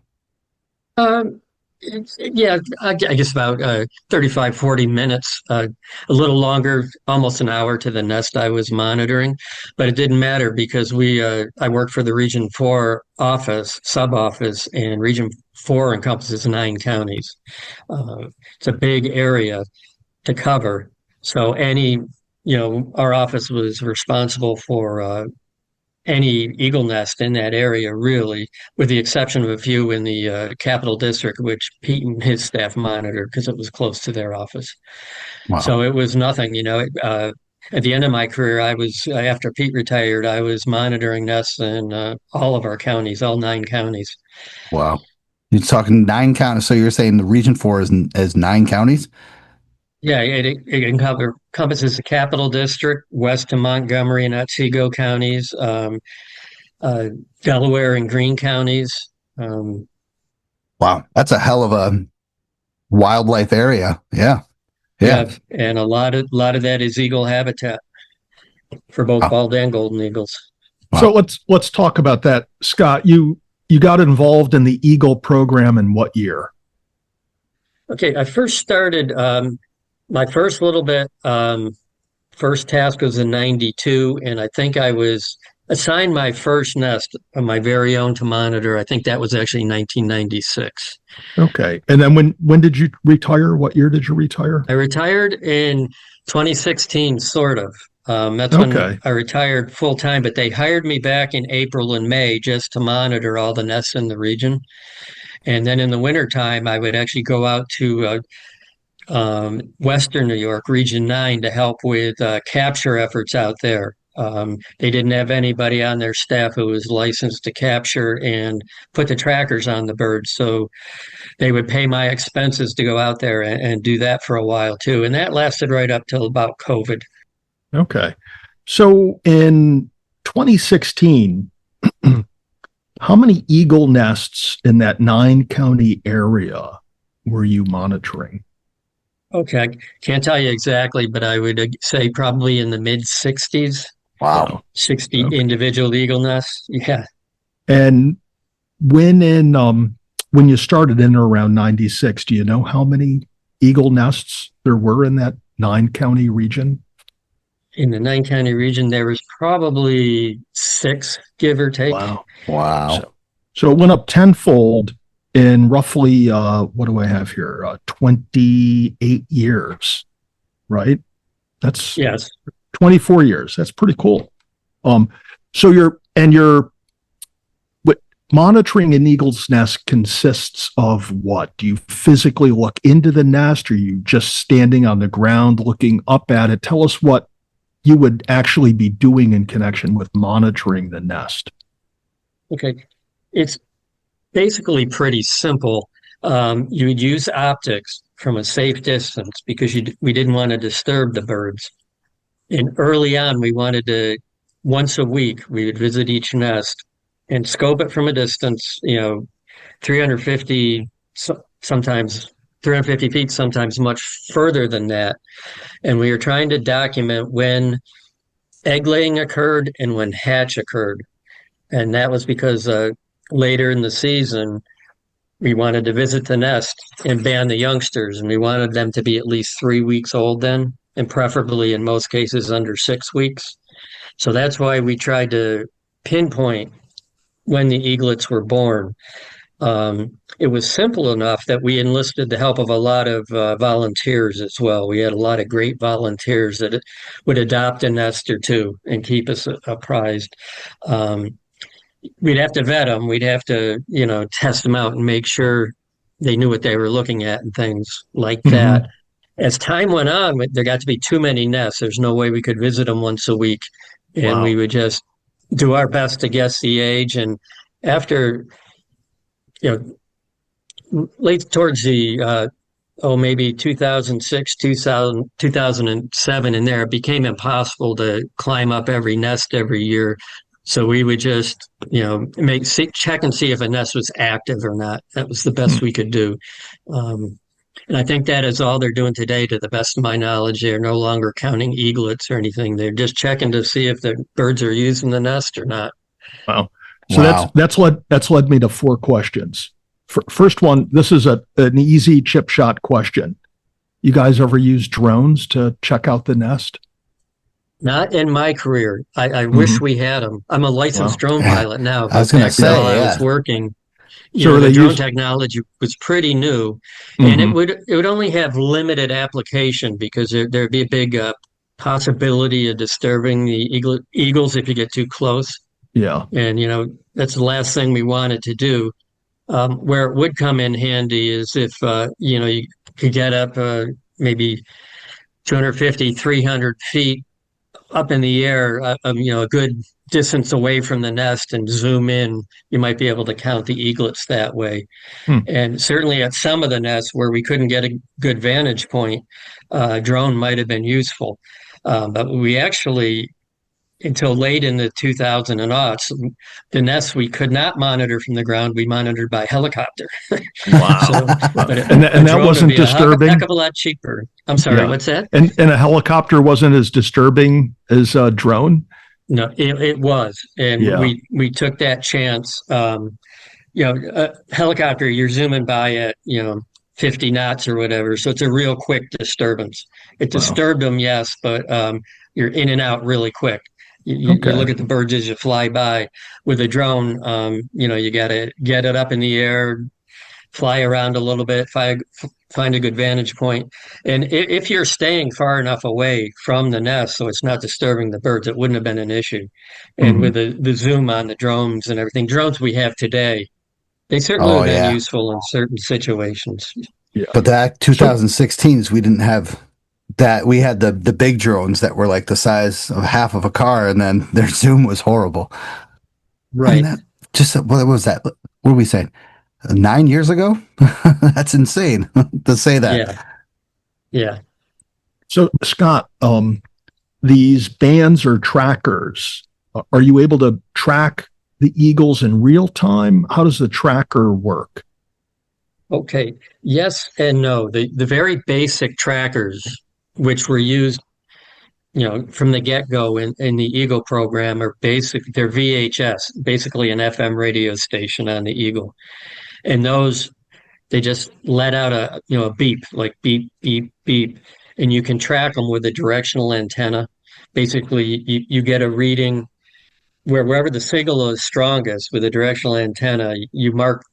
Yeah, I guess about 35, 40 minutes, a little longer, almost an hour to the nest I was monitoring. But it didn't matter because I worked for the Region 4 sub-office, and Region 4 encompasses 9 counties. It's a big area to cover. So our office was responsible for any eagle nest in that area, really, with the exception of a few in the Capital District, which Pete and his staff monitored because it was close to their office. Wow. So it was nothing, at the end of my career, after Pete retired, I was monitoring nests in all of our counties, all 9 counties. Wow. You're talking 9 counties. So you're saying the Region 4 is 9 counties? Yeah, it encompasses the Capital District, west to Montgomery and Otsego counties, Delaware and Greene counties. Wow, that's a hell of a wildlife area. Yeah. Yeah. And a lot of that is eagle habitat for both bald and golden eagles. Wow. So let's talk about that, Scott. You got involved in the Eagle program in what year? Okay, I first started my first little bit. First task was in '92, and I think I was assigned my first nest of my very own to monitor. I think that was actually 1996. Okay, and then when did you retire? What year did you retire? I retired in 2016, sort of. That's Okay. when I retired full time, but they hired me back in April and May just to monitor all the nests in the region. And then in the wintertime, I would actually go out to Western New York, Region 9, to help with capture efforts out there. They didn't have anybody on their staff who was licensed to capture and put the trackers on the birds. So they would pay my expenses to go out there and do that for a while too. And that lasted right up till about COVID. Okay. So in 2016, how many eagle nests in that 9-county area were you monitoring? Okay, I can't tell you exactly, but I would say probably in the mid 60s. Wow. 60 individual eagle nests. Yeah. And when you started in around 96, do you know how many eagle nests there were in that 9-county region? In the 9-county region, there was probably 6, give or take. Wow. So it went up tenfold in roughly, what do I have here? 28 years, right? That's Yes. 24 years. That's pretty cool. So you're monitoring an eagle's nest consists of what? Do you physically look into the nest? Or are you just standing on the ground looking up at it? Tell us what you would actually be doing in connection with monitoring the nest. Okay. It's basically pretty simple. You would use optics from a safe distance because we didn't want to disturb the birds. And early on, we wanted to, once a week, we would visit each nest and scope it from a distance, 350, sometimes 350 feet, sometimes much further than that. And we were trying to document when egg laying occurred and when hatch occurred. And that was because later in the season, we wanted to visit the nest and ban the youngsters. And we wanted them to be at least 3 weeks old then, and preferably in most cases under 6 weeks. So that's why we tried to pinpoint when the eaglets were born. It was simple enough that we enlisted the help of a lot of volunteers as well. We had a lot of great volunteers that would adopt a nest or two and keep us apprised. We'd have to vet them. We'd have to, test them out and make sure they knew what they were looking at and things like that. As time went on, there got to be too many nests. There's no way we could visit them once a week. And we would just do our best to guess the age. And after, late towards the, maybe 2006, 2007 in there, it became impossible to climb up every nest every year. So we would just, check and see if a nest was active or not. That was the best we could do. And I think that is all they're doing today, to the best of my knowledge. They're no longer counting eaglets or anything. They're just checking to see if the birds are using the nest or not. Wow. So that's led me to 4 questions. First one, this is an easy chip shot question. You guys ever use drones to check out the nest? Not in my career. I wish we had them. I'm a licensed drone pilot now. I was going to say, while I was working, So the drone technology was pretty new, and it would only have limited application because there'd be a big possibility of disturbing the eagles if you get too close. Yeah. And that's the last thing we wanted to do. Where it would come in handy is if you could get up maybe 250, 300 feet up in the air, a good distance away from the nest and zoom in. You might be able to count the eaglets that way. And certainly at some of the nests where we couldn't get a good vantage point, drone might have been useful. But we actually, until late in the 2000 and aughts, the nests we could not monitor from the ground. We monitored by helicopter. Wow. So, Wow. but And a that drone wasn't would be disturbing? a heck of a lot cheaper. I'm sorry, Yeah. what's that? And a helicopter wasn't as disturbing as a drone? No, it was. And Yeah. we took that chance. A helicopter, you're zooming by at, 50 knots or whatever. So it's a real quick disturbance. It Wow. disturbed them, yes, but you're in and out really quick. You Okay. look at the birds as you fly by. With a drone, you got to get it up in the air, fly around a little bit, find a good vantage point. And if you're staying far enough away from the nest so it's not disturbing the birds, it wouldn't have been an issue. And with the zoom on the drones and everything, drones we have today, they certainly have been useful in certain situations. Yeah. But that 2016s, we didn't have that. We had the big drones that were like the size of half of a car, and then their zoom was horrible. Right. And what was that? What were we saying? 9 years ago? That's insane to say that. Yeah. Yeah. So, Scott, these bands or trackers, are you able to track the eagles in real time? How does the tracker work? Okay. Yes and no. The very basic trackers, which were used, from the get-go in the Eagle program, they're VHS, basically an FM radio station on the Eagle. And those, they just let out a beep, like beep, beep, beep. And you can track them with a directional antenna. Basically, you get a reading wherever the signal is strongest with a directional antenna, you mark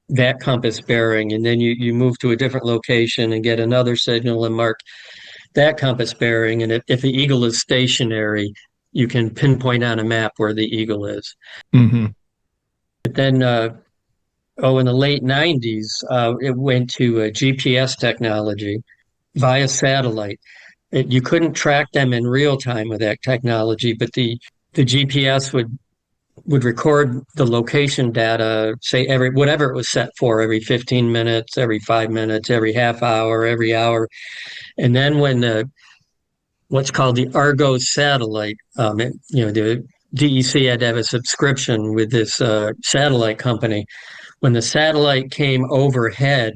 that compass bearing, and then you move to a different location and get another signal and mark that compass bearing. And if the eagle is stationary, you can pinpoint on a map where the eagle is. Mm-hmm. But then, in the late 90s, it went to GPS technology via satellite. You couldn't track them in real time with that technology, but the GPS would record the location data, say whatever it was set for, every 15 minutes, every 5 minutes, every half hour, every hour. And then when what's called the Argos satellite, the DEC had to have a subscription with this satellite company. When the satellite came overhead,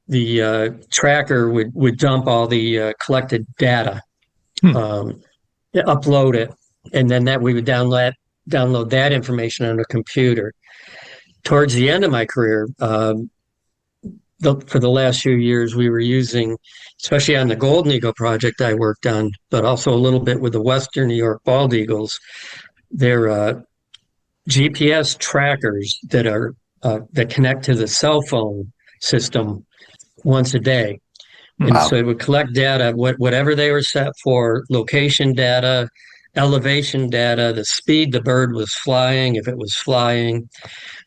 the tracker would dump all the collected data, upload it, and then that we would download that information on a computer. Towards the end of my career, for the last few years, we were using, especially on the Golden Eagle project I worked on, but also a little bit with the Western New York bald eagles. They're GPS trackers that connect to the cell phone system once a day. And so it would collect data, whatever they were set for, location data, elevation data, the speed the bird was flying, if it was flying,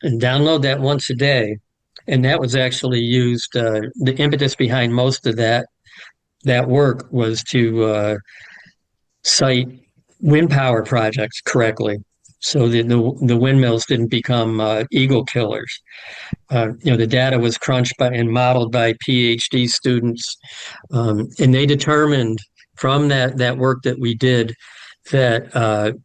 and download that once a day. And that was actually used, the impetus behind most of that work was to site wind power projects correctly, so that the windmills didn't become eagle killers. The data was crunched and modeled by PhD students, and they determined from that work that we did that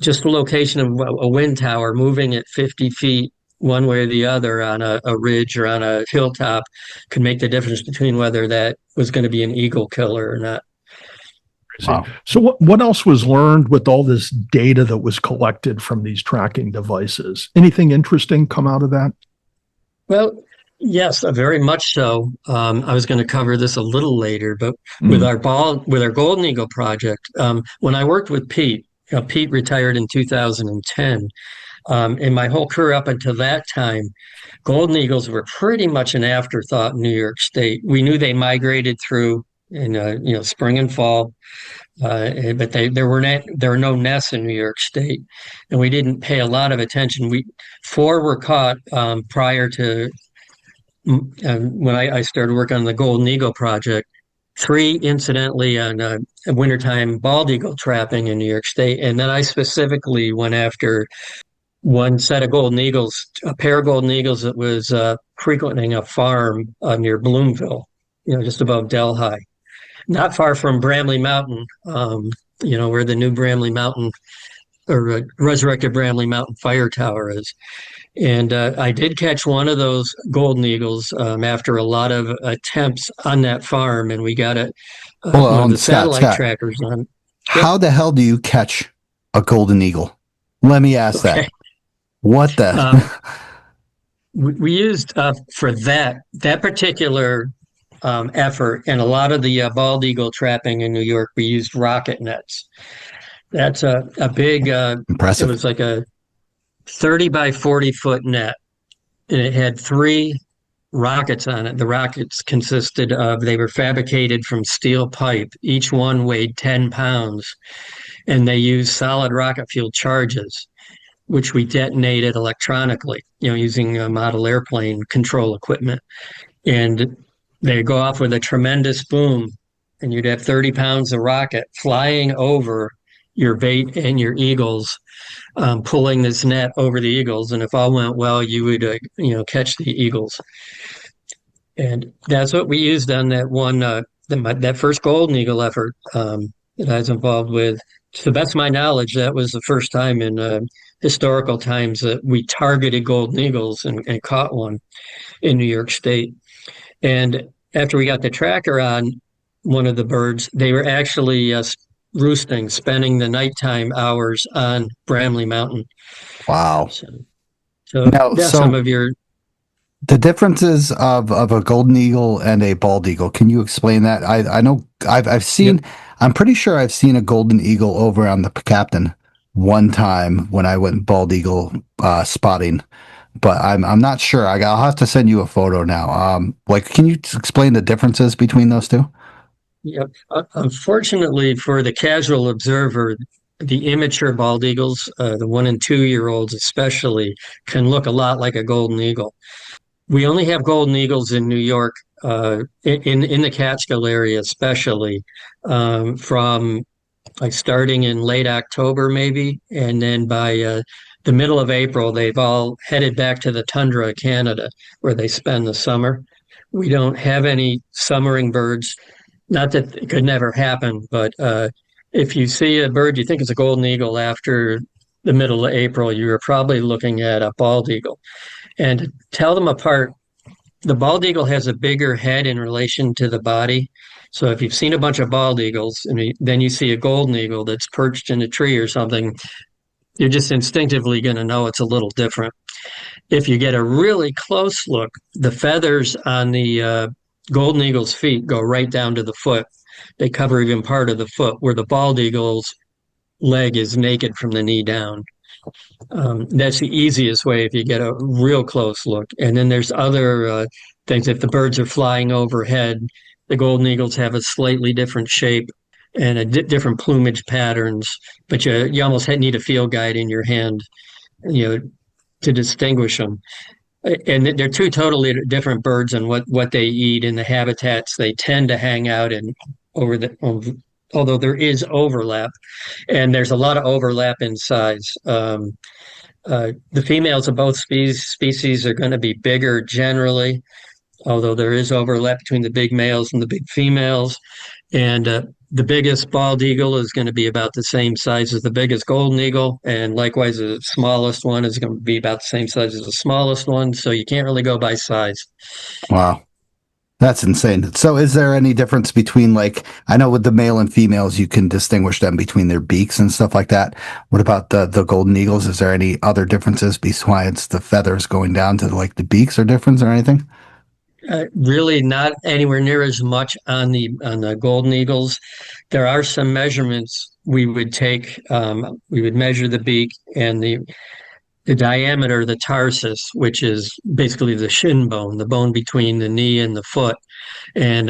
just the location of a wind tower moving at 50 feet one way or the other on a ridge or on a hilltop could make the difference between whether that was going to be an eagle killer or not. Wow. So what else was learned with all this data that was collected from these tracking devices? Anything interesting come out of that? Well, yes, very much so. I was going to cover this a little later, but with our Golden Eagle project, when I worked with Pete, Pete retired in 2010. In my whole career up until that time, golden eagles were pretty much an afterthought in New York State. We knew they migrated through in spring and fall, but there were no nests in New York State, and we didn't pay a lot of attention. Four were caught prior to when I started working on the Golden Eagle project. 3 incidentally on wintertime bald eagle trapping in New York State, and then I specifically went after one set of golden eagles, a pair of golden eagles that was frequenting a farm near Bloomville, just above Delhi, not far from Bramley Mountain, where the new Bramley Mountain or resurrected Bramley Mountain Fire Tower is. And I did catch one of those golden eagles after a lot of attempts on that farm, and we got it. Hold One of on, the Scott. satellite trackers on. Yep. How the hell do you catch a golden eagle? Let me ask that. What the? We used for that particular effort, and a lot of the bald eagle trapping in New York, we used rocket nets. That's a big. Impressive. It was like a 30 by 40-foot net, and it had 3 rockets on it. The rockets consisted of, they were fabricated from steel pipe. Each one weighed 10 pounds, and they used solid rocket fuel charges, which we detonated electronically, using model airplane control equipment. And they go off with a tremendous boom, and you'd have 30 pounds of rocket flying over your bait and your eagles, pulling this net over the eagles. And if all went well, you would, catch the eagles. And that's what we used on that one, that first golden eagle effort that I was involved with. To the best of my knowledge, that was the first time in historical times that we targeted golden eagles and caught one in New York State. And after we got the tracker on one of the birds, they were actually roosting, spending the nighttime hours on Bramley Mountain. Wow. So now, that's some of your... The differences of a golden eagle and a bald eagle. Can you explain that? I know I've seen, yep. I'm pretty sure I've seen a golden eagle over on the Captain one time when I went bald eagle spotting, but I'm not sure. I'll have to send you a photo now. Can you explain the differences between those two? Yep. Unfortunately for the casual observer, the immature bald eagles, the 1 and 2 year olds especially, can look a lot like a golden eagle. We only have golden eagles in New York, in the Catskill area, especially from starting in late October, maybe, and then by the middle of April, they've all headed back to the tundra of Canada, where they spend the summer. We don't have any summering birds. Not that it could never happen, but if you see a bird you think is a golden eagle after the middle of April, you're probably looking at a bald eagle. And to tell them apart, the bald eagle has a bigger head in relation to the body. So if you've seen a bunch of bald eagles and then you see a golden eagle that's perched in a tree or something, you're just instinctively going to know it's a little different. If you get a really close look, the feathers on the golden eagle's feet go right down to the foot. They cover even part of the foot, where the bald eagle's leg is naked from the knee down. That's the easiest way if you get a real close look. And then there's other things. If the birds are flying overhead, the golden eagles have a slightly different shape and different plumage patterns, but you almost need a field guide in your hand, to distinguish them. And they're 2 totally different birds and what they eat and the habitats they tend to hang out in although there is overlap, and there's a lot of overlap in size. The females of both species are going to be bigger generally, although there is overlap between the big males and the big females. And the biggest bald eagle is going to be about the same size as the biggest golden eagle, and likewise the smallest one is going to be about the same size as the smallest one. So you can't really go by size. Wow. That's insane. So is there any difference between, I know with the male and females, you can distinguish them between their beaks and stuff like that. What about the golden eagles? Is there any other differences besides the feathers going down to the beaks or difference or anything? Really not anywhere near as much on the golden eagles. There are some measurements we would take. We would measure the beak and the diameter of the tarsus, which is basically the shin bone, the bone between the knee and the foot. And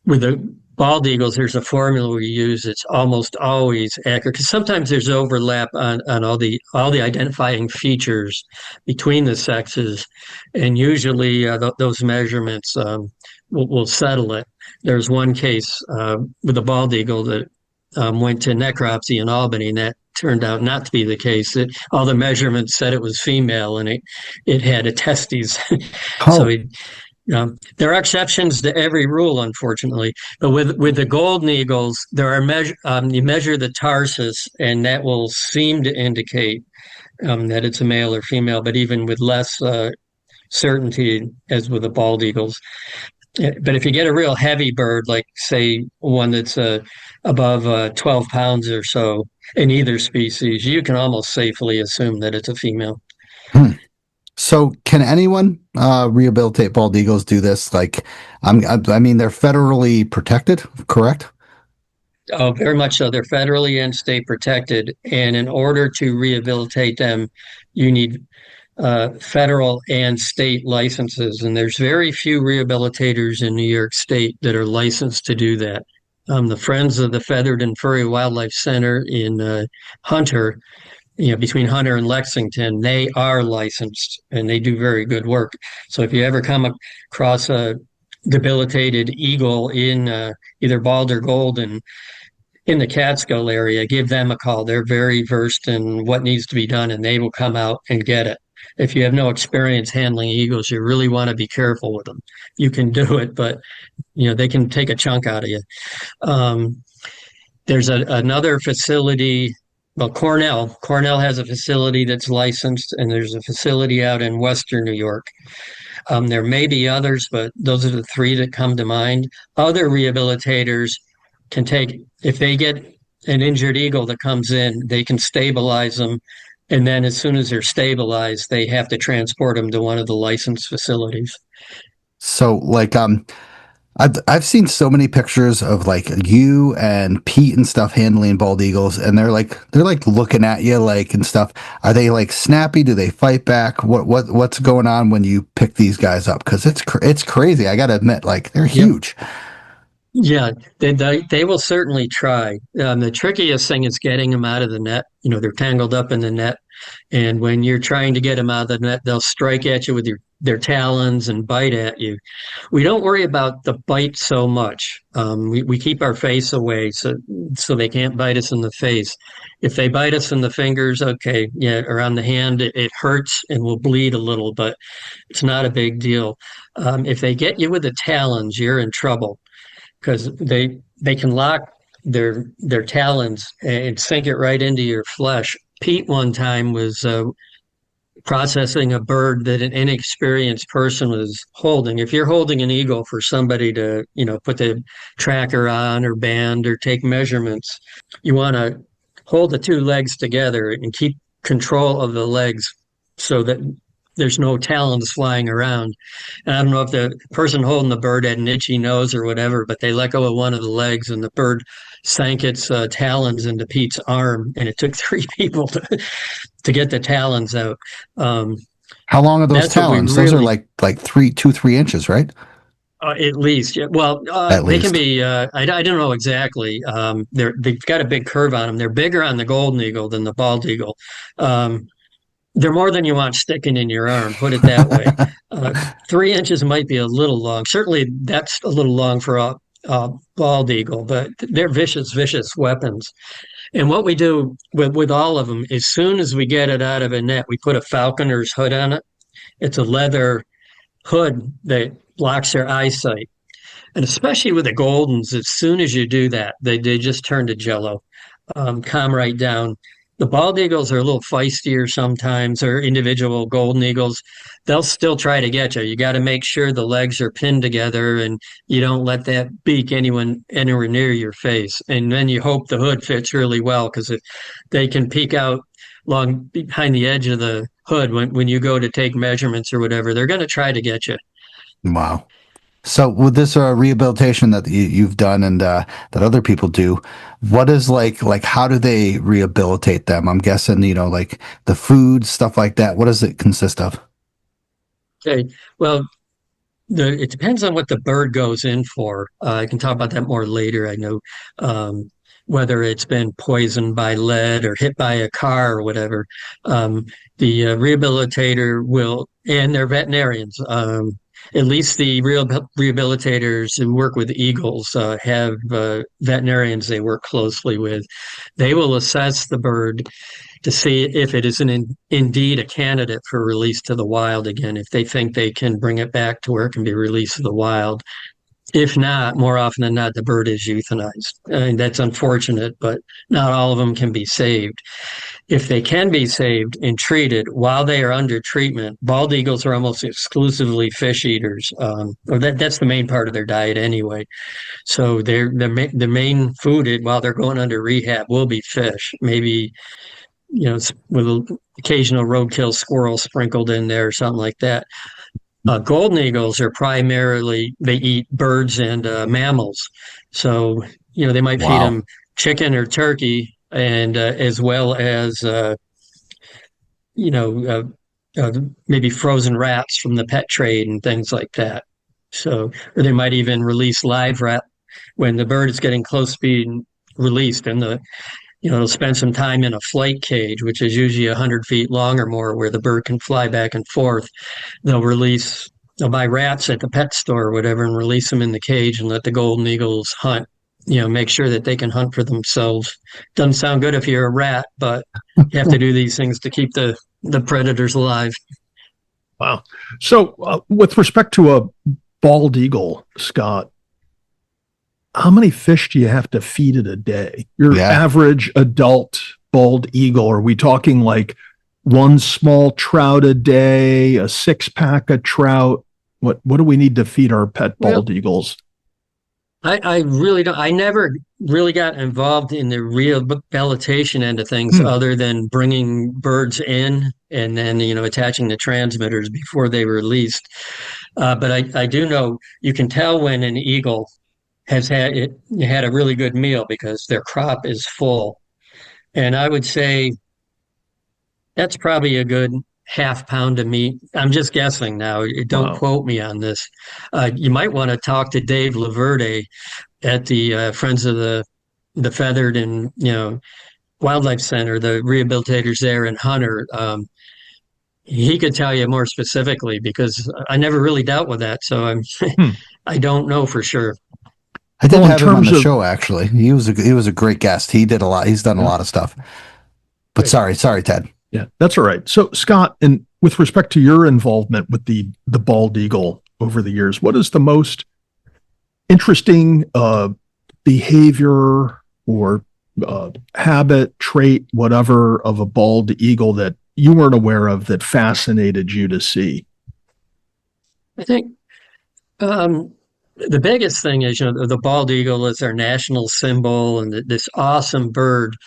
with the bald eagles, there's a formula we use. It's almost always accurate, because sometimes there's overlap on all the identifying features between the sexes, and usually those measurements will settle it. There's one case with a bald eagle that went to necropsy in Albany, and that turned out not to be the case. All the measurements said it was female, and it had a testes. Oh. So There are exceptions to every rule, unfortunately. But with the golden eagles, there are you measure the tarsus, and that will seem to indicate that it's a male or female. But even with less certainty, as with the bald eagles. But if you get a real heavy bird, like say one that's above 12 pounds or so in either species, you can almost safely assume that it's a female. Hmm. So, can anyone rehabilitate bald eagles? Do this? Like, I mean, they're federally protected, correct? Oh, very much so. They're federally and state protected, and in order to rehabilitate them, you need federal and state licenses. And there's very few rehabilitators in New York State that are licensed to do that. The Friends of the Feathered and Furry Wildlife Center in Hunter, between Hunter and Lexington, they are licensed and they do very good work. So if you ever come across a debilitated eagle in either bald or golden in the Catskill area, give them a call. They're very versed in what needs to be done and they will come out and get it. If you have no experience handling eagles, you really want to be careful with them. You can do it, but they can take a chunk out of you. There's another facility. Well, Cornell has a facility that's licensed, and there's a facility out in Western New York. There may be others, but those are the three that come to mind. Other rehabilitators can take, if they get an injured eagle that comes in, they can stabilize them. And then as soon as they're stabilized, they have to transport them to one of the licensed facilities. So, like, I've seen so many pictures of like you and Pete and stuff handling bald eagles, and they're like looking at you like and stuff. Are they like snappy? Do they fight back? What's going on when you pick these guys up? Because it's crazy. I got to admit, like they're huge. Yeah, they will certainly try. The trickiest thing is getting them out of the net. They're tangled up in the net. And when you're trying to get them out of the net, they'll strike at you with their talons and bite at you. We don't worry about the bite so much. We keep our face away so they can't bite us in the face. If they bite us in the fingers, okay, yeah, or on the hand, it hurts and will bleed a little, but it's not a big deal. If they get you with the talons, you're in trouble because they can lock their talons and sink it right into your flesh. Pete one time was processing a bird that an inexperienced person was holding. If you're holding an eagle for somebody to, put the tracker on or band or take measurements, you want to hold the two legs together and keep control of the legs so that there's no talons flying around. And I don't know if the person holding the bird had an itchy nose or whatever, but they let go of one of the legs and the bird sank its talons into Pete's arm. And it took 3 people to get the talons out. How long are those talons? Those are like 3 inches, right? At least, yeah. Well, they can be. I don't know exactly. They've got a big curve on them. They're bigger on the golden eagle than the bald eagle. They're more than you want sticking in your arm, put it that way. 3 inches might be a little long. Certainly, that's a little long for a bald eagle, but they're vicious, vicious weapons. And what we do with all of them, as soon as we get it out of a net, we put a falconer's hood on it. It's a leather hood that blocks their eyesight. And especially with the goldens, as soon as you do that, they just turn to jello, calm right down. The bald eagles are a little feistier sometimes, or individual golden eagles. They'll still try to get you. You got to make sure the legs are pinned together and you don't let that beak anywhere near your face. And then you hope the hood fits really well because if they can peek out long behind the edge of the hood when you go to take measurements or whatever, they're going to try to get you. Wow. So with this rehabilitation that you've done and that other people do, what is like how do they rehabilitate them? I'm guessing, like the food, stuff like that. What does it consist of? Okay. Well, it depends on what the bird goes in for. I can talk about that more later. I know whether it's been poisoned by lead or hit by a car or whatever. The rehabilitator will, and they're veterinarians. at least the real rehabilitators who work with eagles have veterinarians they work closely with. They will assess the bird to see if it is indeed a candidate for release to the wild again, if they think they can bring it back to where it can be released to the wild. If not, more often than not, the bird is euthanized. And that's unfortunate, but not all of them can be saved. If they can be saved and treated while they are under treatment, bald eagles are almost exclusively fish eaters, or that's the main part of their diet anyway. So the main food while they're going under rehab will be fish, maybe with an occasional roadkill squirrel sprinkled in there or something like that. Golden eagles are primarily, they eat birds and mammals. So, they might feed them chicken or turkey and as well as, maybe frozen rats from the pet trade and things like that. So, or they might even release live rat when the bird is getting close to being released, and it'll spend some time in a flight cage, which is usually 100 feet long or more, where the bird can fly back and forth. They'll buy rats at the pet store or whatever and release them in the cage and let the golden eagles hunt, make sure that they can hunt for themselves. Doesn't sound good if you're a rat, but you have to do these things to keep the predators alive. Wow. So with respect to a bald eagle, Scott, how many fish do you have to feed it a day? Your average adult bald eagle, are we talking like one small trout a day, a 6-pack of trout? What do we need to feed our pet bald eagles? I really don't. I never really got involved in the rehabilitation end of things other than bringing birds in and then, attaching the transmitters before they were released. But I do know you can tell when an eagle has had a really good meal because their crop is full. And I would say that's probably a good half pound of meat. I'm just guessing now. Don't quote me on this. You might want to talk to Dave Laverde at the Friends of the Feathered and Wildlife Center, the rehabilitators there in Hunter. He could tell you more specifically because I never really dealt with that, so I don't know for sure. I did have him on the show. Actually, he was a great guest. He did a lot. He's done a lot of stuff. But sorry, Ted. Yeah, that's all right. So, Scott, and with respect to your involvement with the bald eagle over the years, what is the most interesting behavior or habit, trait, whatever, of a bald eagle that you weren't aware of that fascinated you to see? I think the biggest thing is, the bald eagle is our national symbol and this awesome bird.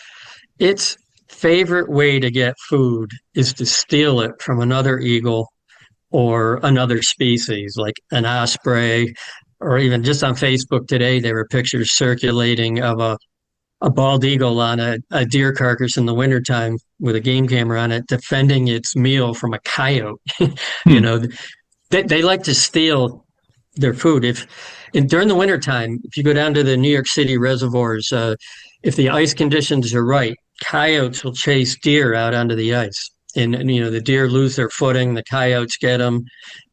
Its favorite way to get food is to steal it from another eagle or another species, like an osprey, or even just on Facebook today, there were pictures circulating of a bald eagle on a deer carcass in the wintertime with a game camera on it, defending its meal from a coyote. They like to steal their food. During the wintertime, if you go down to the New York City reservoirs, if the ice conditions are right, coyotes will chase deer out onto the ice. And the deer lose their footing, the coyotes get them,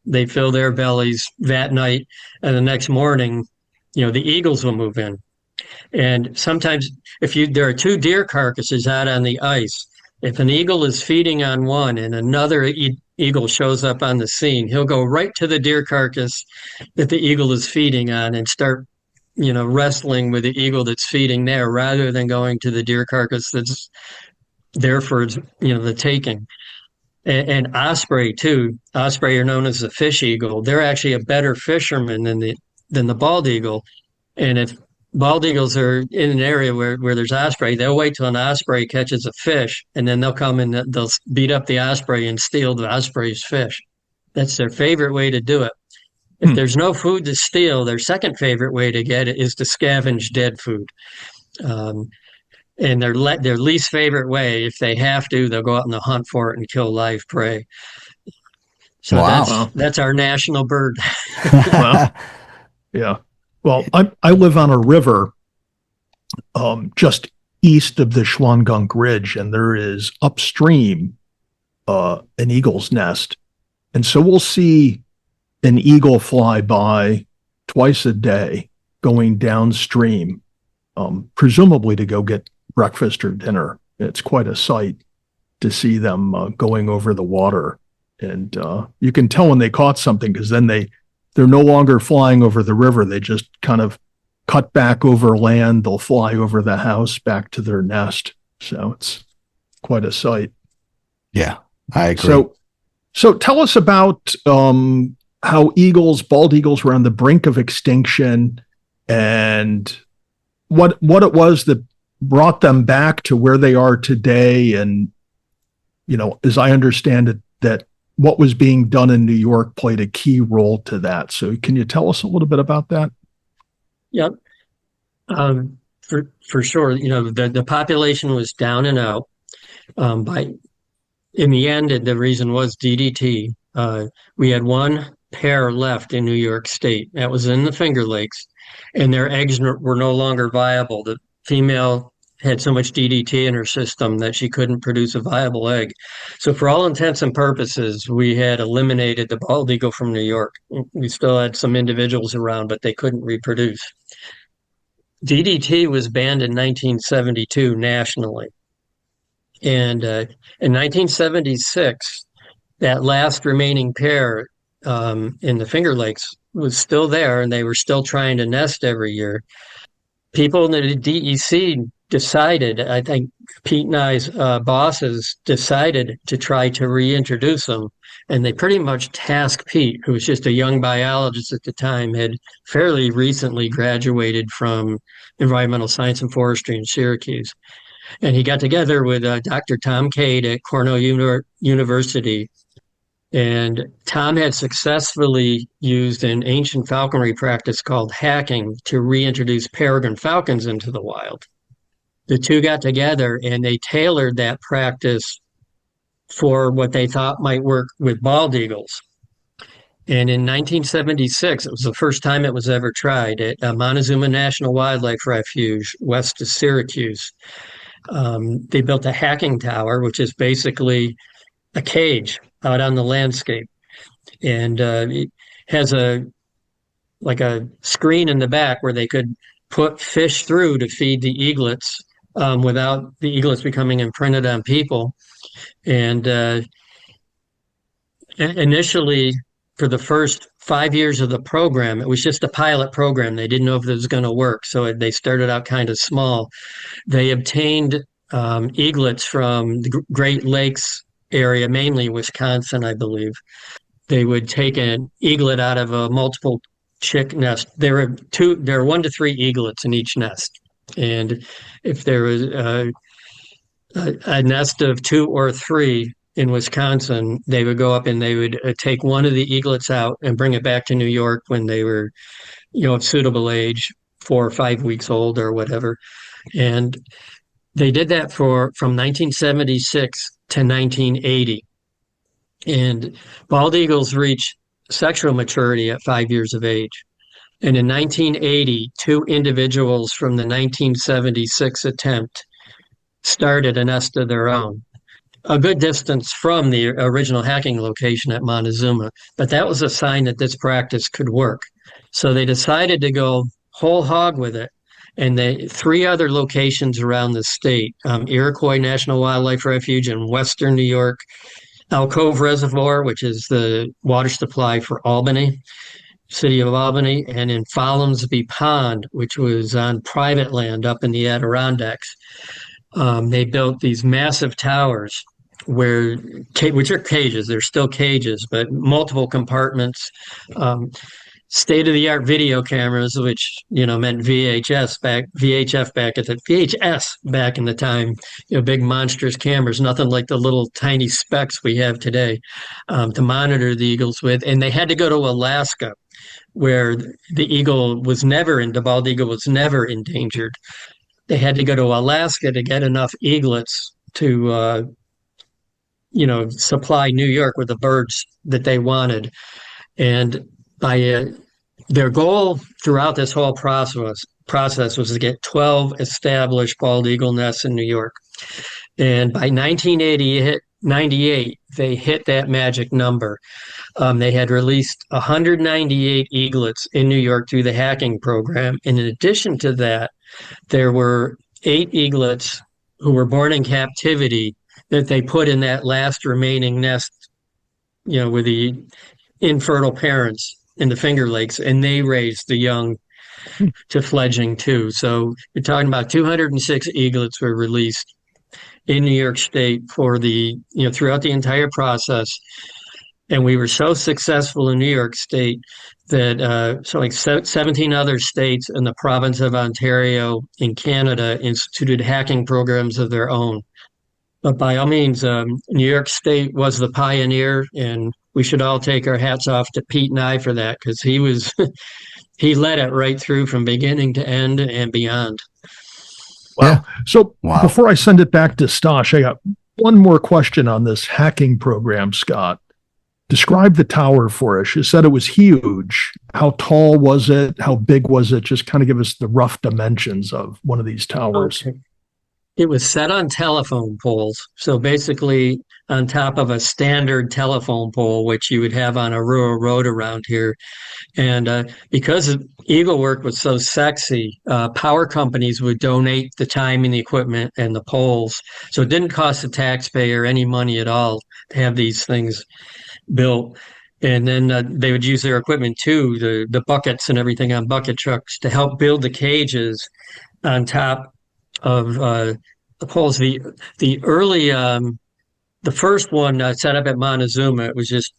they fill their bellies that night, and the next morning, the eagles will move in. And sometimes there are two deer carcasses out on the ice, if an eagle is feeding on one and another eagle shows up on the scene, he'll go right to the deer carcass that the eagle is feeding on and start wrestling with the eagle that's feeding there rather than going to the deer carcass that's there for the taking. And osprey too. Osprey are known as the fish eagle. They're actually a better fisherman than the bald eagle. And if bald eagles are in an area where there's osprey, they'll wait till an osprey catches a fish, and then they'll come and they'll beat up the osprey and steal the osprey's fish. That's their favorite way to do it. If there's no food to steal, their second favorite way to get it is to scavenge dead food. And their least favorite way, if they have to, they'll go out and they'll hunt for it and kill live prey. So that's our national bird. Wow. Yeah. Well, I live on a river just east of the Schwangunk Ridge, and there is upstream an eagle's nest. And so we'll see an eagle fly by twice a day going downstream, presumably to go get breakfast or dinner. It's quite a sight to see them going over the water. And you can tell when they caught something, because then they're no longer flying over the river. They just kind of cut back over land. They'll fly over the house back to their nest. So it's quite a sight. Yeah, I agree. So tell us about how bald eagles were on the brink of extinction, and what it was that brought them back to where they are today. And, as I understand it, that what was being done in New York played a key role to that. So can you tell us a little bit about that? Yep. For sure, the population was down and out. In the end, the reason was DDT. We had one pair left in New York State. That was in the Finger Lakes, and their eggs were no longer viable. The female had so much DDT in her system that she couldn't produce a viable egg. So for all intents and purposes, we had eliminated the bald eagle from New York. We still had some individuals around, but they couldn't reproduce. DDT was banned in 1972 nationally. And in 1976, that last remaining pair in the Finger Lakes was still there, and they were still trying to nest every year. People in the DEC decided, I think Pete and I's bosses decided to try to reintroduce them. And they pretty much tasked Pete, who was just a young biologist at the time, had fairly recently graduated from environmental science and forestry in Syracuse. And he got together with Dr. Tom Cade at Cornell University. And Tom had successfully used an ancient falconry practice called hacking to reintroduce peregrine falcons into the wild. The two got together and they tailored that practice for what they thought might work with bald eagles. And in 1976, it was the first time it was ever tried at Montezuma National Wildlife Refuge, west of Syracuse. They built a hacking tower, which is basically a cage out on the landscape. And it has a screen in the back where they could put fish through to feed the eaglets without the eaglets becoming imprinted on people. And initially, for the first 5 years of the program, it was just a pilot program. They didn't know if it was going to work. So they started out kind of small. They obtained eaglets from the Great Lakes area, mainly Wisconsin, I believe. They would take an eaglet out of a multiple chick nest. There were 1 to 3 eaglets in each nest. And if there was a nest of 2 or 3 in Wisconsin, they would go up and they would take one of the eaglets out and bring it back to New York when they were, of suitable age, 4 or 5 weeks old or whatever. And they did that from 1976 to 1980. And bald eagles reach sexual maturity at 5 years of age. And in 1980, 2 individuals from the 1976 attempt started a nest of their own, a good distance from the original hacking location at Montezuma. But that was a sign that this practice could work. So they decided to go whole hog with it. And 3 other locations around the state, Iroquois National Wildlife Refuge in western New York, Alcove Reservoir, which is the water supply for Albany, city of Albany, and in Follansbee Pond, which was on private land up in the Adirondacks. They built these massive towers which are cages. They're still cages, but multiple compartments, state-of-the-art video cameras, which meant VHF back in the time. Big monstrous cameras, nothing like the little tiny specks we have today, to monitor the eagles with. And they had to go to Alaska, where the bald eagle was never endangered. They had to go to Alaska to get enough eaglets to supply New York with the birds that they wanted. And by their goal throughout this whole process was to get 12 established bald eagle nests in New York. And by 1998, they hit that magic number. They had released 198 eaglets in New York through the hacking program. And in addition to that, there were 8 eaglets who were born in captivity that they put in that last remaining nest, with the infertile parents in the Finger Lakes, and they raised the young to fledgling too. So you're talking about 206 eaglets were released in New York State for throughout the entire process. And we were so successful in New York State that 17 other states and the province of Ontario in Canada instituted hacking programs of their own. But by all means, New York State was the pioneer, and we should all take our hats off to Pete Nye for that, because he led it right through from beginning to end and beyond. Wow. Yeah. So before I send it back to Stosh, I got one more question on this hacking program, Scott. Describe the tower for us. You said it was huge. How tall was it? How big was it? Just kind of give us the rough dimensions of one of these towers. Okay. It was set on telephone poles. So basically on top of a standard telephone pole, which you would have on a rural road around here. And because eagle work was so sexy, power companies would donate the time and the equipment and the poles. So it didn't cost the taxpayer any money at all to have these things built. And then they would use their equipment too, the buckets and everything on bucket trucks, to help build the cages on top of the poles. The early, the first one set up at Montezuma, it was just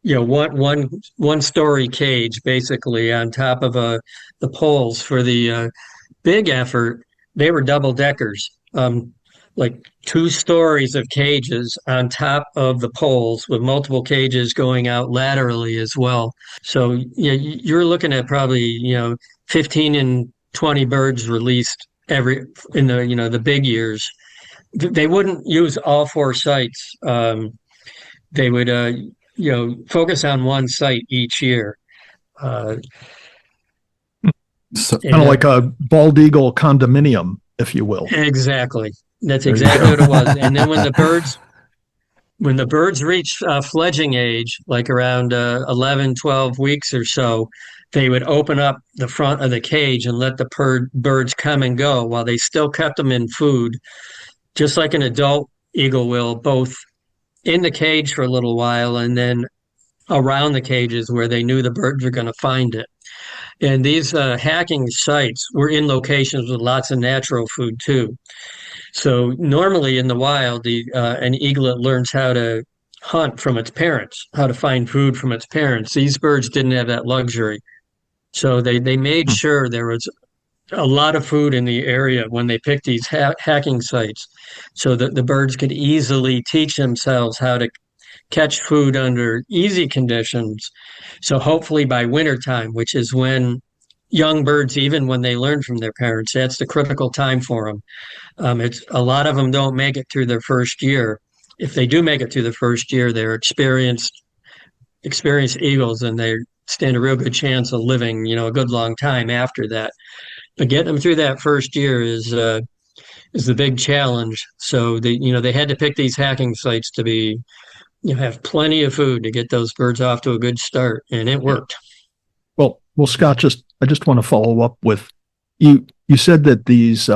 one story cage basically on top of the poles. For the big effort, they were double deckers, like 2 stories of cages on top of the poles, with multiple cages going out laterally as well. So you're looking at probably 15 and 20 birds released in the big years. They wouldn't use all 4 sites. They would focus on one site each year. So kind of like a bald eagle condominium, if you will. Exactly. That's exactly what it was. And then when the birds reach fledging age, like around 11, 12 weeks or so, they would open up the front of the cage and let the birds come and go while they still kept them in food, just like an adult eagle will, both in the cage for a little while and then around the cages where they knew the birds were going to find it. And these hacking sites were in locations with lots of natural food too. So normally in the wild, an eaglet learns how to hunt from its parents, how to find food from its parents. These birds didn't have that luxury. So they made sure there was a lot of food in the area when they picked these hacking sites, so that the birds could easily teach themselves how to catch food under easy conditions. So hopefully by wintertime, which is when young birds, even when they learn from their parents, that's the critical time for them. It's a lot of them don't make it through their first year. If they do make it through the first year, they're experienced eagles, and they stand a real good chance of living, a good long time after that. But getting them through that first year is the big challenge. So they had to pick these hacking sites to be, have plenty of food to get those birds off to a good start, and it worked. Well, Scott, I just want to follow up with you. You said that these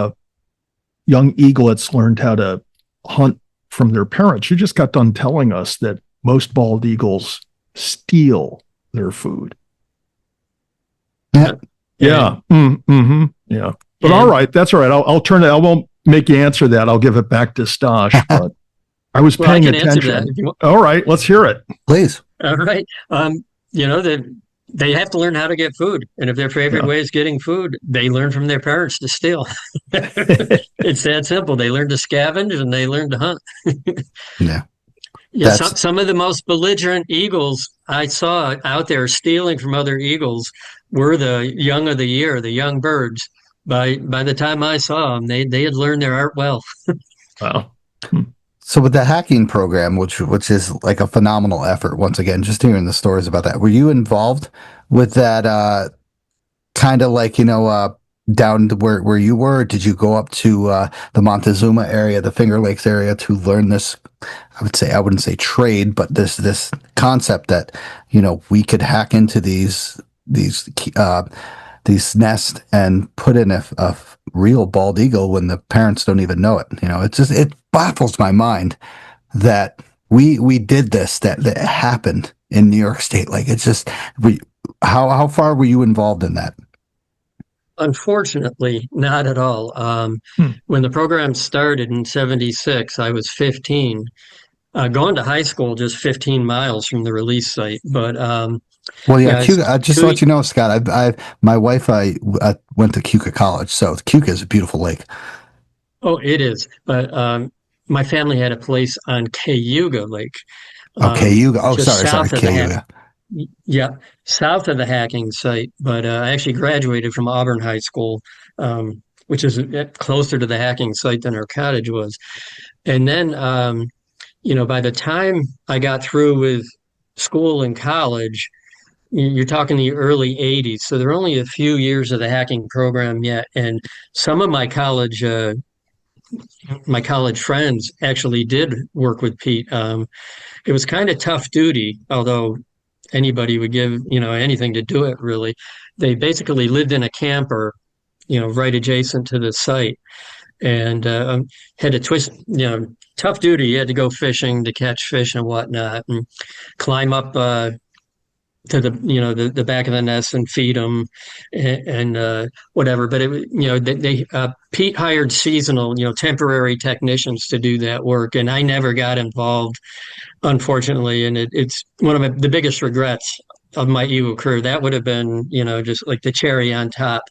young eaglets learned how to hunt from their parents. You just got done telling us that most bald eagles steal their food. Yeah. Yeah. Mm-hmm. Yeah. But all right, that's all right. I'll turn it. I won't make you answer that. I'll give it back to Stosh. But I was paying attention. All right, let's hear it, please. All right. They have to learn how to get food, and if their favorite way is getting food, they learn from their parents to steal. It's that simple. They learn to scavenge and they learn to hunt. Yeah. Yeah, some of the most belligerent eagles I saw out there stealing from other eagles were the young of the year, the young birds. By the time I saw them, they had learned their art well. Wow. So with the hacking program, which is like a phenomenal effort, once again, just hearing the stories about that, were you involved with that kind of like, down to where you were? Did you go up to the Montezuma area, the Finger Lakes area, to learn this? I wouldn't say trade, but this concept that we could hack into these these nests and put in a real bald eagle when the parents don't even know it. It baffles my mind that we did this, that happened in New York State. Like, it's just, how far were you involved in that? Unfortunately, not at all. When the program started in '76, I was 15, going to high school just 15 miles from the release site. But Well, yeah, yeah, it's just to let you know, Scott, my wife, I went to Cuca College, so Cuca is a beautiful lake. oh, it is. But my family had a place on Cayuga Lake, Okay, just sorry, south of Cayuga. yeah, south of the hacking site. But I actually graduated from Auburn High School, which is closer to the hacking site than our cottage was. And then, by the time I got through with school and college, you're talking the early '80s. So there are only a few years of the hacking program yet, and some of my college friends actually did work with Pete. It was kind of tough duty, although anybody would give, anything to do it, really. They basically lived in a camper, right adjacent to the site, and had to twist, tough duty. You had to go fishing to catch fish and whatnot, and climb up to the back of the nest and feed them and whatever. But Pete hired seasonal, temporary technicians to do that work, and I never got involved, unfortunately. And it's one of the biggest regrets of my Eagle career. That would have been, just like the cherry on top.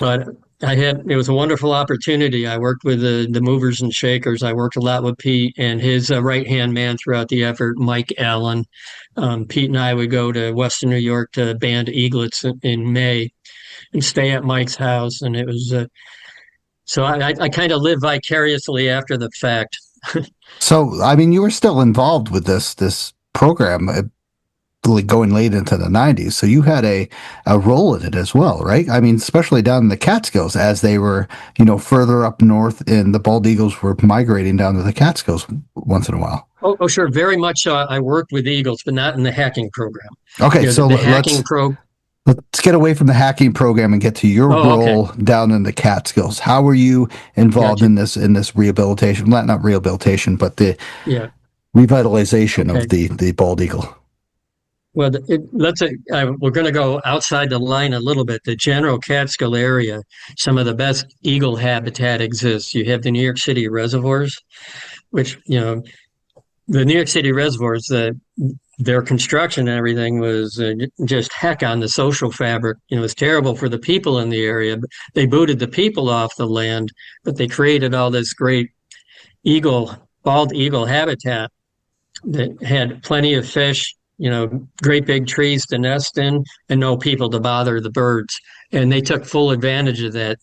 But it was a wonderful opportunity. I worked with the movers and shakers. I worked a lot with Pete and his right-hand man throughout the effort, Mike Allen. Pete and I would go to Western New York to band eaglets in May and stay at Mike's house. And it was, so I kind of live vicariously after the fact. So, I mean, you were still involved with this program, going late into the '90s. So you had a role in it as well, right? I mean, especially down in the Catskills, as they were, further up north, and the bald eagles were migrating down to the Catskills once in a while. Oh, sure. Very much so. I worked with eagles, but not in the hacking program. Okay, so the hacking let's get away from the hacking program and get to your role down in the Catskills. How were you involved in this rehabilitation? Not rehabilitation, but the revitalization of the bald eagle. Well, we're going to go outside the line a little bit. The general Catskill area, some of the best eagle habitat exists. You have the New York City reservoirs, which, the New York City reservoirs, their construction and everything was just heck on the social fabric. It's terrible for the people in the area. They booted the people off the land, but they created all this great bald eagle habitat that had plenty of fish, great big trees to nest in, and no people to bother the birds. And they took full advantage of that.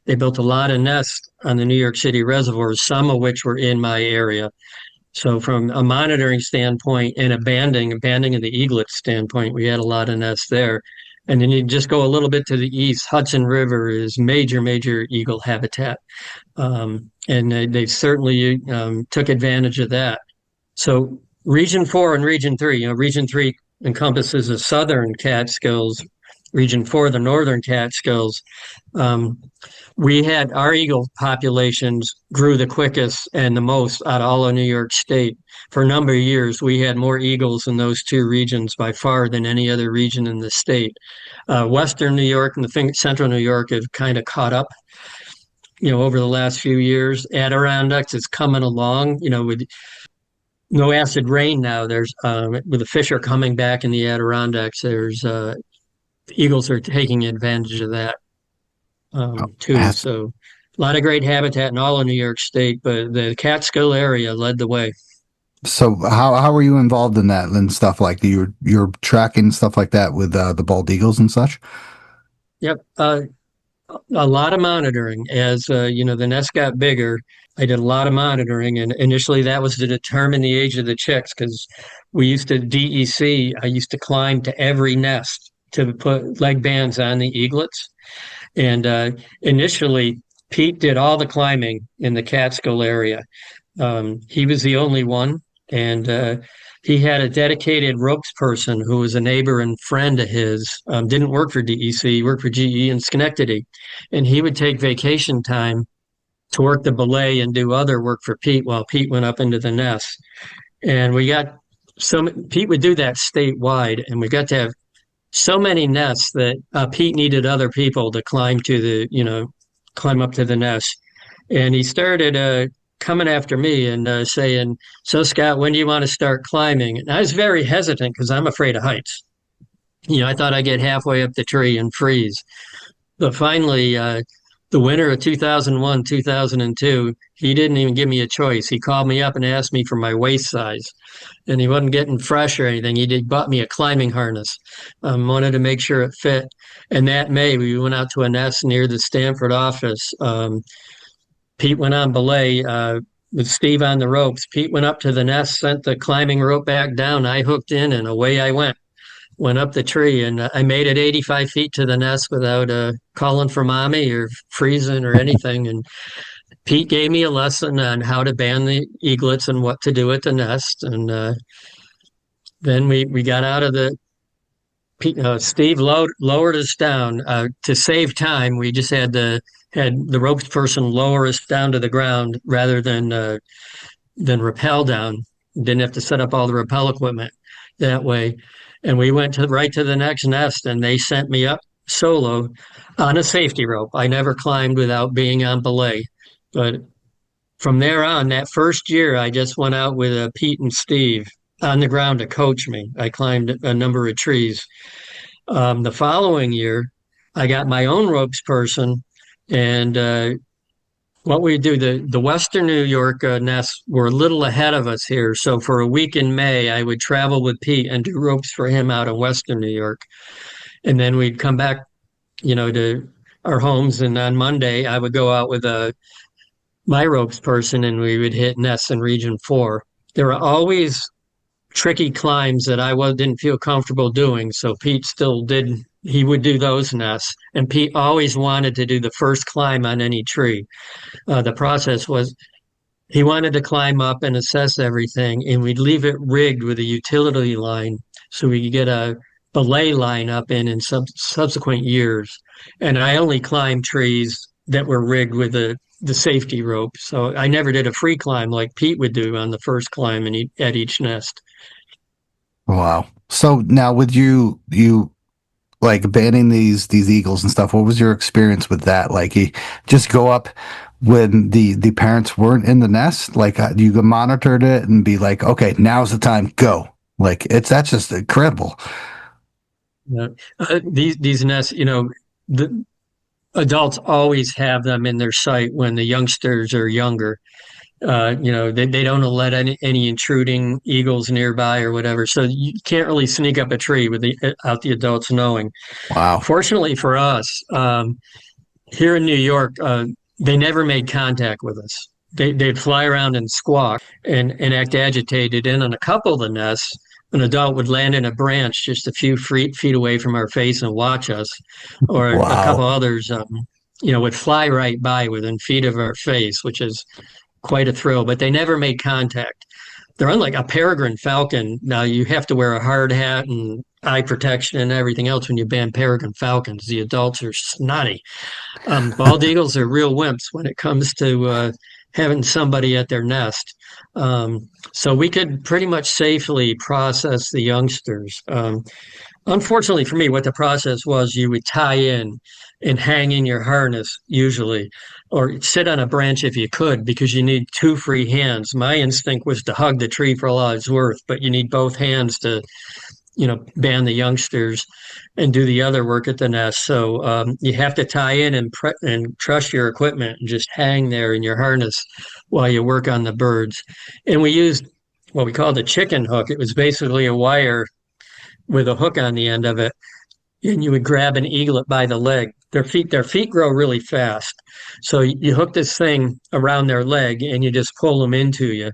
They built a lot of nests on the New York City reservoirs, some of which were in my area. So from a monitoring standpoint and a banding of the eaglet standpoint, we had a lot of nests there. And then you just go a little bit to the east, Hudson River is major, major eagle habitat. And they certainly took advantage of that. So Region 4 and Region 3, Region 3 encompasses the southern Catskills, Region 4, the northern Catskills. We had our eagle populations grew the quickest and the most out of all of New York State. For a number of years, we had more eagles in those two regions by far than any other region in the state. Western New York and Central New York have kind of caught up, over the last few years. Adirondacks is coming along, with no acid rain now. There's with the fish are coming back in the Adirondacks. There's eagles are taking advantage of that too. So a lot of great habitat in all of New York State, but the Catskill area led the way. So how were you involved in that and stuff, like you're tracking stuff like that with the bald eagles and such? Yep. A lot of monitoring as the nest got bigger. I did a lot of monitoring, and initially that was to determine the age of the chicks, because we used to DEC. I used to climb to every nest to put leg bands on the eaglets. And initially, Pete did all the climbing in the Catskill area. He was the only one, and he had a dedicated ropes person who was a neighbor and friend of his. Didn't work for DEC, he worked for GE in Schenectady, and he would take vacation time to work the belay and do other work for Pete while Pete went up into the nest. And we got Pete would do that statewide, and we got to have so many nests that Pete needed other people to climb up to the nest. And he started coming after me and saying, "So, Scott, when do you want to start climbing?" And I was very hesitant because I'm afraid of heights. I thought I'd get halfway up the tree and freeze. But finally, the winter of 2001, 2002, he didn't even give me a choice. He called me up and asked me for my waist size. And he wasn't getting fresh or anything. He bought me a climbing harness, wanted to make sure it fit. And that May, we went out to a nest near the Stanford office. Pete went on belay with Steve on the ropes. Pete went up to the nest, sent the climbing rope back down. I hooked in, and away I went up the tree, and I made it 85 feet to the nest without calling for mommy or freezing or anything. And Pete gave me a lesson on how to band the eaglets and what to do at the nest. And then we got out of the Steve lowered us down to save time. We just had the ropes person lower us down to the ground rather than rappel down. Didn't have to set up all the rappel equipment that way. And we went right to the next nest, and they sent me up solo on a safety rope. I never climbed without being on belay. But from there on, that first year, I just went out with Pete and Steve on the ground to coach me. I climbed a number of trees. The following year, I got my own ropes person, and what we do, the Western New York nests were a little ahead of us here. So for a week in May, I would travel with Pete and do ropes for him out in Western New York. And then we'd come back, to our homes. And on Monday, I would go out with my ropes person, and we would hit nests in Region 4. There were always tricky climbs that I didn't feel comfortable doing. So Pete he would do those nests. And Pete always wanted to do the first climb on any tree. The process was he wanted to climb up and assess everything, and we'd leave it rigged with a utility line so we could get a belay line up in subsequent years. And I only climbed trees that were rigged with the safety rope. So I never did a free climb like Pete would do on the first climb at each nest. Wow. So now with you like banning these eagles and stuff, what was your experience with that? Like, you just go up when the parents weren't in the nest, like you monitored it and be like, okay, now's the time, go. Like that's just incredible. These nests, the adults always have them in their sight when the youngsters are younger. They don't let any intruding eagles nearby or whatever. So you can't really sneak up a tree without the adults knowing. Wow. Fortunately for us, here in New York, they never made contact with us. They'd fly around and squawk and act agitated. And on a couple of the nests, an adult would land in a branch just a few feet away from our face and watch us, or Wow. a couple others, would fly right by within feet of our face, which is quite a thrill. But they never made contact. They're unlike a peregrine falcon. Now you have to wear a hard hat and eye protection and everything else when you ban peregrine falcons. The adults are snotty. Bald eagles are real wimps when it comes to having somebody at their nest. So we could pretty much safely process the youngsters. Unfortunately for me, what the process was, you would tie in and hang in your harness usually, or sit on a branch if you could, because you need two free hands. My instinct was to hug the tree for all it's worth, but you need both hands to, ban the youngsters and do the other work at the nest. So you have to tie in and trust your equipment and just hang there in your harness while you work on the birds. And we used what we called a chicken hook. It was basically a wire with a hook on the end of it, and you would grab an eaglet by the leg. Their feet grow really fast. So you hook this thing around their leg and you just pull them into you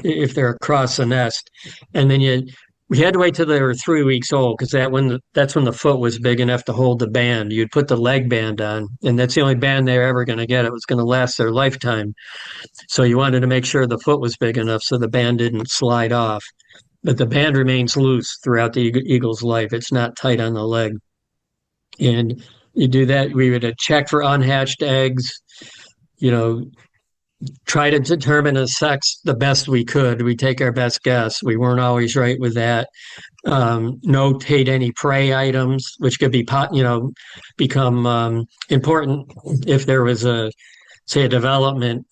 if they're across the nest. And then we had to wait till they were 3 weeks old because that's when the foot was big enough to hold the band. You'd put the leg band on, and that's the only band they're ever going to get. It was going to last their lifetime. So you wanted to make sure the foot was big enough so the band didn't slide off. But the band remains loose throughout the eagle's life. It's not tight on the leg. And you do that, we would check for unhatched eggs, you know, try to determine the sex the best we could. We take our best guess. We weren't always right with that. Notate any prey items, which could be, become important if there was say, a development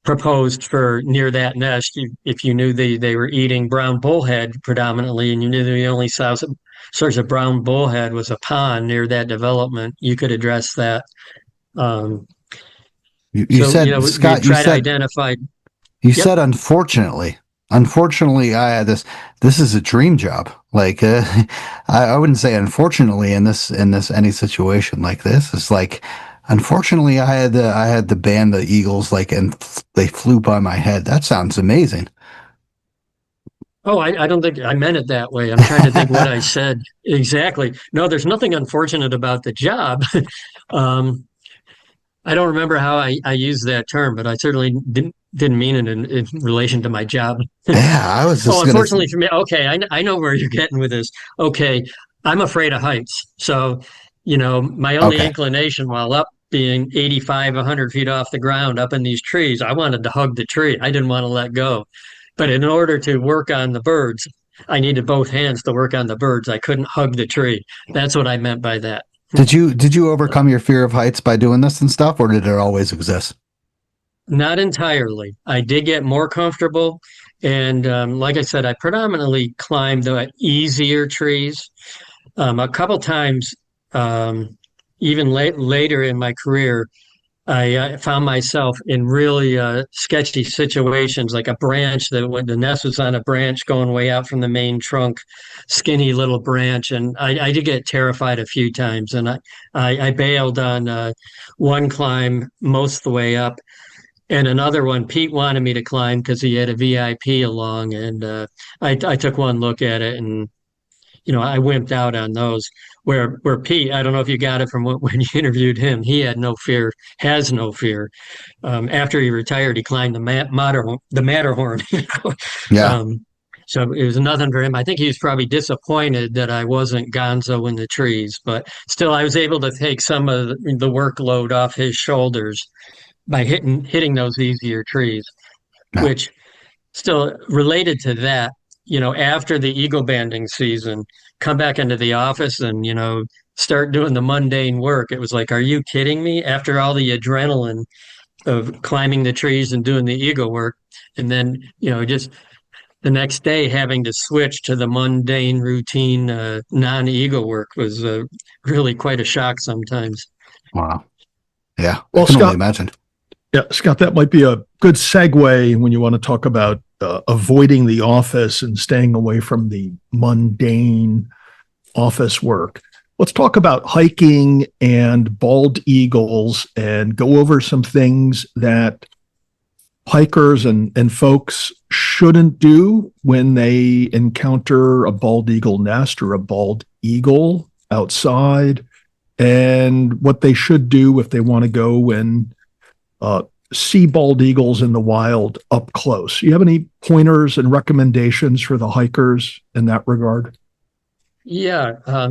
proposed for near that nest. If you knew they were eating brown bullhead predominantly, and you knew the only source of brown bullhead was a pond near that development, you could address that. You said, Scott, try to identify. You said, unfortunately, I had this. This is a dream job. Like, I wouldn't say unfortunately in this any situation like this. It's like, unfortunately, I had the band the eagles, like, and they flew by my head. That sounds amazing. Oh, I don't think I meant it that way. I'm trying to think what I said exactly. No, there's nothing unfortunate about the job. I don't remember how I used that term, but I certainly didn't mean it in relation to my job. Yeah, I was just unfortunately for me, okay, I know where you're getting with this. Okay, I'm afraid of heights. So, my only inclination while up being 85, 100 feet off the ground up in these trees, I wanted to hug the tree. I didn't want to let go. But in order to work on the birds, I needed both hands to work on the birds. I couldn't hug the tree. That's what I meant by that. Did you overcome your fear of heights by doing this and stuff, or did it always exist? Not entirely. I did get more comfortable. And like I said, I predominantly climbed the easier trees. A couple times, even later in my career, I found myself in really sketchy situations, like a branch when the nest was on a branch going way out from the main trunk, skinny little branch. And I did get terrified a few times. And I bailed on one climb most of the way up. And another one, Pete wanted me to climb because he had a VIP along. And I took one look at it, and I wimped out on those. Where Pete, I don't know if you got it from when you interviewed him, he had no fear, has no fear. After he retired, he climbed the Matterhorn. Yeah. So it was nothing for him. I think he was probably disappointed that I wasn't gonzo in the trees, but still, I was able to take some of the workload off his shoulders by hitting those easier trees, which still related to that. After the eagle banding season, come back into the office and, start doing the mundane work. It was like, are you kidding me? After all the adrenaline of climbing the trees and doing the eagle work, and then, just the next day having to switch to the mundane routine non-eagle work was really quite a shock sometimes. Wow. Yeah. Well, I can only Scott, imagine. Yeah, Scott, that might be a good segue when you want to talk about avoiding the office and staying away from the mundane office work. Let's talk about hiking and bald eagles and go over some things that hikers and folks shouldn't do when they encounter a bald eagle nest or a bald eagle outside, and what they should do if they want to go and see bald eagles in the wild up close. You have any pointers and recommendations for the hikers in that regard? Yeah.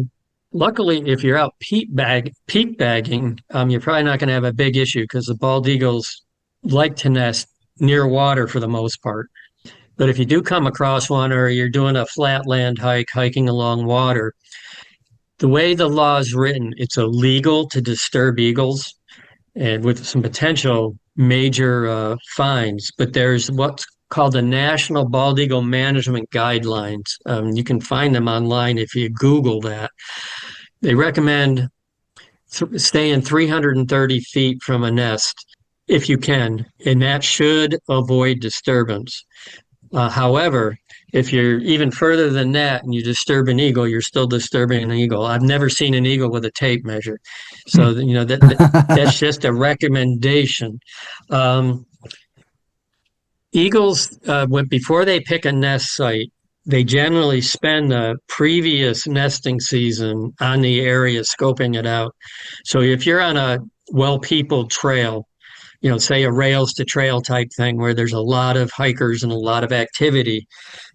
Luckily, if you're out peak bagging, you're probably not going to have a big issue because the bald eagles like to nest near water for the most part. But if you do come across one, or you're doing a flatland hike, hiking along water, the way the law is written, it's illegal to disturb eagles, and with some potential major fines. But there's what's called the National Bald Eagle Management Guidelines. You can find them online if you Google that. They recommend staying 330 feet from a nest if you can, and that should avoid disturbance. However, if you're even further than that and you disturb an eagle, you're still disturbing an eagle. I've never seen an eagle with a tape measure. So, that's just a recommendation. Eagles, before they pick a nest site, they generally spend the previous nesting season on the area scoping it out. So if you're on a well-peopled trail, say a rails to trail type thing where there's a lot of hikers and a lot of activity,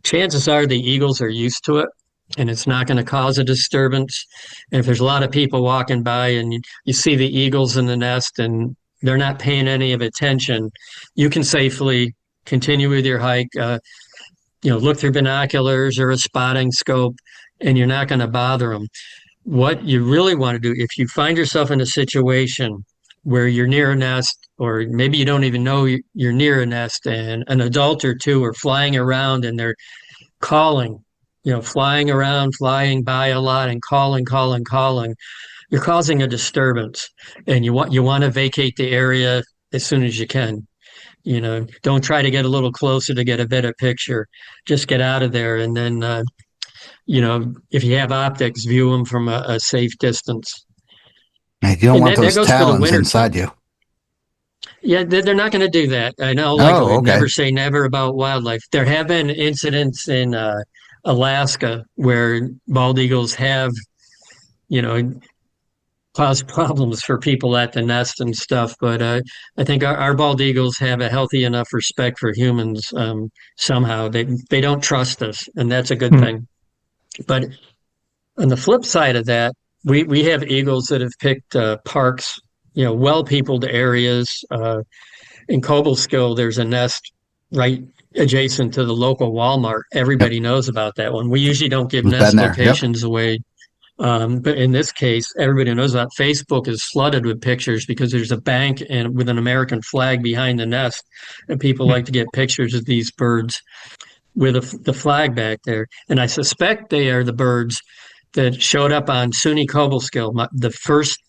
chances are the eagles are used to it and it's not going to cause a disturbance. And if there's a lot of people walking by and you see the eagles in the nest and they're not paying any of attention, you can safely continue with your hike. Look through binoculars or a spotting scope, and you're not going to bother them. What you really want to do, if you find yourself in a situation where you're near a nest, or maybe you don't even know you're near a nest, and an adult or two are flying around and they're calling, flying around, flying by a lot and calling, you're causing a disturbance, and you want to vacate the area as soon as you can. Don't try to get a little closer to get a better picture. Just get out of there. And then, if you have optics, view them from a safe distance. You don't want those talons inside you. Yeah, they're not going to do that. I know, never say never about wildlife. There have been incidents in Alaska where bald eagles have, cause problems for people at the nest and stuff. But I think our bald eagles have a healthy enough respect for humans. Somehow they don't trust us, and that's a good thing. But on the flip side of that, we have eagles that have picked parks, well-peopled areas. In Cobleskill, there's a nest right adjacent to the local Walmart. Everybody knows about that one. We usually don't give nest locations away. But in this case, everybody knows that Facebook is flooded with pictures because there's a bank and with an American flag behind the nest, and people like to get pictures of these birds with the flag back there. And I suspect they are the birds that showed up on SUNY Cobleskill, the first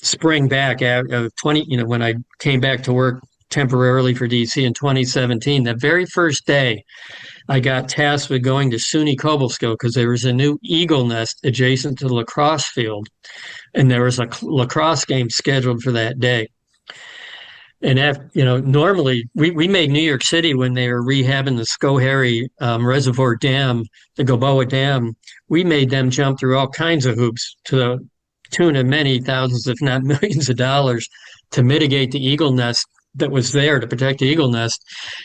spring back of 20, when I came back to work temporarily for DC in 2017. The very first day, I got tasked with going to SUNY Cobleskill because there was a new eagle nest adjacent to the lacrosse field, and there was a lacrosse game scheduled for that day. And normally we made New York City when they were rehabbing the Schoharie Reservoir Dam, the Gilboa Dam. We made them jump through all kinds of hoops to the tune of many thousands, if not millions of dollars, to mitigate the eagle nest that was there to protect the eagle nest.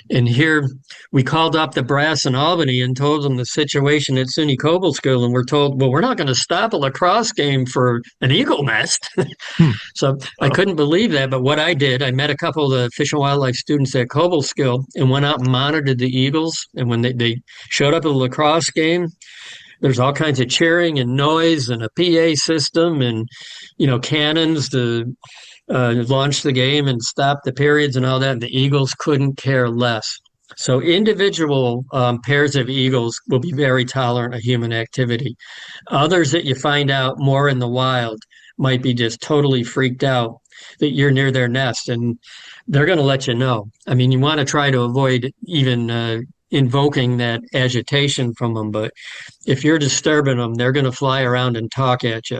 And here we called up the brass in Albany and told them the situation at SUNY Cobleskill, and we're told, well, we're not going to stop a lacrosse game for an eagle nest. So I couldn't believe that. But what I did, I met a couple of the Fish and Wildlife students at Cobleskill and went out and monitored the eagles. And when they showed up at the lacrosse game, there's all kinds of cheering and noise and a PA system and, cannons to launch the game and stop the periods and all that. The eagles couldn't care less. So individual pairs of eagles will be very tolerant of human activity. Others that you find out more in the wild might be just totally freaked out that you're near their nest, and they're going to let you know. I mean, you want to try to avoid even invoking that agitation from them, but if you're disturbing them, they're going to fly around and talk at you.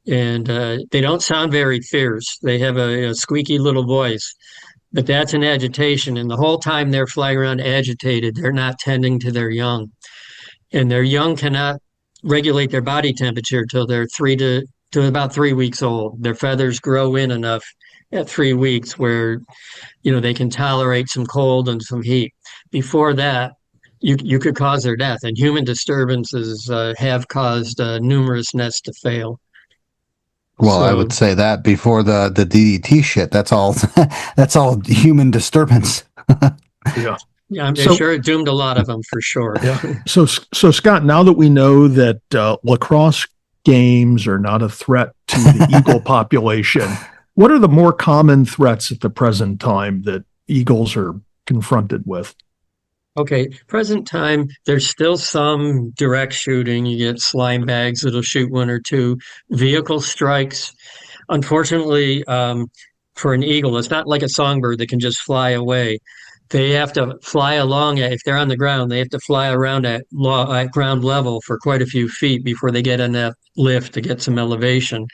And they don't sound very fierce. They have a squeaky little voice, but that's an agitation. And the whole time they're flying around agitated, they're not tending to their young. And their young cannot regulate their body temperature till they're to about 3 weeks old. Their feathers grow in enough at 3 weeks where, they can tolerate some cold and some heat. Before that, you could cause their death. And human disturbances have caused numerous nests to fail. Well, I would say that before the DDT shit, that's all human disturbance. Yeah. Yeah, I'm sure it doomed a lot of them for sure. Yeah. So Scott, now that we know that lacrosse games are not a threat to the eagle population, what are the more common threats at the present time that eagles are confronted with? Okay, present time, there's still some direct shooting. You get slime bags that'll shoot one or two. Vehicle strikes. Unfortunately, for an eagle, it's not like a songbird that can just fly away. They have to fly along, if they're on the ground, they have to fly around at ground level for quite a few feet before they get enough lift to get some elevation.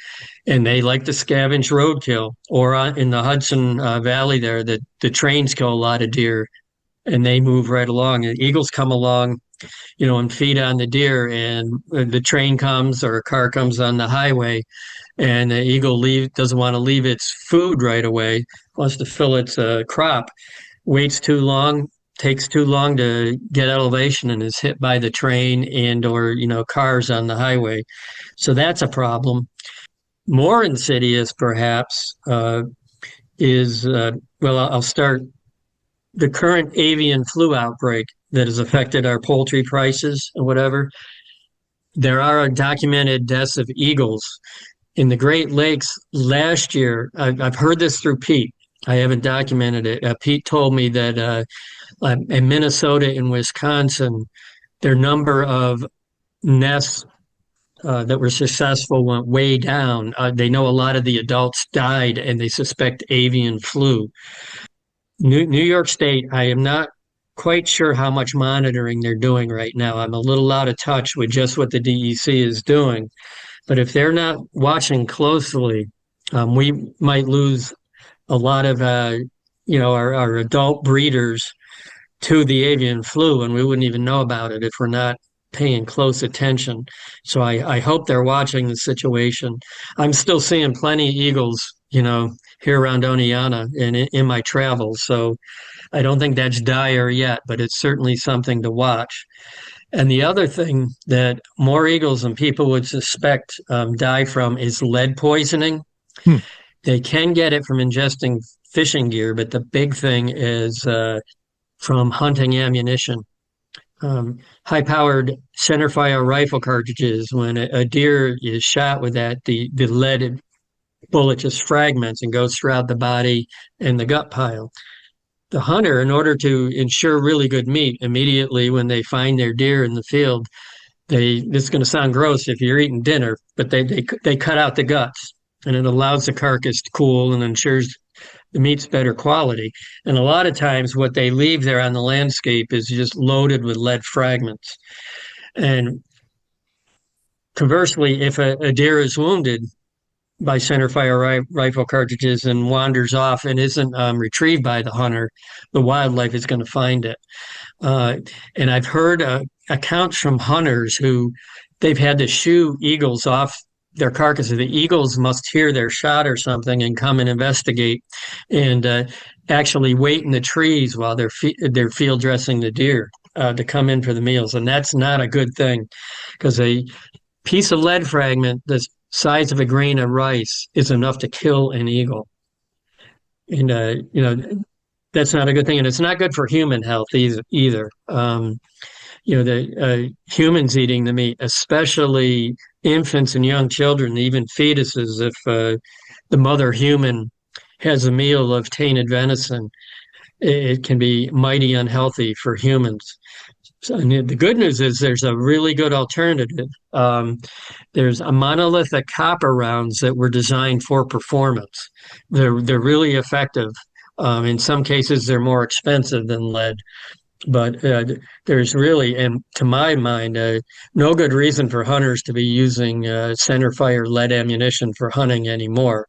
And they like to scavenge roadkill. Or in the Hudson Valley there, the trains kill a lot of deer, and they move right along. And eagles come along and feed on the deer. And the train comes or a car comes on the highway, and the eagle doesn't want to leave its food right away, wants to fill its crop, waits too long, takes too long to get elevation, and is hit by the train and or cars on the highway. So that's a problem. More insidious, perhaps, is well, I'll start the current avian flu outbreak that has affected our poultry prices and whatever. There are documented deaths of eagles in the Great Lakes last year. I've heard this through Pete. I haven't documented it. Pete told me that in Minnesota and Wisconsin, their number of nests that were successful went way down. They know a lot of the adults died, and they suspect avian flu. New York State, I am not quite sure how much monitoring they're doing right now. I'm a little out of touch with just what the DEC is doing. But if they're not watching closely, we might lose a lot of our adult breeders to the avian flu, and we wouldn't even know about it if we're not paying close attention. So I hope they're watching the situation. I'm still seeing plenty of eagles, here around Oneonta and in my travels. So I don't think that's dire yet, but it's certainly something to watch. And the other thing that more eagles than people would suspect die from is lead poisoning. Hmm. They can get it from ingesting fishing gear, but the big thing is from hunting ammunition. High-powered centerfire rifle cartridges, when a deer is shot with that, the lead bullet just fragments and goes throughout the body and the gut pile. The hunter, in order to ensure really good meat, immediately when they find their deer in the field, this is going to sound gross if you're eating dinner, but they cut out the guts, and it allows the carcass to cool and ensures the meat's better quality. And a lot of times what they leave there on the landscape is just loaded with lead fragments. And conversely, if a deer is wounded by centerfire rifle cartridges and wanders off and isn't retrieved by the hunter, the wildlife is going to find it. And I've heard accounts from hunters who they've had to shoo eagles off their carcasses. The eagles must hear their shot or something and come and investigate, and actually wait in the trees while they're field dressing the deer to come in for the meals. And that's not a good thing, because a piece of lead fragment the size of a grain of rice is enough to kill an eagle. And that's not a good thing, and it's not good for human health either. The humans eating the meat, especially infants and young children, even fetuses, if the mother human has a meal of tainted venison, it can be mighty unhealthy for humans. So, and the good news is there's a really good alternative. There's a monolithic copper rounds that were designed for performance. They're really effective. In some cases, they're more expensive than lead. But there's really, and to my mind, no good reason for hunters to be using centerfire lead ammunition for hunting anymore.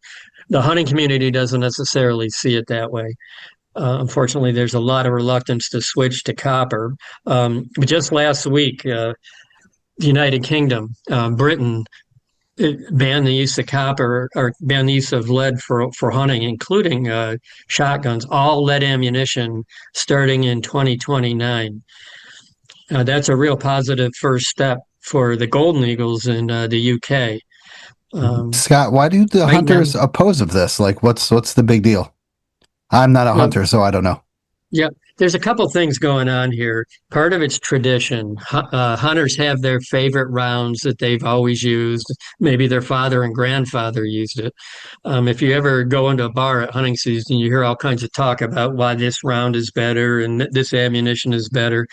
The hunting community doesn't necessarily see it that way. Unfortunately, there's a lot of reluctance to switch to copper. But just last week, the United Kingdom, Britain, banned the use of copper or banned the use of lead for hunting, including shotguns, all lead ammunition starting in 2029. That's a real positive first step for the golden eagles in the UK. Scott, why do the hunters oppose of this? Like, what's the big deal? I'm not a hunter, so I don't know. Yeah, there's a couple things going on here. Part of it's tradition. Hunters have their favorite rounds that they've always used. Maybe their father and grandfather used it. If you ever go into a bar at hunting season, you hear all kinds of talk about why this round is better and this ammunition is better.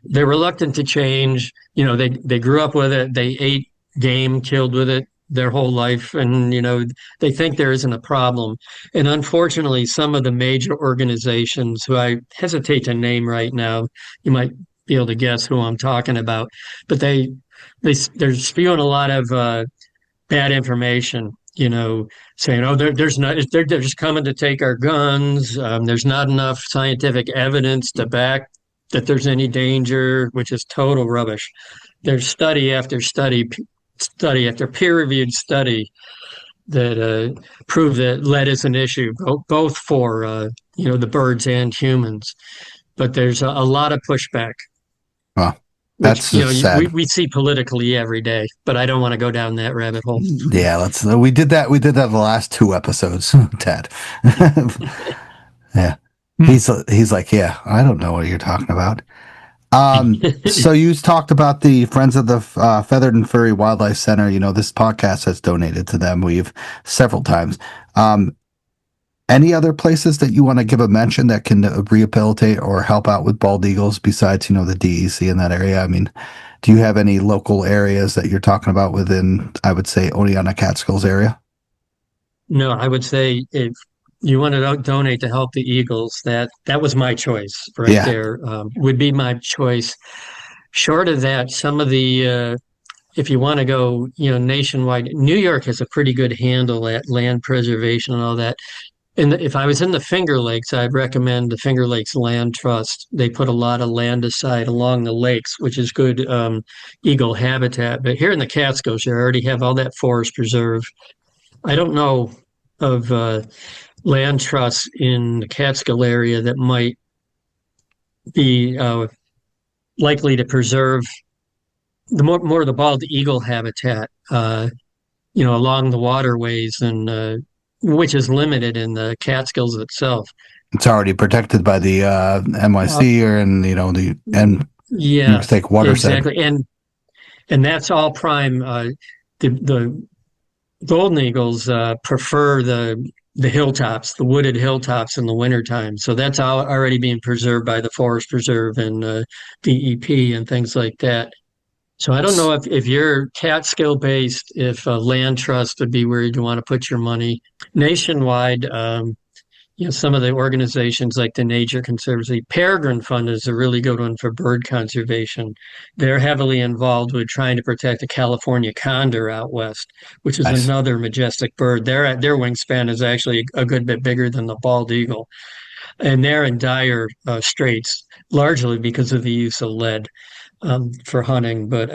They're reluctant to change. They grew up with it. They ate game, killed with it their whole life, and they think there isn't a problem. And unfortunately, some of the major organizations, who I hesitate to name right now, you might be able to guess who I'm talking about, but they're spewing a lot of bad information, saying, oh, they're just coming to take our guns. There's not enough scientific evidence to back that there's any danger, which is total rubbish. There's study after study after peer-reviewed study that prove that lead is an issue, both for the birds and humans. But there's a lot of pushback, Well, which that's just sad. we see politically every day. But I don't want to go down that rabbit hole. Yeah, we did that the last 2 episodes, Ted. Yeah. He's like, yeah, I don't know what you're talking about. So you talked about the Friends of the Feathered and Furry Wildlife Center. This podcast has donated to them. We've several times. Any other places that you want to give a mention that can rehabilitate or help out with bald eagles besides, the DEC in that area? I mean, do you have any local areas that you're talking about within, I would say, Oneonta Catskills area? No, I would say if you want to donate to help the eagles, that was my choice right there. Would be my choice. Short of that, some of the if you want to go, nationwide, New York has a pretty good handle at land preservation and all that. And if I was in the Finger Lakes, I'd recommend the Finger Lakes Land Trust. They put a lot of land aside along the lakes, which is good eagle habitat. But here in the Catskills, you already have all that forest preserve. I don't know of land trusts in the Catskill area that might be likely to preserve the more of the bald eagle habitat, along the waterways and which is limited in the Catskills itself. It's already protected by the NYC yeah, State Water exactly, and that's all prime. The golden eagles prefer the hilltops, the wooded hilltops in the wintertime. So that's already being preserved by the Forest Preserve and DEP and things like that. So I don't know if you're Catskill based, if a land trust would be where you'd want to put your money. Nationwide, some of the organizations like the Nature Conservancy, Peregrine Fund is a really good one for bird conservation. They're heavily involved with trying to protect the California condor out west, which is another majestic bird. Their wingspan is actually a good bit bigger than the bald eagle. And they're in dire straits, largely because of the use of lead for hunting. But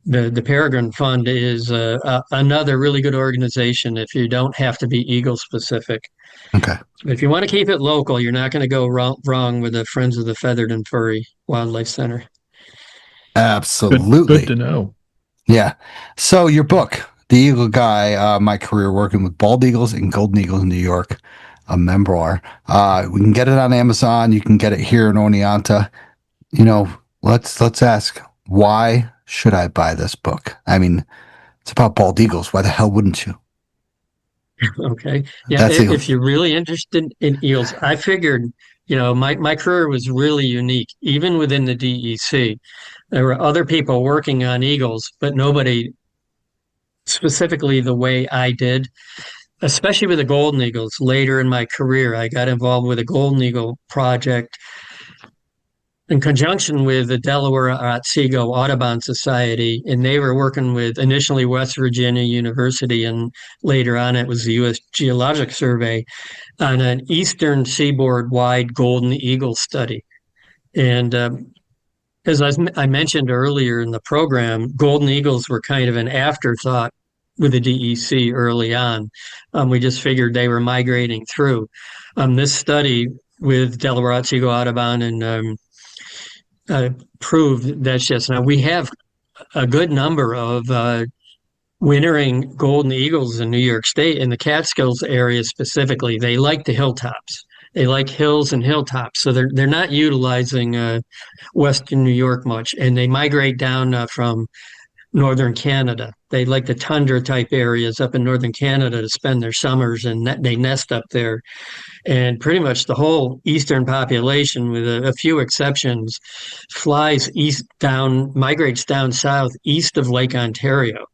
the Peregrine Fund is another really good organization if you don't have to be eagle specific. Okay. If you want to keep it local, you're not going to go wrong with the Friends of the Feathered and Furry Wildlife Center. Absolutely. Good to know. Yeah. So your book, The Eagle Guy, My Career Working with Bald Eagles and Golden Eagles in New York, a memoir. We can get it on Amazon. You can get it here in Oneonta. Let's ask, why should I buy this book? I mean, it's about bald eagles. Why the hell wouldn't you? Okay. Yeah. If you're really interested in eagles, I figured, my career was really unique, even within the DEC. There were other people working on eagles, but nobody specifically the way I did, especially with the golden eagles. Later in my career, I got involved with a golden eagle project in conjunction with the Delaware Otsego Audubon Society, and they were working with initially West Virginia University, and later on it was the U.S. Geologic Survey, on an eastern seaboard-wide golden eagle study. And as I mentioned earlier in the program, golden eagles were kind of an afterthought with the DEC early on. We just figured they were migrating through. This study with Delaware Otsego Audubon and proved that's just now. We have a good number of wintering golden eagles in New York State, in the Catskills area specifically. They like the hilltops. They like hills and hilltops, so they're not utilizing Western New York much, and they migrate down from northern Canada. They like the tundra type areas up in northern Canada to spend their summers, and they nest up there. And pretty much the whole eastern population, with a few exceptions, migrates down south east of Lake Ontario.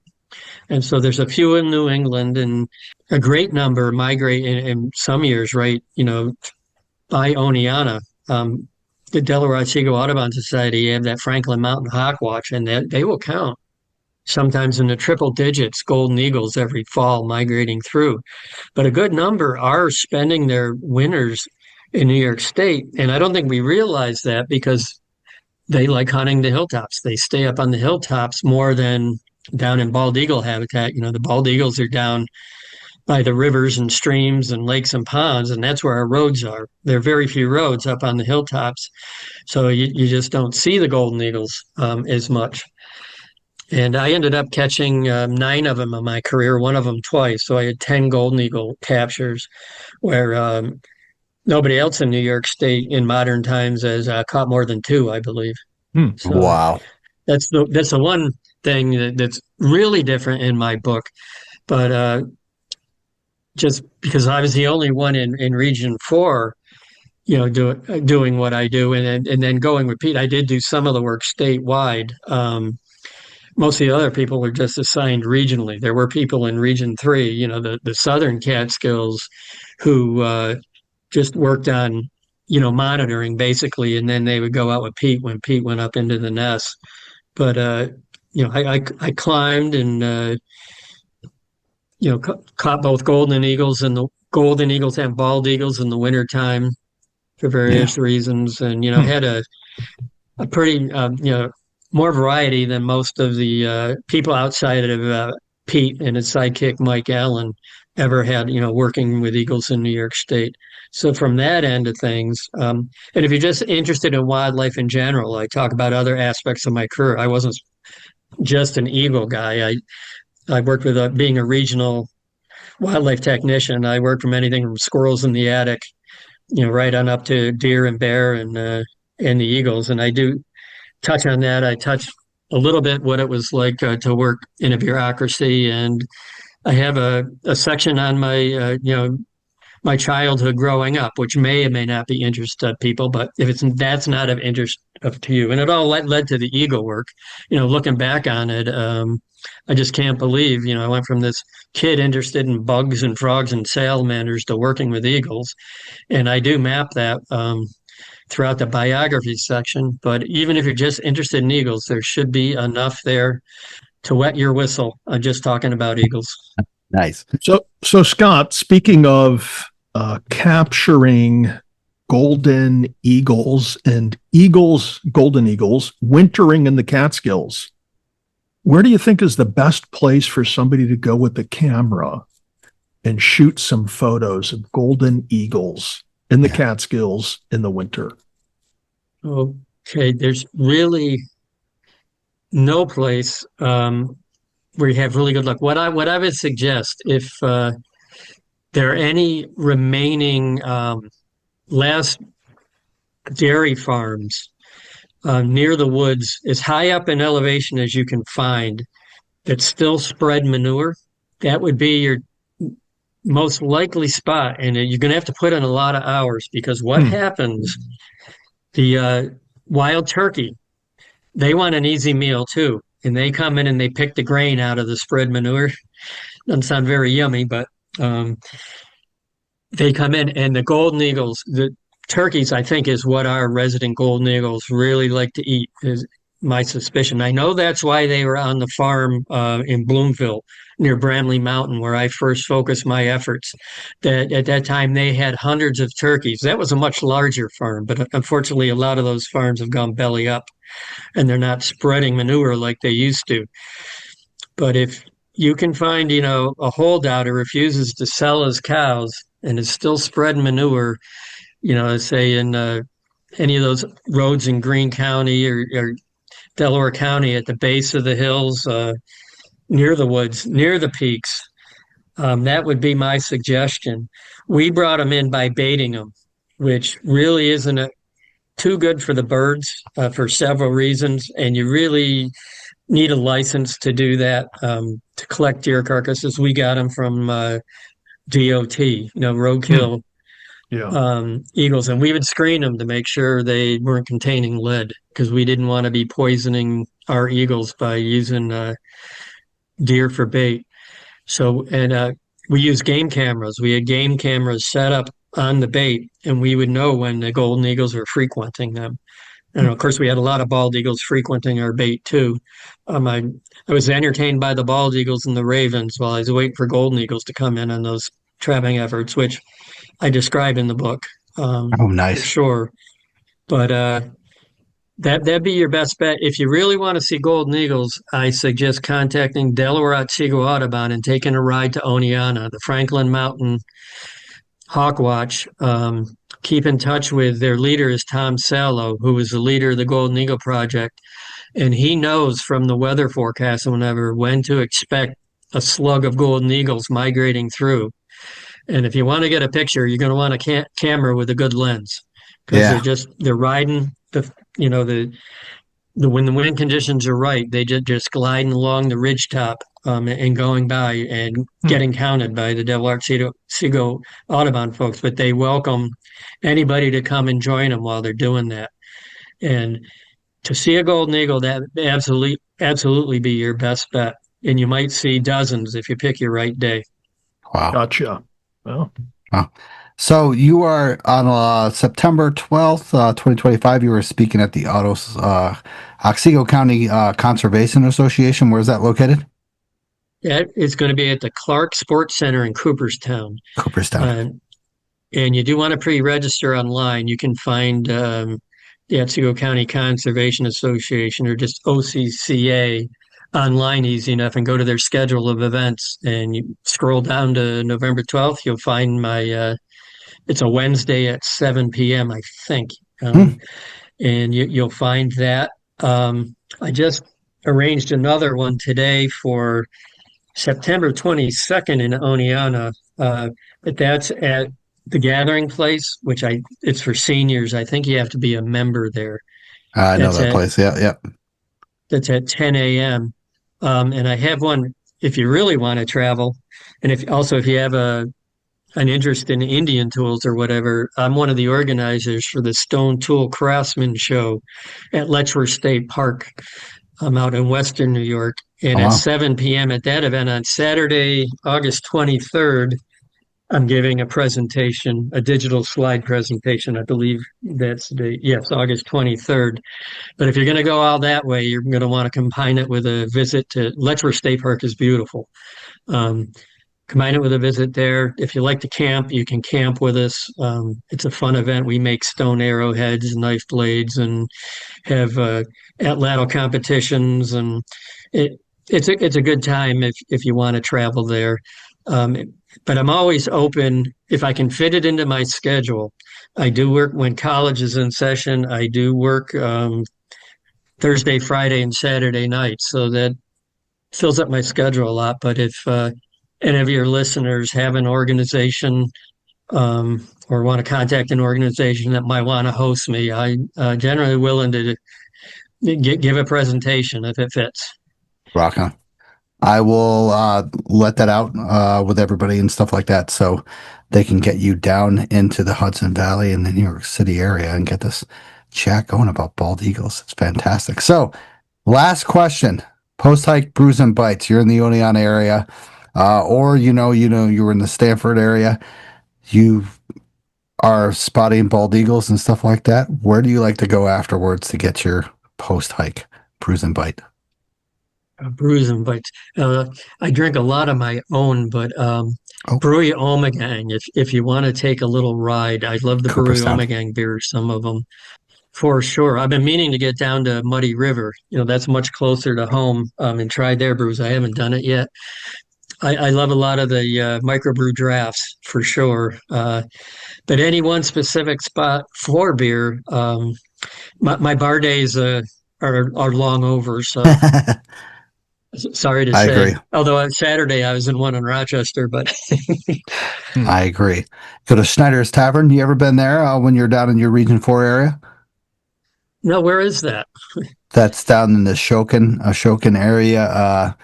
And so there's a few in New England, and a great number migrate in some years, right, by Oneonta. The Delaware Otsego Audubon Society have that Franklin Mountain Hawk Watch, and they will count sometimes in the triple digits, golden eagles every fall migrating through. But a good number are spending their winters in New York State. And I don't think we realize that because they like hunting the hilltops. They stay up on the hilltops more than down in bald eagle habitat. The bald eagles are down by the rivers and streams and lakes and ponds, and that's where our roads are. There are very few roads up on the hilltops, so you just don't see the golden eagles as much. And I ended up catching 9 of them in my career, one of them twice. So I had 10 golden eagle captures, where nobody else in New York State in modern times has caught more than 2, I believe. So Wow. that's the one thing that's really different in my book. But just because I was the only one in Region 4, doing what I do, and then going with Pete, I did do some of the work statewide. Most of the other people were just assigned regionally. There were people in Region 3, the southern Catskills, who just worked on, monitoring basically, and then they would go out with Pete when Pete went up into the nest. But I climbed and caught both golden eagles, and the golden eagles and bald eagles in the wintertime for various reasons, and had a pretty more variety than most of the people outside of Pete and his sidekick Mike Allen ever had, working with eagles in New York State. So from that end of things, and if you're just interested in wildlife in general, I talk about other aspects of my career. I wasn't just an eagle guy. I worked with being a regional wildlife technician. I worked from anything from squirrels in the attic, right on up to deer and bear and the eagles. And I do touch on that. I touch a little bit what it was like to work in a bureaucracy, and I have a section on my my childhood growing up, which may or may not be interest to people, but if that's not of interest to you, and it all led to the eagle work. Looking back on it, I just can't believe I went from this kid interested in bugs and frogs and salamanders to working with eagles, and I do map that throughout the biography section. But even if you're just interested in eagles, there should be enough there to wet your whistle. I'm just talking about eagles. Nice. So Scott, speaking of capturing golden eagles and golden eagles wintering in the Catskills, where do you think is the best place for somebody to go with the camera and shoot some photos of golden eagles in the Catskills in the winter? Okay, there's really no place where you have really good luck. What I would suggest, if there are any remaining last dairy farms near the woods, as high up in elevation as you can find, that still spread manure, that would be your most likely spot. And you're going to have to put in a lot of hours, because what happens, the wild turkey, they want an easy meal too. And they come in and they pick the grain out of the spread manure. Doesn't sound very yummy, but they come in, and the golden eagles, the turkeys, I think, is what our resident golden eagles really like to eat, is my suspicion. I know that's why they were on the farm in Bloomfield near Bramley Mountain, where I first focused my efforts. That at that time they had hundreds of turkeys. That was a much larger farm, but unfortunately a lot of those farms have gone belly up, and they're not spreading manure like they used to. But if you can find, a holdout who refuses to sell his cows and is still spreading manure, say in any of those roads in Greene County or Delaware County at the base of the hills, near the woods, near the peaks, that would be my suggestion. We brought them in by baiting them, which really isn't too good for the birds for several reasons, and you really need a license to do that, to collect deer carcasses. We got them from DOT, roadkill eagles, and we would screen them to make sure they weren't containing lead, because we didn't want to be poisoning our eagles by using deer for bait. So, and we used game cameras. We had game cameras set up on the bait, and we would know when the golden eagles were frequenting them. And of course, we had a lot of bald eagles frequenting our bait too. I was entertained by the bald eagles and the ravens while I was waiting for golden eagles to come in on those trapping efforts, which I describe in the book. Oh, for nice. sure. But that'd be your best bet. If you really want to see golden eagles, I suggest contacting Delaware Otsego Audubon and taking a ride to Oneonta, the Franklin Mountain Hawk Watch. Keep in touch with their leader is Tom Sallow, who is the leader of the Golden Eagle Project, and he knows from the weather forecast and whenever when to expect a slug of golden eagles migrating through. And if you want to get a picture, you're going to want a camera with a good lens because Yeah. they're riding the when the wind conditions are right, they just gliding along the ridge top and going by and getting counted by the Del Artsego Audubon folks. But they welcome anybody to come and join them while they're doing that. And to see a golden eagle, that absolutely be your best bet. And you might see dozens if you pick your right day. Wow. Gotcha. Well, Wow. So you are on September 12th, 2025. You were speaking at the Otsego County Conservation Association. Where is that located? Yeah, it's going to be at the Clark Sports Center in Cooperstown. Cooperstown. And you do want to pre-register online. You can find the Otsego County Conservation Association or just OCCA online easy enough and go to their schedule of events. And you scroll down to November 12th, you'll find my it's a Wednesday at 7 p.m., I think. And you'll find that. I just arranged another one today for September 22nd in Oneonta. But that's at the Gathering Place, which it's for seniors. I think you have to be a member there. I know that place. Yeah. That's at 10 a.m. And I have one if you really want to travel. And if you have an interest in Indian tools or whatever, I'm one of the organizers for the Stone Tool Craftsman Show at Letchworth State Park. I'm out in Western New York. And at 7 p.m. at that event on Saturday, August 23rd, I'm giving a presentation, a digital slide presentation. I believe that's August 23rd. But if you're going to go all that way, you're going to want to combine it with a visit to Letchworth State Park is beautiful. Combine it with a visit there. If you like to camp, you can camp with us. It's a fun event. We make stone arrowheads, knife blades, and have atlatl competitions. And it's a good time if you want to travel there. But I'm always open if I can fit it into my schedule. I do work when college is in session. I do work Thursday, Friday, and Saturday nights, so that fills up my schedule a lot. But if any of your listeners have an organization or want to contact an organization that might want to host me, I'm generally willing to give a presentation if it fits. Rock on. I will let that out with everybody and stuff like that so they can get you down into the Hudson Valley and the New York City area and get this chat going about bald eagles. It's fantastic. So last question, post-hike brews and bites. You're in the Oneonta area or you were in the Stanford area. You are spotting bald eagles and stuff like that. Where do you like to go afterwards to get your post-hike brews and bite? Brews and bites. I drink a lot of my own, but Brewery Omegang, if you want to take a little ride, I love the Brewery Omegang beers, some of them, for sure. I've been meaning to get down to Muddy River. That's much closer to home and try their brews. I haven't done it yet. I love a lot of the microbrew drafts, for sure. But any one specific spot for beer, my bar days are long over, so... Sorry to say. I agree. Although on Saturday I was in one in Rochester, but I agree. Go to Schneider's Tavern. You ever been there when you're down in your Region 4 area? No, where is that? That's down in the Ashokan area.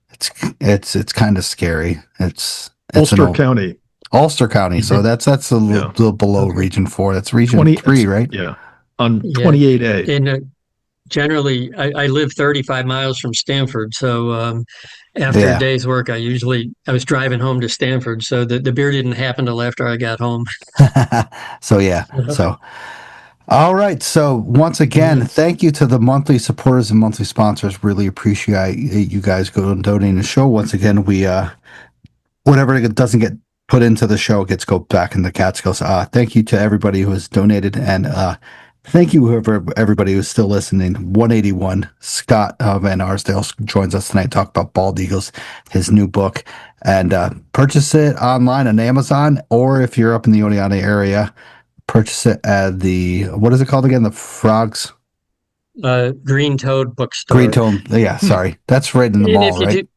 It's kind of scary. It's Ulster County. Ulster County. So that's a little below Region 4. That's Region 3, right? Yeah. On 28A. And generally, I live 35 miles from Stanford, so after a day's work, I was driving home to Stanford, so the beer didn't happen till after I got home. So all right. So once again, thank you to the monthly supporters and monthly sponsors. Really appreciate you guys donating the show. Once again, we whatever doesn't get put into the show gets go back in the Catskills. Thank you to everybody who has donated, and thank you everybody who's still listening. 181 Scott Van Arsdale joins us tonight to talk about bald eagles, his new book, and purchase it online on Amazon, or if you're up in the Oneonta area, purchase it at the, what is it called again? The Frogs? Green Toad Bookstore. Green Toad. Yeah, sorry. That's right in the And mall, if you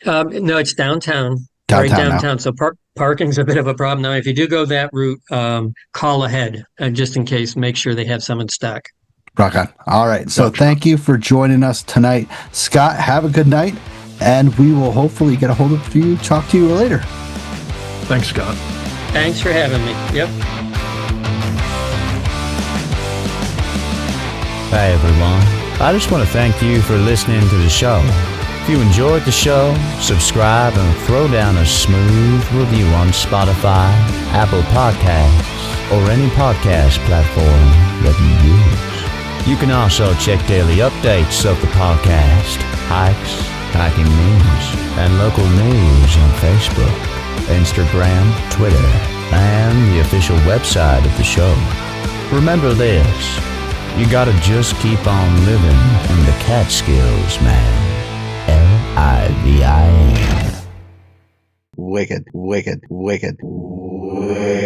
right? no, it's downtown. Right Downtown now. downtown. So parking's a bit of a problem. Now, if you do go that route, call ahead just in case. Make sure they have some in stock. Rock on. All right. So thank you for joining us tonight. Scott, have a good night, and we will hopefully get a hold of you, talk to you later. Thanks, Scott. Thanks for having me. Yep. Hey everyone, I just want to thank you for listening to the show. If you enjoyed the show, subscribe and throw down a smooth review on Spotify, Apple Podcasts, or any podcast platform that you use. You can also check daily updates of the podcast, hikes, hiking news, and local news on Facebook, Instagram, Twitter, and the official website of the show. Remember this, you gotta just keep on living in the Catskills, man. Livin. Wicked, wicked, wicked, wicked.